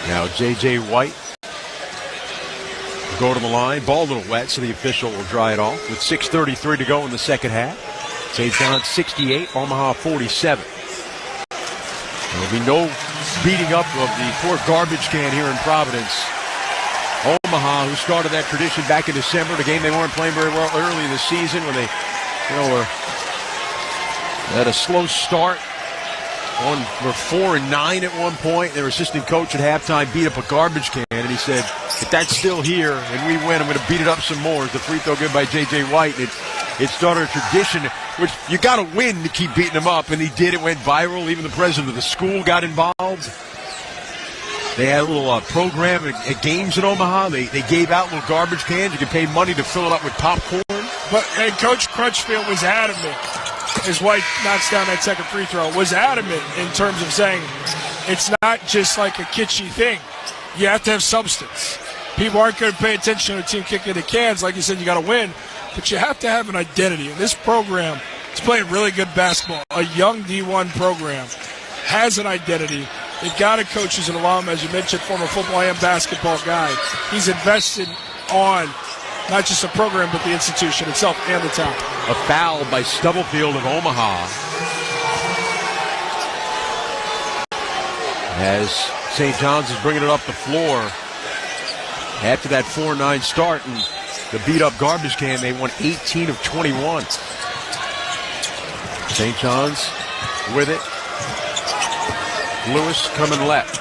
Now J.J. White will go to the line. Ball a little wet, so the official will dry it off. With 6:33 to go in the second half. St. John's 68, Omaha 47. There will be no beating up of the poor garbage can here in Providence. Omaha, who started that tradition back in December, the game they weren't playing very well early in the season when they were at a slow start. Were 4-9 at one point. Their assistant coach at halftime beat up a garbage can, and he said, if that's still here and we win, I'm going to beat it up some more. It's a free throw good by J.J. White. It started a tradition, which you got to win to keep beating them up, and he did. It went viral. Even the president of the school got involved. They had a little program at games in Omaha. They gave out little garbage cans. You could pay money to fill it up with popcorn. And Coach Crutchfield was adamant, as White knocks down that second free throw, was adamant in terms of saying it's not just like a kitschy thing. You have to have substance. People aren't going to pay attention to a team kicking the cans. Like you said, you got to win. But you have to have an identity. And this program is playing really good basketball. A young D1 program has an identity. They've got a coach who's an alum, as you mentioned, former football and basketball guy. He's invested on not just the program, but the institution itself and the town. A foul by Stubblefield of Omaha. As St. John's is bringing it up the floor after that 4-9 start and the beat-up garbage can, they won 18 of 21. St. John's with it. Lewis coming left.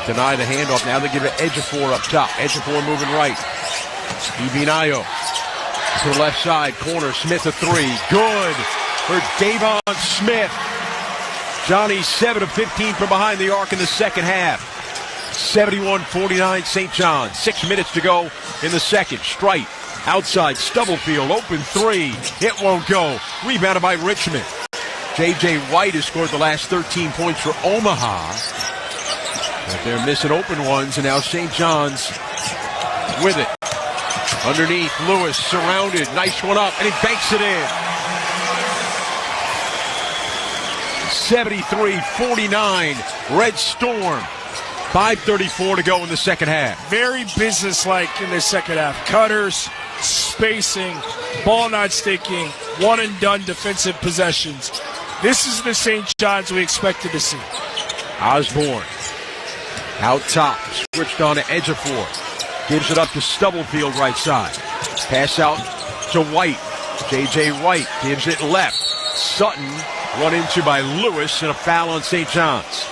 Deny the handoff. Now they give it Ejiofor up top. Ejiofor moving right. Ibinayo to the left side corner. Smith a three. Good for Davon Smith. Johnny 7 of 15 from behind the arc in the second half. 71-49 St. John's. 6 minutes to go in the second. Strite outside. Stubblefield open three. It won't go. Rebounded by Richmond. J.J. White has scored the last 13 points for Omaha. But they're missing open ones, and now St. John's with it. Underneath, Lewis surrounded. Nice one up, and he banks it in. 73-49, Red Storm. 5:34 to go in the second half. Very businesslike in the second half. Cutters, spacing, ball not sticking, one-and-done defensive possessions. This is the St. John's we expected to see. Osborne out top, switched on to Ejiofor. Gives it up to Stubblefield right side. Pass out to White. J.J. White gives it left. Sutton run into by Lewis and a foul on St. John's.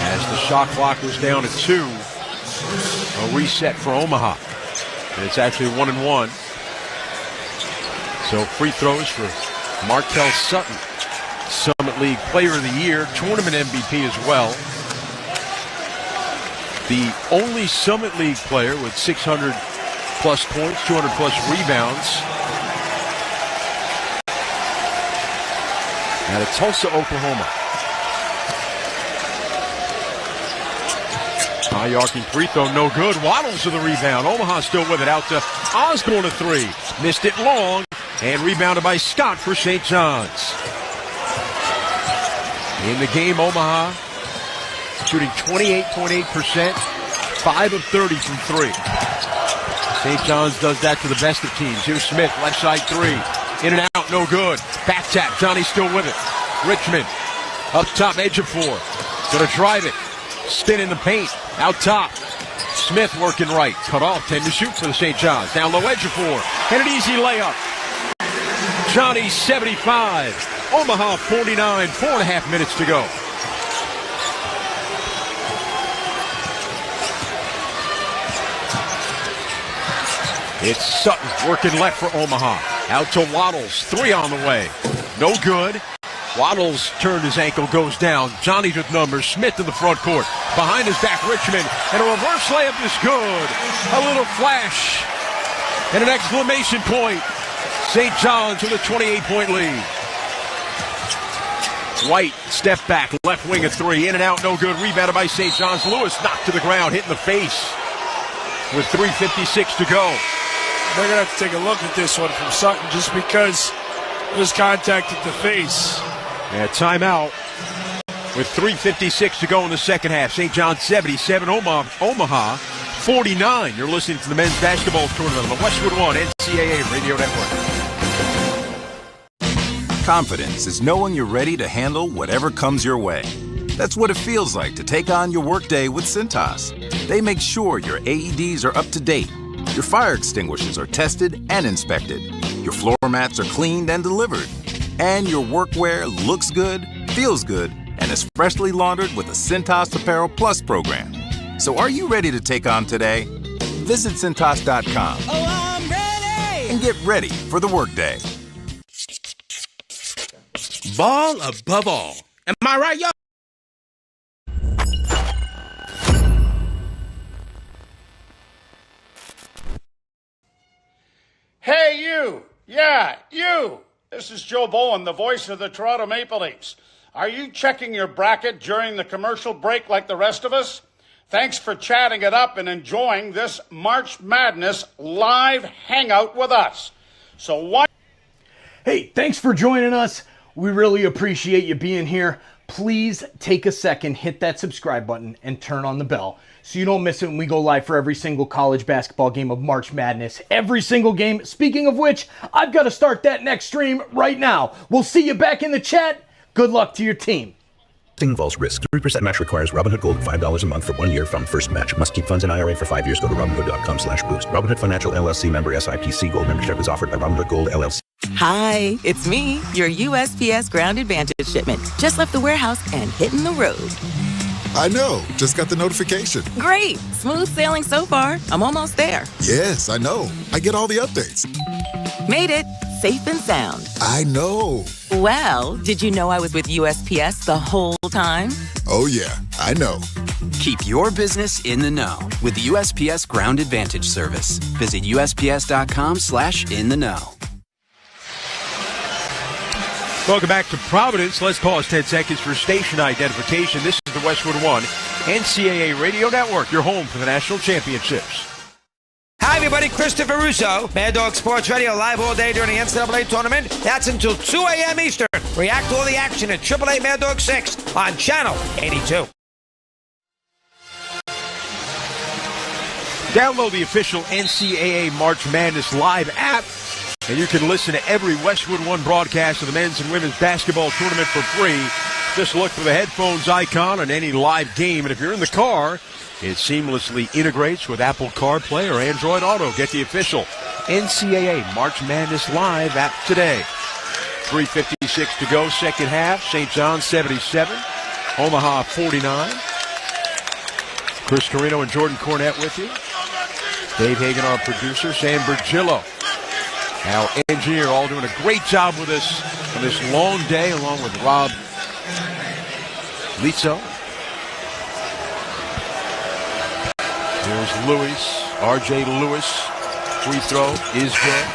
As the shot clock was down to 2, a reset for Omaha. And it's actually 1-1. So free throws for Martell Sutton. Summit League Player of the Year, tournament MVP as well. The only Summit League player with 600-plus points, 200-plus rebounds. Out of Tulsa, Oklahoma. High arcing free throw, no good. Waddles to the rebound. Omaha still with it. Out to Osborne, a three. Missed it long. And rebounded by Scott for St. John's. In the game, Omaha shooting 28.8%, 5 of 30 from 3. St. John's does that to the best of teams. Here's Smith, left side three. In and out, no good. Back tap, Johnny's still with it. Richmond, up top, edge of four. Gonna drive it. Spin in the paint, out top. Smith working right. Cut off, 10 to shoot for the St. John's. Down low, edge of four. And an easy layup. Johnny 75. Omaha 49, 4.5 minutes to go. It's Sutton working left for Omaha. Out to Waddles. Three on the way. No good. Waddles turned his ankle, goes down. Johnny with numbers. Smith in the front court. Behind his back, Richmond. And a reverse layup is good. A little flash. And an exclamation point. St. John's with a 28-point lead. White, step back, left wing a three. In and out, no good. Rebounded by St. John's. Lewis knocked to the ground, hit in the face. With 3:56 to go. They're going to have to take a look at this one from Sutton just because it was contact at the face. Yeah, timeout with 3:56 to go in the second half. St. John's 77, Omaha 49. You're listening to the men's basketball tournament on the Westwood One NCAA Radio Network. Confidence is knowing you're ready to handle whatever comes your way. That's what it feels like to take on your workday with Cintas. They make sure your AEDs are up to date, your fire extinguishers are tested and inspected, your floor mats are cleaned and delivered, and your workwear looks good, feels good, and is freshly laundered with the Cintas Apparel Plus program. So are you ready to take on today? Visit Cintas.com and get ready for the workday. Ball above all. Am I right, y'all? Hey, you! Yeah, you! This is Joe Bowen, the voice of the Toronto Maple Leafs. Are you checking your bracket during the commercial break like the rest of us? Thanks for chatting it up and enjoying this March Madness live hangout with us. So why... Hey, thanks for joining us. We really appreciate you being here. Please take a second, hit that subscribe button, and turn on the bell so you don't miss it when we go live for every single college basketball game of March Madness. Every single game. Speaking of which, I've got to start that next stream right now. We'll see you back in the chat. Good luck to your team. Involves risk. 3% match requires Robinhood Gold $5 a month for 1 year from first match. Must keep funds in IRA for 5 years. Go to Robinhood.com/boost. Robinhood Financial LLC member SIPC. Gold membership is offered by Robinhood Gold LLC. Hi, it's me, your USPS Ground Advantage shipment. Just left the warehouse and hitting the road. I know. Just got the notification. Great. Smooth sailing so far. I'm almost there. Yes, I know. I get all the updates. Made it. Safe and sound. I know. Well, did you know I was with USPS the whole time? Oh, yeah. I know. Keep your business in the know with the USPS Ground Advantage service. Visit USPS.com/in-the-know. Welcome back to Providence. Let's pause 10 seconds for station identification. This is the Westwood One NCAA Radio Network, your home for the national championships. Hi, everybody. Christopher Russo, Mad Dog Sports Radio, live all day during the NCAA tournament. That's until 2 a.m. Eastern. React to all the action at AAA Mad Dog 6 on Channel 82. Download the official NCAA March Madness live app, and you can listen to every Westwood One broadcast of the men's and women's basketball tournament for free. Just look for the headphones icon on any live game, and if you're in the car, it seamlessly integrates with Apple CarPlay or Android Auto. Get the official NCAA March Madness live app today. 3:56 to go, second half. St. John's 77, Omaha 49. Chris Carino and Jordan Cornett with you. Dave Hagan, our producer. Sam Bergillo, our engineer, all doing a great job with us on this long day, along with Rob Lizzo. There's Lewis, R.J. Lewis. Free throw is good.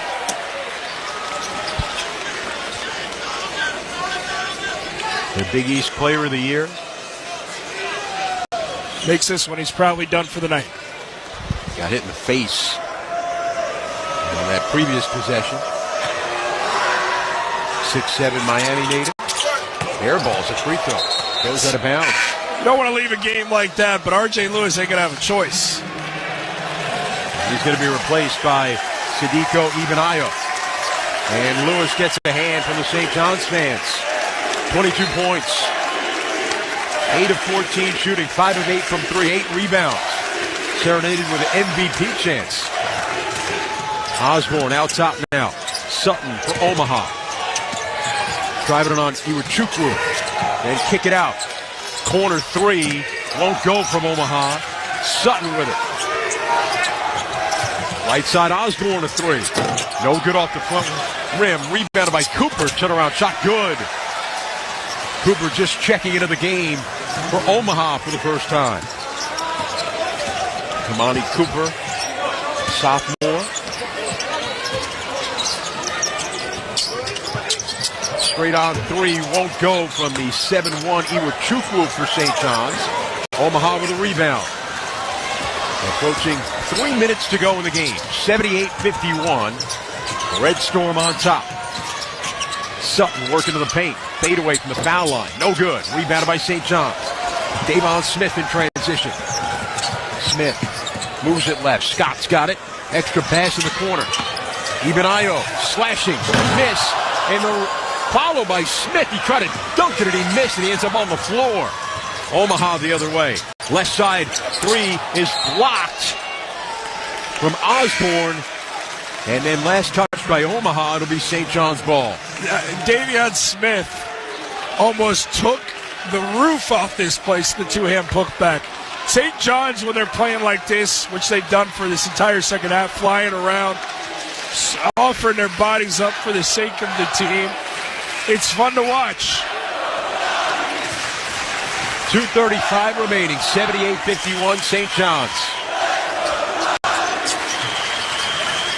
The Big East Player of the Year. Makes this when he's probably done for the night. Got hit in the face on that previous possession. 6'7" Miami native. Airballs a free throw. Goes out of bounds. You don't want to leave a game like that, but R.J. Lewis ain't going to have a choice. He's going to be replaced by Sadiko Ibanayo. And Lewis gets a hand from the St. John's fans. 22 points. 8 of 14 shooting, 5 of 8 from 3, 8 rebounds. Serenaded with an MVP chance. Osborne out top now. Sutton for Omaha. Driving it on Iwachukwu. Then kick it out. Corner 3. Won't go from Omaha. Sutton with it. Right side Osborne a 3. No good off the front rim. Rebounded by Cooper. Turnaround shot good. Cooper just checking into the game for Omaha for the first time. Kamani Cooper, sophomore. Straight on 3 won't go from the 7-1 Iwachukwu for St. John's. Omaha with a rebound. Approaching 3 minutes to go in the game. 78-51. Red Storm on top. Sutton working to the paint. Fade away from the foul line. No good. Rebounded by St. John's. Davon Smith in transition. Smith moves it left. Scott's got it. Extra pass in the corner. Ibanayo slashing. Miss. And the follow by Smith. He tried to dunk it and he missed and he ends up on the floor. Omaha the other way. Left side 3 is blocked from Osborne. And then last touch by Omaha, it'll be St. John's ball. Davion Smith almost took the roof off this place, the two-hand putback. St. John's, when they're playing like this, which they've done for this entire second half, flying around, offering their bodies up for the sake of the team, it's fun to watch. 2:35 remaining, 78-51 St. John's.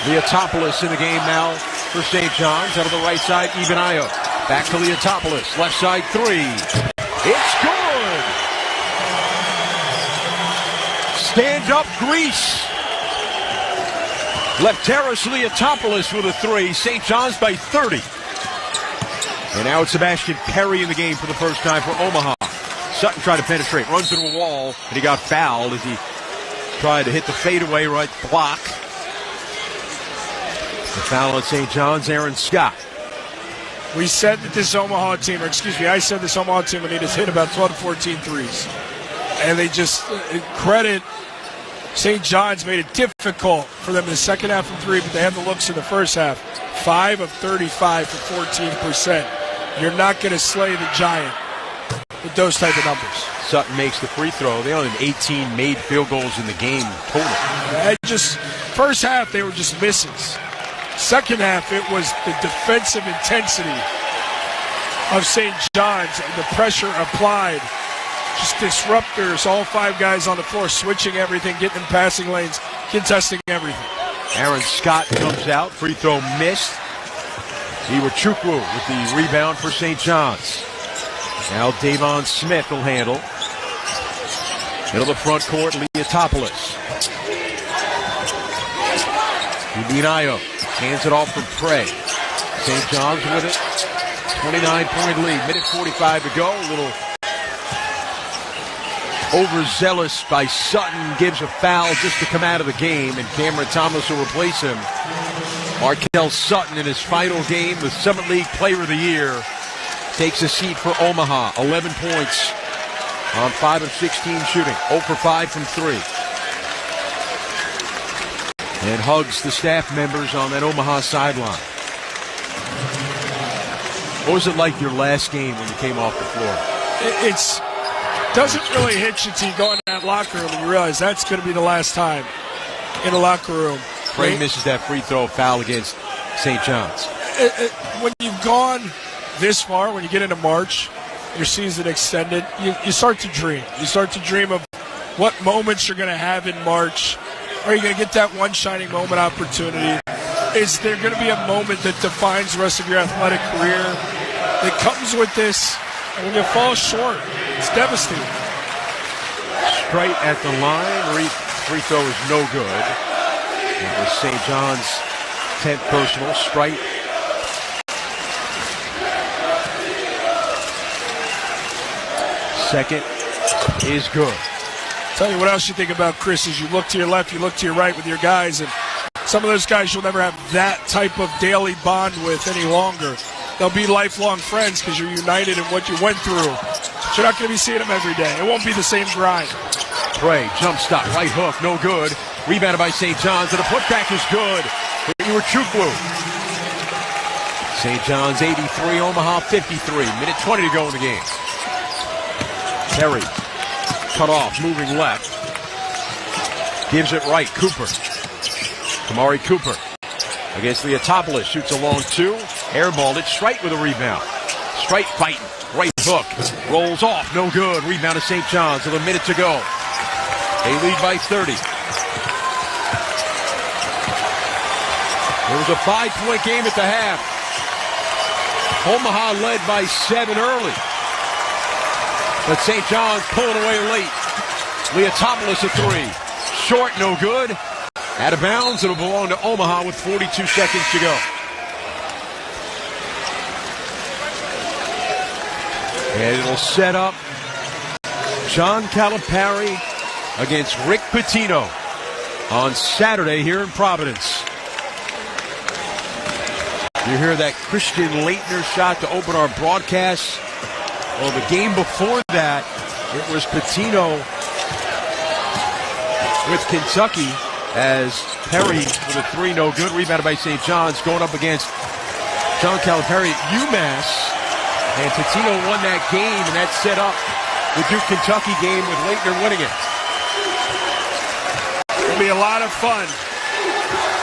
Leotopoulos in the game now for St. John's. Out of the right side, Ibanayo. Back to Leotopoulos. Left side 3. It's good! Stand up, Greece. Lefteris Leotopoulos with a 3. St. John's by 30. And now it's Sebastian Perry in the game for the first time for Omaha. Sutton tried to penetrate, runs into a wall, and he got fouled as he tried to hit the fadeaway right block. The foul at St. John's, Aaron Scott. We said that this Omaha team, I said this Omaha team would need to hit about 12 to 14 threes. And they just credit St. John's made it difficult for them in the second half from 3, but they had the looks in the first half. 5 of 35 for 14%. You're not going to slay the Giant with those type of numbers. Sutton makes the free throw. They only have 18 made field goals in the game total. First half, they were just misses. Second half, it was the defensive intensity of St. John's and the pressure applied. Just disruptors, all 5 guys on the floor, switching everything, getting in passing lanes, contesting everything. Aaron Scott comes out, free throw missed. Iwachukwu with the rebound for St. John's. Now Davon Smith will handle. Middle of the front court, Leotopoulos. Ibanayo hands it off from Prey. St. John's with it. 29-point lead. Minute 45 to go. A little overzealous by Sutton. Gives a foul just to come out of the game, and Cameron Thomas will replace him. Markel Sutton in his final game, the Summit League Player of the Year, takes a seat for Omaha. 11 points on 5 of 16 shooting. 0 for 5 from 3. And hugs the staff members on that Omaha sideline. What was it like your last game when you came off the floor? It doesn't really hit you till you go in that locker room and you realize that's going to be the last time in the locker room. Craig misses that free throw foul against St. John's. When you've gone this far, when you get into March, your season extended, you start to dream. You start to dream of what moments you're going to have in March. Are you going to get that one shining moment opportunity? Is there going to be a moment that defines the rest of your athletic career that comes with this? And when you fall short, it's devastating. Straight at the line. Free throw is no good. It was St. John's 10th personal. Straight. Second is good. Tell you what else you think about Chris is you look to your left, you look to your right with your guys, and some of those guys you'll never have that type of daily bond with any longer. They'll be lifelong friends because you're united in what you went through. But you're not going to be seeing them every day. It won't be the same grind. Trey, jump stop, right hook, no good. Rebounded by St. John's, and the putback is good. You were Chukwu. St. John's 83, Omaha 53. Minute 20 to go in the game. Terry, cut off, moving left. Gives it right, Cooper. Kamari Cooper against Leotopoulos, shoots a long two. Airballed it, Strite with a rebound. Strite fighting, right hook, rolls off, no good. Rebound to St. John's with a minute to go. They lead by 30. It was a 5-point game at the half. Omaha led by 7 early. But St. John's pulling away late. Leotopoulos a three. Short, no good. Out of bounds, it'll belong to Omaha with 42 seconds to go. And it'll set up John Calipari against Rick Pitino on Saturday here in Providence. You hear that Christian Leitner shot to open our broadcast. Well, the game before that, it was Pitino with Kentucky as Perry with a three, no good. Rebounded by St. John's, going up against John Calipari at UMass. And Pitino won that game, and that set up the Duke-Kentucky game with Leitner winning it. It'll be a lot of fun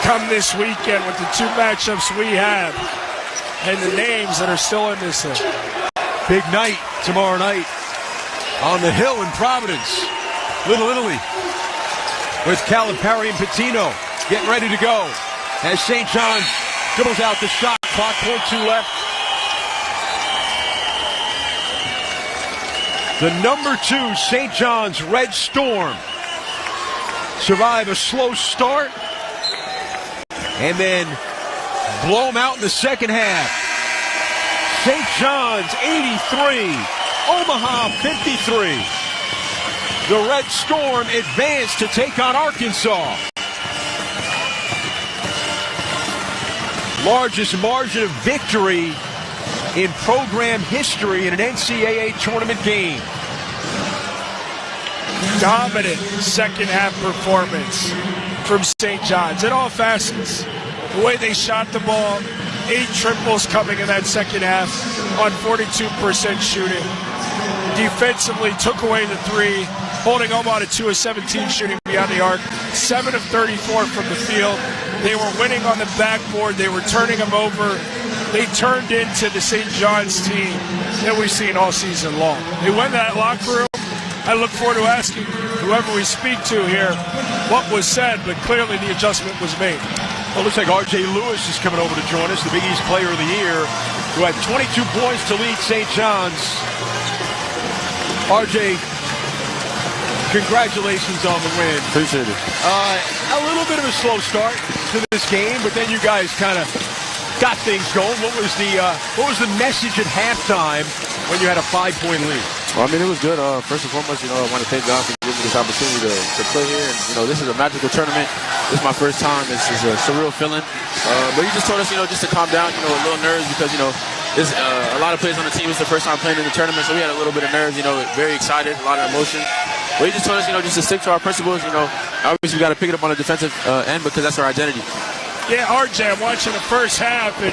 come this weekend with the two matchups we have and the names that are still in this thing. Big night tomorrow night on the Hill in Providence. Little Italy with Calipari and Pitino getting ready to go as St. John dribbles out the shot clock, 4-2 left. The number 2 St. John's Red Storm survive a slow start and then blow them out in the second half. St. John's 83, Omaha 53. The Red Storm advance to take on Arkansas. Largest margin of victory in program history in an NCAA tournament game. Dominant second half performance from St. John's in all facets. The way they shot the ball, 8 triples coming in that second half on 42% shooting. Defensively took away the 3, holding Omaha to 2 of 17 shooting beyond the arc, 7 of 34 from the field. They were winning on the backboard. They were turning them over. They turned into the St. John's team that we've seen all season long. They went to that locker room. I look forward to asking whoever we speak to here what was said, but clearly the adjustment was made. Well, it looks like R.J. Lewis is coming over to join us, the Big East Player of the Year, who had 22 points to lead St. John's. R.J., congratulations on the win. Appreciate it. A little bit of a slow start to this game, but then you guys kind of got things going. What was the message at halftime when you had a 5-point lead? Well, I mean, it was good. First and foremost, I want to thank God for giving me this opportunity to play here. And, this is a magical tournament. This is my first time. This is a surreal feeling. But he just told us, just to calm down, a little nerves because, there's a lot of players on the team. It's the first time playing in the tournament, so we had a little bit of nerves, very excited, a lot of emotion. But he just told us, just to stick to our principles. Obviously we got to pick it up on the defensive end because that's our identity. Yeah, RJ, I'm watching the first half and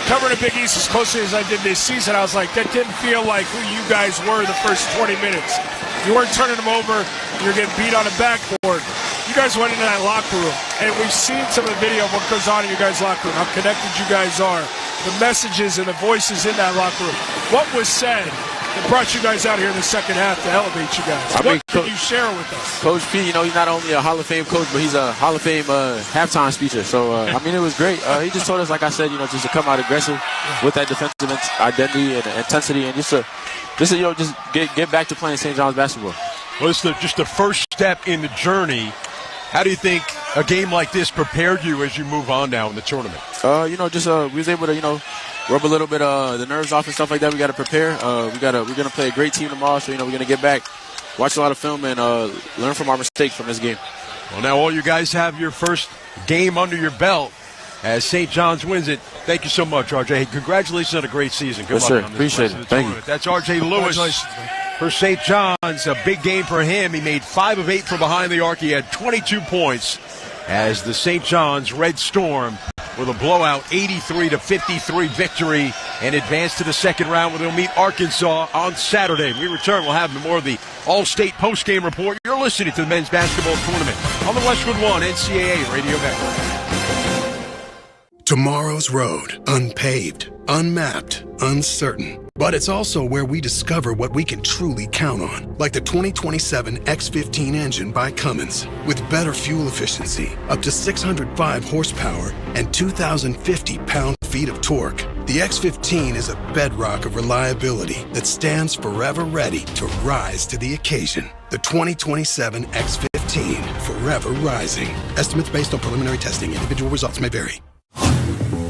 covering the Big East as closely as I did this season. I was like, that didn't feel like who you guys were the first 20 minutes. You weren't turning them over. You were getting beat on the backboard. You guys went into that locker room, and we've seen some of the video of what goes on in your guys' locker room, how connected you guys are, the messages and the voices in that locker room. What was said that brought you guys out here in the second half to elevate you guys? What can you share with us? Coach P, he's not only a Hall of Fame coach, but he's a Hall of Fame halftime speaker. So, it was great. He just told us, like I said, just to come out aggressive with that defensive identity and intensity, and just get back to playing St. John's basketball. Well, it's just the first step in the journey. How do you think a game like this prepared you as you move on now in the tournament? We was able to, rub a little bit the nerves off and stuff like that. We got to prepare. We're going to play a great team tomorrow, so, we're going to get back watch a lot of film and learn from our mistakes from this game. Well, now all you guys have your first game under your belt as St. John's wins it. Thank you so much, RJ. Hey, congratulations on a great season. Good yes, luck sir. on this Appreciate rest of it. the Thank tournament. you. That's RJ Lewis for St. John's. A big game for him. He made 5 of 8 from behind the arc. He had 22 points as the St. John's Red Storm with a blowout 83-53 victory and advance to the second round where they'll meet Arkansas on Saturday. When we return, we'll have more of the All-State postgame report. You're listening to the men's basketball tournament on the Westwood One NCAA Radio Network. Tomorrow's road, unpaved, unmapped, uncertain. But it's also where we discover what we can truly count on, like the 2027 X15 engine by Cummins. With better fuel efficiency, up to 605 horsepower, and 2,050 pound-feet of torque, the X15 is a bedrock of reliability that stands forever ready to rise to the occasion. The 2027 X15, forever rising. Estimates based on preliminary testing. Individual results may vary.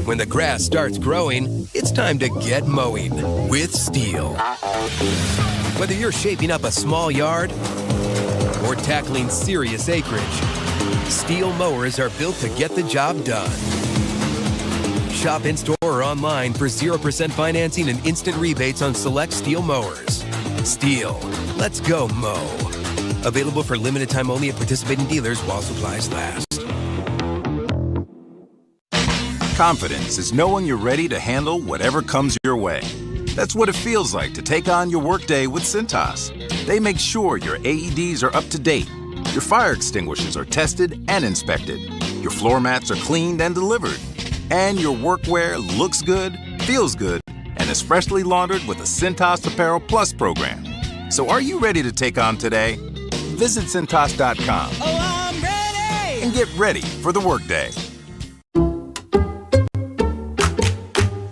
When the grass starts growing, it's time to get mowing with Steel. Whether you're shaping up a small yard or tackling serious acreage, Steel mowers are built to get the job done. Shop in-store or online for 0% financing and instant rebates on select Steel mowers. Steel, let's go mow. Available for limited time only at participating dealers while supplies last. Confidence is knowing you're ready to handle whatever comes your way. That's what it feels like to take on your workday with Cintas. They make sure your AEDs are up to date, your fire extinguishers are tested and inspected, your floor mats are cleaned and delivered, and your workwear looks good, feels good, and is freshly laundered with the Cintas Apparel Plus program. So are you ready to take on today? Visit Cintas.com. Oh, I'm ready! And get ready for the workday.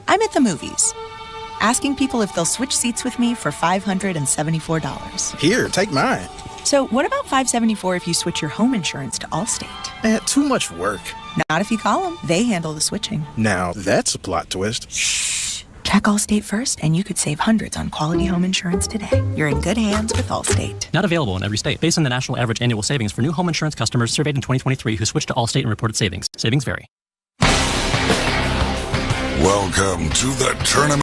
I'm at the movies, asking people if they'll switch seats with me for $574. Here, take mine. So what about $574 if you switch your home insurance to Allstate? Too much work. Not if you call them. They handle the switching. Now, that's a plot twist. Shh. Check Allstate first, and you could save hundreds on quality home insurance today. You're in good hands with Allstate. Not available in every state. Based on the national average annual savings for new home insurance customers surveyed in 2023 who switched to Allstate and reported savings. Savings vary. Welcome to the tournament